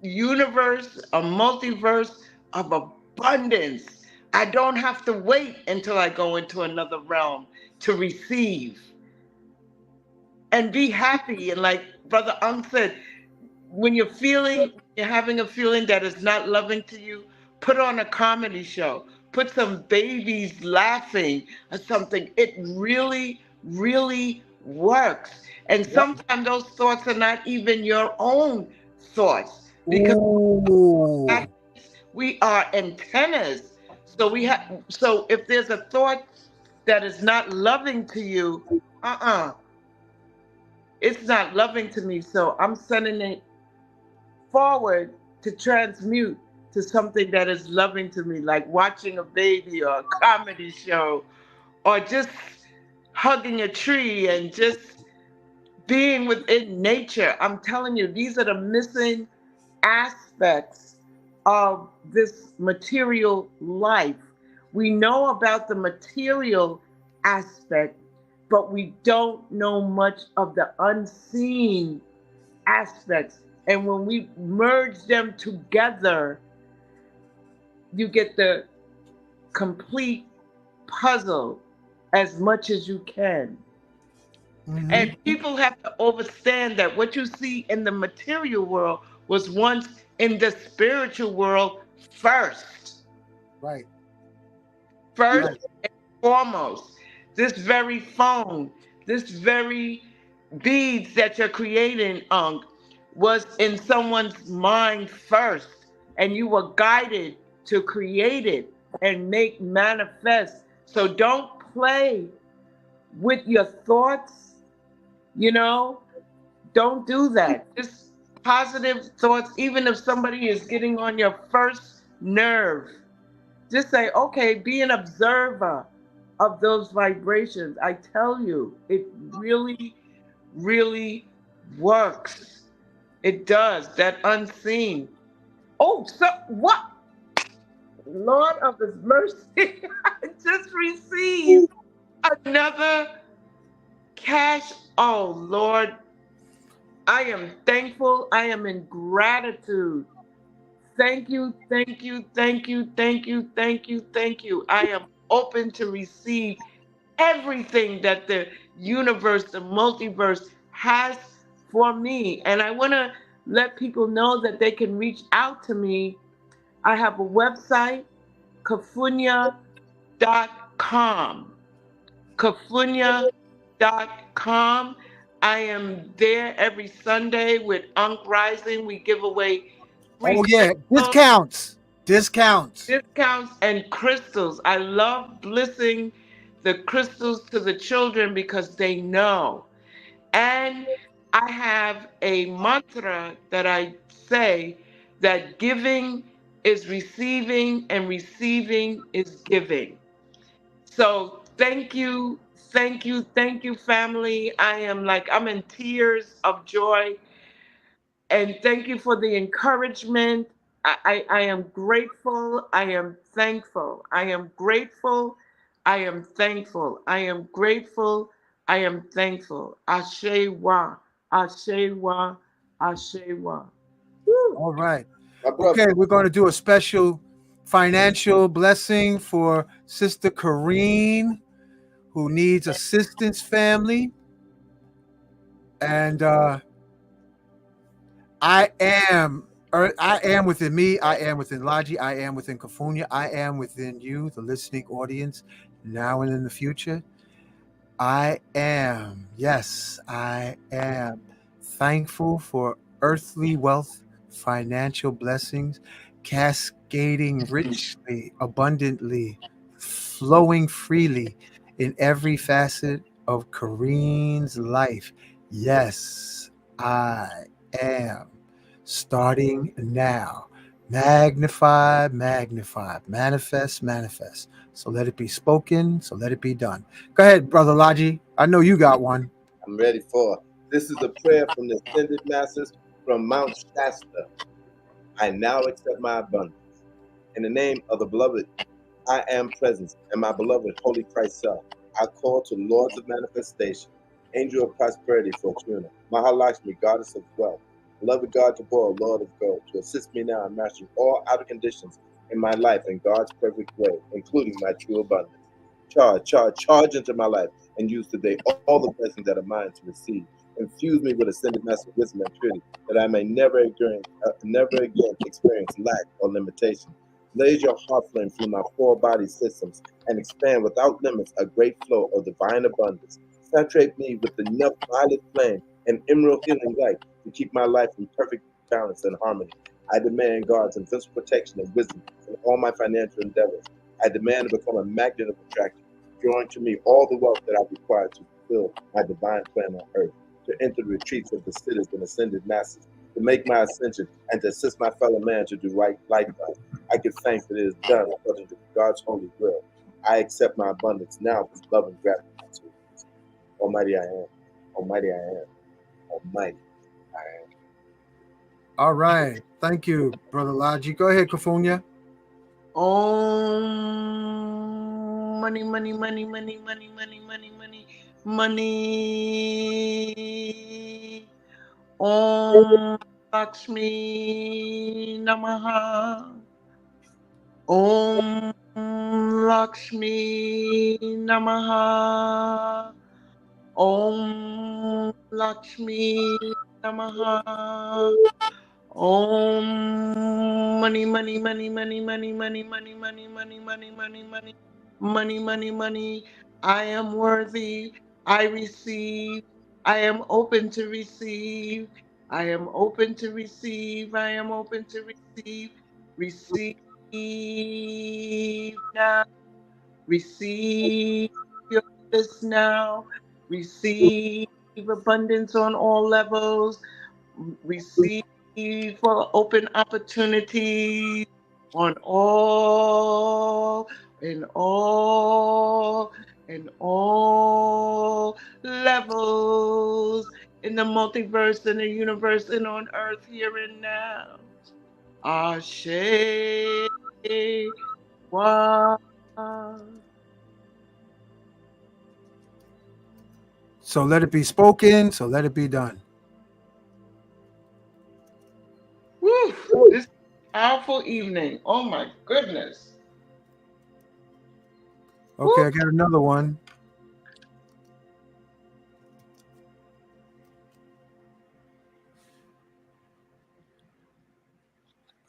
universe, a multiverse of abundance. I don't have to wait until I go into another realm to receive. and be happy. And like Brother Ung said, when you're having a feeling that is not loving to you, put on a comedy show, put some babies laughing or something. It really, really works. And Yep. sometimes those thoughts are not even your own thoughts, because Ooh. we are antennas. So if there's a thought that is not loving to you, it's not loving to me. So I'm sending it forward to transmute to something that is loving to me, like watching a baby or a comedy show, or just hugging a tree and just being within nature. I'm telling you, these are the missing aspects of this material life. We know about the material aspect, but we don't know much of the unseen aspects. And when we merge them together, you get the complete puzzle as much as you can. Mm-hmm. And people have to understand that what you see in the material world was once in the spiritual world first. Right. First Right. and foremost. This very phone, this very beads that you're creating, was in someone's mind first. And you were guided to create it and make manifest. So don't play with your thoughts, you know? Don't do that. Just positive thoughts, even if somebody is getting on your first nerve. Just say, okay, be an observer of those vibrations. I tell you, it really, really works. It does. That unseen. Oh, so what? Lord of His mercy, I just received another cash. Oh, Lord, I am thankful. I am in gratitude. Thank you, thank you, thank you, thank you, thank you, thank you. I am open to receive everything that the universe, the multiverse has for me. And I want to let people know that they can reach out to me. I have a website, kafunya.com. Kafunya.com. I am there every Sunday with Unk Rising. We give away free Oh yeah. crystals, Discounts. Discounts. discounts, and crystals. I love blessing the crystals to the children because they know. And I have a mantra that I say that giving is receiving and receiving is giving. So thank you, thank you, thank you, family. I'm in tears of joy. And thank you for the encouragement. I am grateful. I am thankful. I am grateful. I am thankful. I am grateful. I am thankful. Ashe wa, Ashe wa, Ashe wa. Woo. All right. My brother. Okay, we're going to do a special financial blessing for Sister Corrine, who needs assistance, family. And I am within me. I am within Logi. I am within Kafunya. I am within you, the listening audience, now and in the future. I am, yes, I am thankful for earthly wealth, financial blessings, cascading richly, abundantly, flowing freely in every facet of Kareem's life. Yes, I am. Starting now. Magnify, magnify, manifest, manifest. So let it be spoken, so let it be done. Go ahead, Brother Logi. I know you got one. I'm ready for it. This is a prayer from the Ascended Masters from Mount Shasta. I now accept my abundance. In the name of the beloved, I am presence, and my beloved Holy Christ Self, I call to Lords of Manifestation, Angel of Prosperity, Fortuna, Mahalakshmi, Goddess of Wealth, beloved God Tabor, Lord of Gold, to assist me now in mastering all outer conditions in my life in God's perfect way, including my true abundance. Charge into my life and use today all the blessings that are mine to receive. Infuse me with ascended master wisdom and purity, that I may never again experience lack or limitation. Blaze your heart flame through my four body systems and expand without limits a great flow of divine abundance. Saturate me with enough violet flame and emerald healing light to keep my life in perfect balance and harmony. I demand God's invincible protection and wisdom in all my financial endeavors. I demand to become a magnet of attraction, drawing to me all the wealth that I require to fulfill my divine plan on earth, to enter the retreats of the sitters and ascended masters, to make my ascension, and to assist my fellow man to do right likewise. I give thanks that it is done according to God's holy will. I accept my abundance now with love and gratitude. Almighty I am. Almighty I am. Almighty I am. All right. Thank you, Brother Laji. Go ahead, Kofunya. Money, money, money, money, money, money, money, money, money. Om Lakshmi Namaha. Om Lakshmi Namaha. Om Lakshmi Namaha. Om money, money, money, money, money, money, money, money, money, money, money, money, money, money, money. I am worthy. I receive. I am open to receive. I am open to receive. I am open to receive. Receive now. Receive your bliss now. Receive abundance on all levels. Receive for open opportunities on all in all in all levels in the multiverse, in the universe, and on earth here and now. Ashe wa. So let it be spoken, so let it be done. Woo, this is a powerful evening. Oh my goodness. Okay, Woo. I got another one.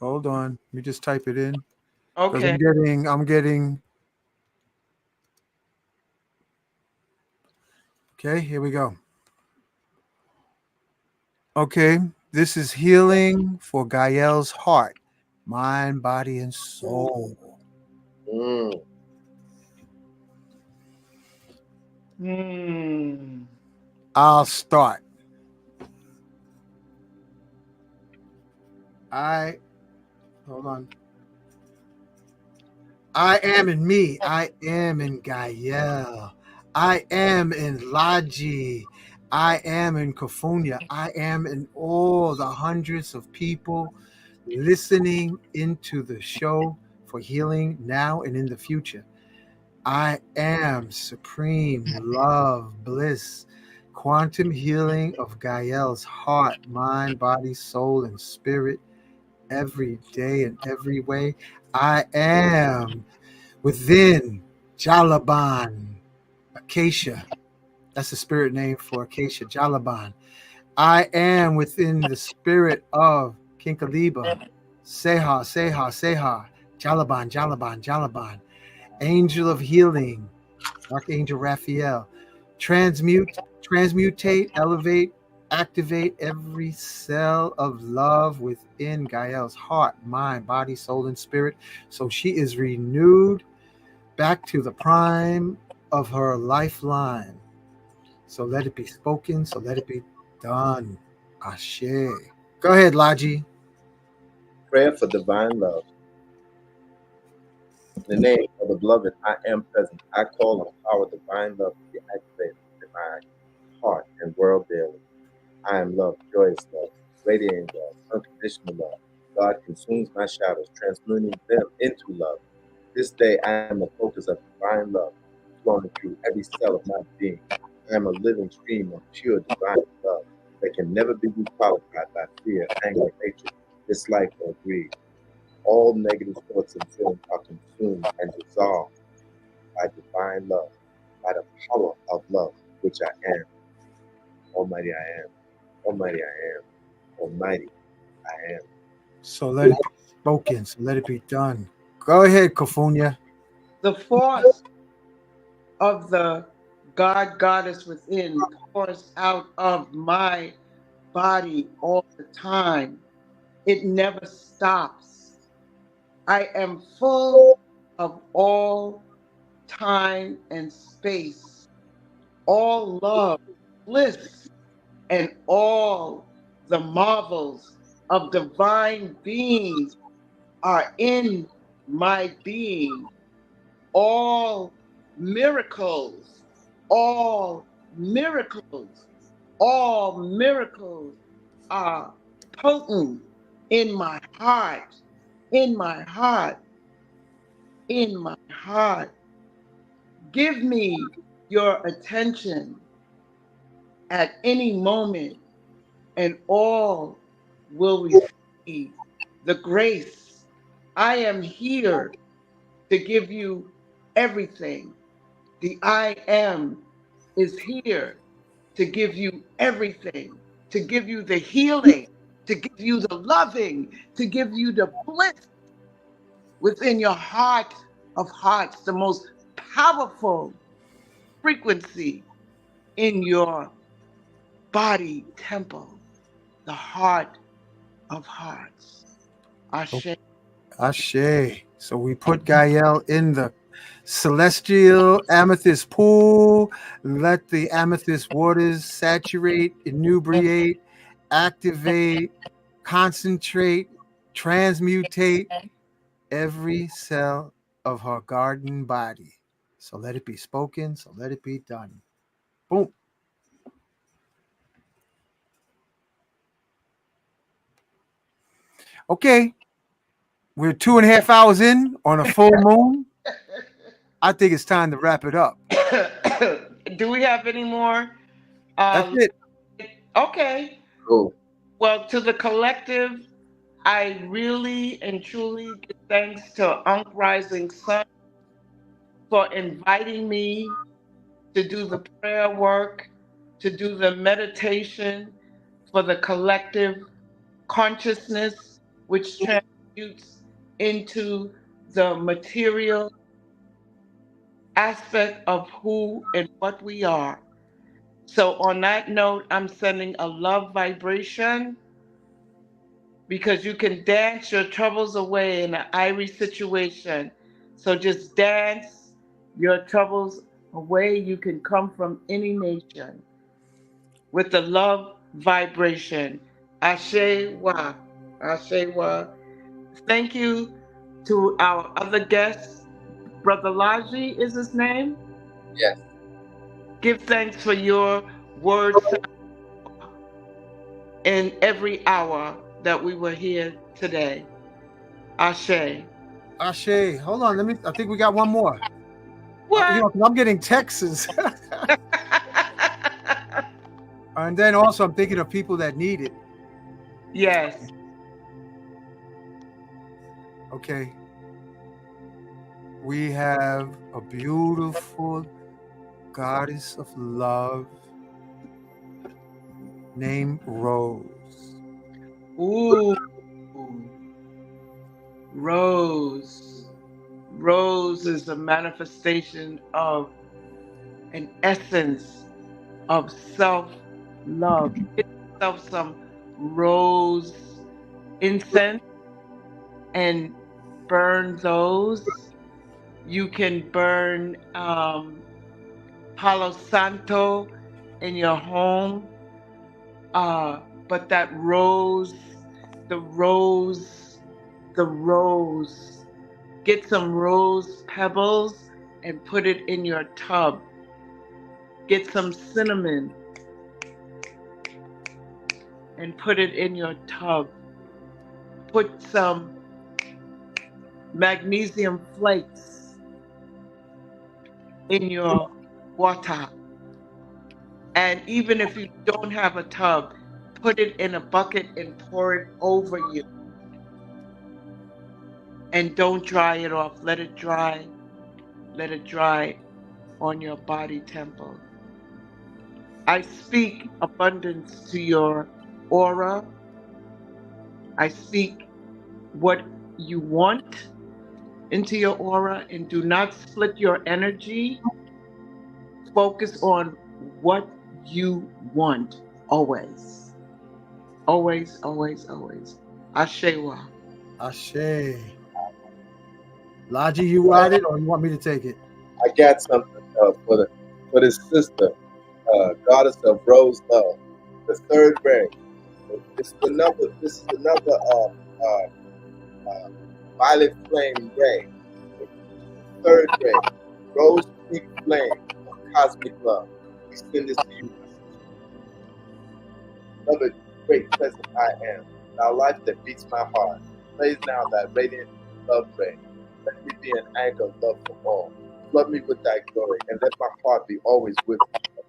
Hold on. Let me just type it in. Because Okay. I'm getting okay, here we go. Okay, this is healing for Gael's heart, mind, body, and soul. Mm. I'll start. I hold on. I am in me. I am in Gael. I am in Laji. I am in Kofunya. I am in all the hundreds of people listening into the show for healing now and in the future. I am supreme love, bliss, quantum healing of Gael's heart, mind, body, soul, and spirit every day in every way. I am within Jalaban, Acacia. That's the spirit name for Acacia, Jalaban. I am within the spirit of Kinkaliba, Seha, Seha, Seha, Jalaban, Jalaban, Jalaban. Angel of healing, Archangel Raphael. Transmutate, elevate, activate every cell of love within Gael's heart, mind, body, soul, and spirit. So she is renewed back to the prime of her lifeline. So let it be spoken, so let it be done. Ashe. Go ahead, Laji. Prayer for divine love. In the name of the beloved, I am present. I call on power divine love to be activated in my heart and world daily. I am love, joyous love, radiant love, unconditional love. God consumes my shadows, transmuting them into love. This day I am the focus of divine love, flowing through every cell of my being. I am a living stream of pure divine love that can never be requalified by fear, anger, hatred, dislike, or greed. All negative thoughts and feelings are consumed and dissolved by divine love, by the power of love, which I am. Almighty I am. Almighty I am. Almighty I am. So let it be spoken. So let it be done. Go ahead, Kofunya. The force of the God goddess within pours out of my body all the time. It never stops. I am full of all time and space, all love, bliss, and all the marvels of divine beings are in my being. All miracles, all miracles, all miracles are potent in my heart, in my heart, in my heart. Give me your attention at any moment, and all will receive the grace. I am here to give you everything. The I am is here to give you everything, to give you the healing, to give you the loving, to give you the bliss within your heart of hearts, the most powerful frequency in your body temple, the heart of hearts. Ashe. Ashe. So we put Gael in the celestial amethyst pool. Let the amethyst waters saturate, inebriate, activate, concentrate, transmutate every cell of her garden body. So let it be spoken. So let it be done. Boom. Okay. We're 2.5 hours in on a full moon. I think it's time to wrap it up. Do we have any more? That's Uh, it. okay. Cool. Well, to the collective, I really and truly give thanks to Ankh Rising Sun for inviting me to do the prayer work, to do the meditation for the collective consciousness, which transmutes into the material aspect of who and what we are. So, on that note, I'm sending a love vibration because you can dance your troubles away in an Irie situation. So, just dance your troubles away. You can come from any nation with the love vibration. Ashe wa. Ashe wa. Thank you to our other guests. Brother Laji is his name. Yes. Give thanks for your words in every hour that we were here today. Ashe. Ashe. Hold on. I think we got one more. What? 'Cause I'm getting texts. And then also I'm thinking of people that need it. Yes. Okay. We have a beautiful goddess of love named Rose. Ooh. Rose. Rose is a manifestation of an essence of self love. Get yourself some rose incense and burn those. You can burn Palo Santo in your home. But that rose, the rose, the rose. Get some rose pebbles and put it in your tub. Get some cinnamon and put it in your tub. Put some magnesium flakes in your water. And even if you don't have a tub, put it in a bucket and pour it over you. And don't dry it off. Let it dry. Let it dry on your body temple. I speak abundance to your aura. I speak what you want into your aura, and do not split your energy. Focus on what you want always. Always, always, always. Ashewa. Ashe. Laji, you got it, or you want me to take it? I got something for this sister, goddess of rose love, the third ray. This is another violet flame ray. Third ray, rose pink flame of cosmic love. We send this to you. Beloved, great present I am. Thou life that beats my heart. Praise now thy radiant love ray. Let me be an anchor of love for all. Flood me with thy glory, and let my heart be always with you.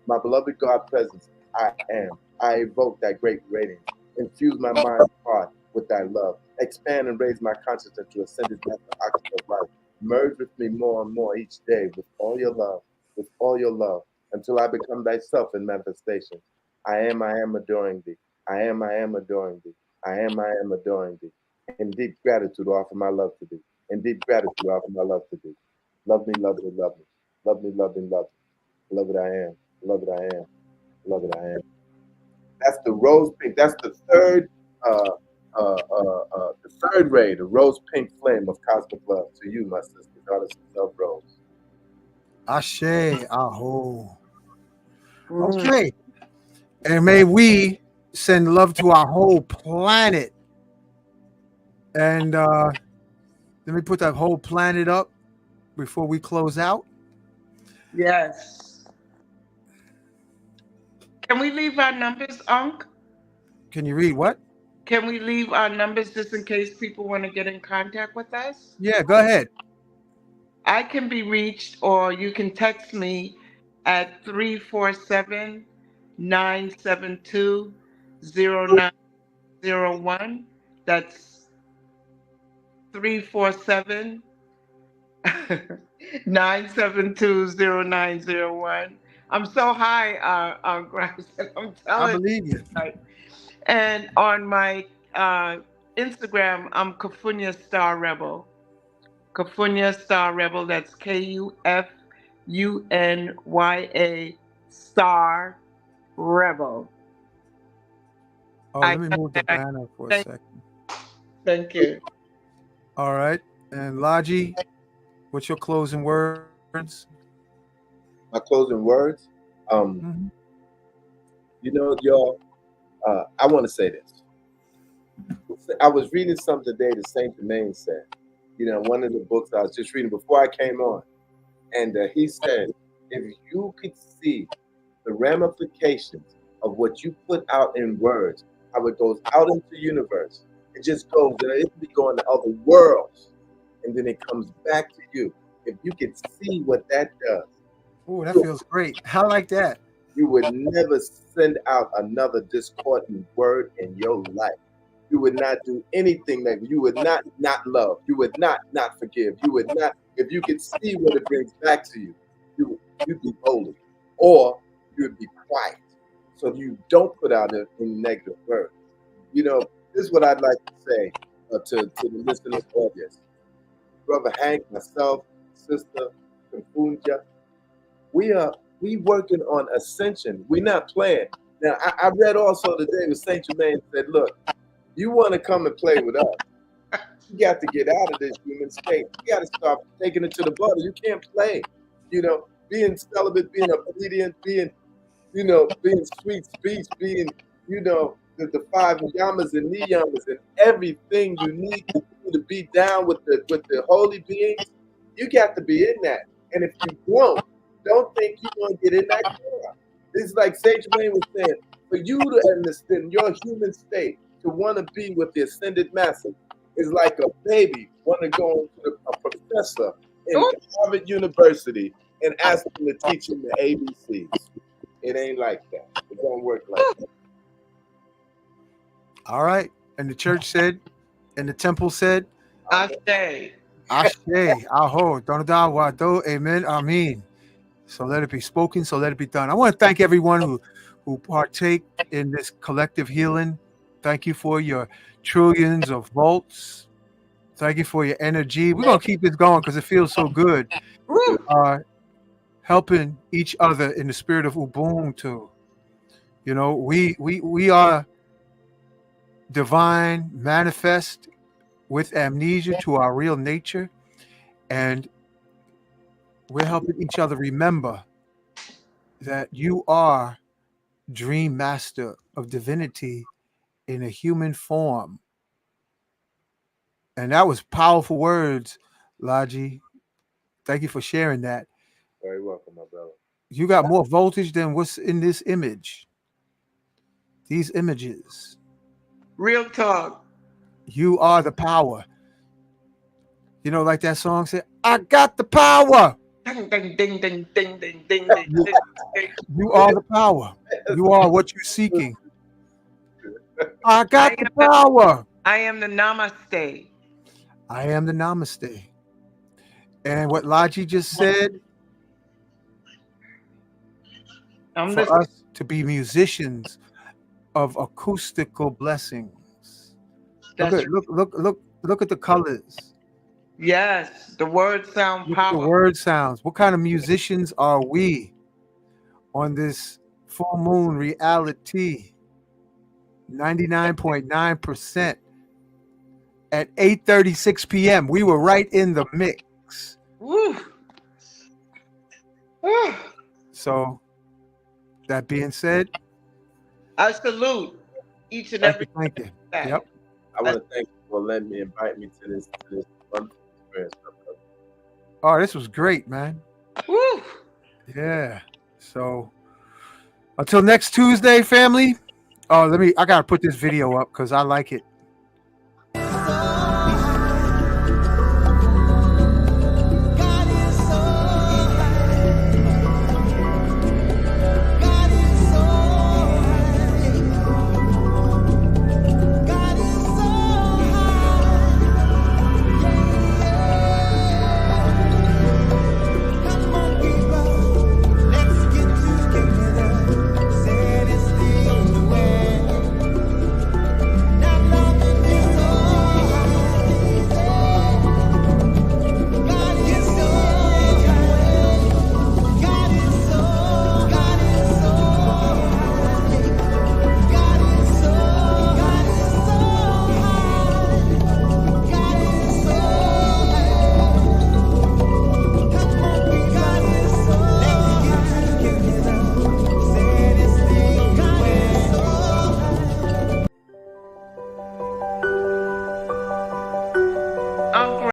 My beloved God presence, I am. I evoke thy great radiance. Infuse my mind and heart with thy love. Expand and raise my consciousness to ascended depth and oxygen of life. Merge with me more and more each day with all your love, until I become thyself in manifestation. I am adoring thee. I am adoring thee. I am adoring thee. In deep gratitude offer my love to thee. In deep gratitude offer my love to thee. Love me, love me, love me. Love me, love me, love me. Beloved I am. Beloved I am. Beloved I am. That's the rose pink. That's the third ray, the rose pink flame of cosmic love to you, my sister, goddess of love, rose. Ashe, aho. Okay. And may we send love to our whole planet. And let me put that whole planet up before we close out. Yes. Can we leave our numbers, Unc? Can you read what? Can we leave our numbers just in case people want to get in contact with us? Yeah, go ahead. I can be reached, or you can text me at 347-972-0901. That's 347 972-0901. I'm so high, Grace, I'm I telling believe you. you. And on my Instagram, I'm Kafunya Star Rebel. Kafunya Star Rebel. That's Kufunya Star Rebel. Oh, let me move the banner for a second. Thank you. All right. And Laji, what's your closing words? My closing words? Mhm. You know, y'all, I want to say this. I was reading something today that 7pmEST said, you know, one of the books I was just reading before I came on. And he said, if you could see the ramifications of what you put out in words, how it goes out into the universe, it just goes, it could be going to other worlds, and then it comes back to you. If you could see what that does. Oh, that feels great. I like that. You would never send out another discordant word in your life. You would not do anything that you would not love. You would not forgive. You would not, if you could see what it brings back to you, you'd be holy. Or you would be quiet. So you don't put out any negative words. You know, this is what I'd like to say to the listeners' audience. Brother Hank, myself, sister Kumfunja, we working on ascension. We're not playing. Now, I read also today with 7pmEST said, look, you want to come and play with us, you got to get out of this human state. You got to stop taking it to the butter. You can't play. You know, being celibate, being obedient, being sweet speech, being, the five yamas and niyamas and everything you need to be down with the holy beings. You got to be in that. And if you don't think you're going to get in that car. It's like 7pmEST was saying, for you to understand your human state, to want to be with the ascended master, is like a baby want to go to a professor in Harvard University and ask him to teach him the ABCs. It ain't like that. It don't work like that. All right. And the church said, and the temple said, Ashe. Ashe, Aho, Donada, Wado, Amen, Amen. So let it be spoken, so let it be done. I want to thank everyone who partake in this collective healing. Thank you for your trillions of volts. Thank you for your energy. We're gonna keep this going because it feels so good. Woo! Helping each other in the spirit of Ubuntu. You know, we are divine, manifest with amnesia to our real nature, and we're helping each other remember that you are dream master of divinity in a human form. And that was powerful words, Laji. Thank you for sharing that. Very welcome, my brother. You got more voltage than what's in this image. These images. Real talk. You are the power. You know, like that song said, I got the power. Ding, ding, ding, ding, ding, ding, ding, ding, ding. You are the power. You are what you're seeking. I got the power. I am the namaste. I am the namaste. And what Laji just said, I'm for the us to be musicians of acoustical blessings. Look that's at look at the colors. yes. The words sound Look at the power. word sounds. What kind of musicians are we on this full moon reality? 99.9% at 8:36 p.m. We were right in the mix. Woo. Woo. So that being said, I salute each and thank every you, thank you. day. Yep. I want to thank you for letting me invite me to this wonderful experience, my brother. Oh, this was great, man. Woo. Yeah. So until next Tuesday, family. Oh, I gotta put this video up because I like it.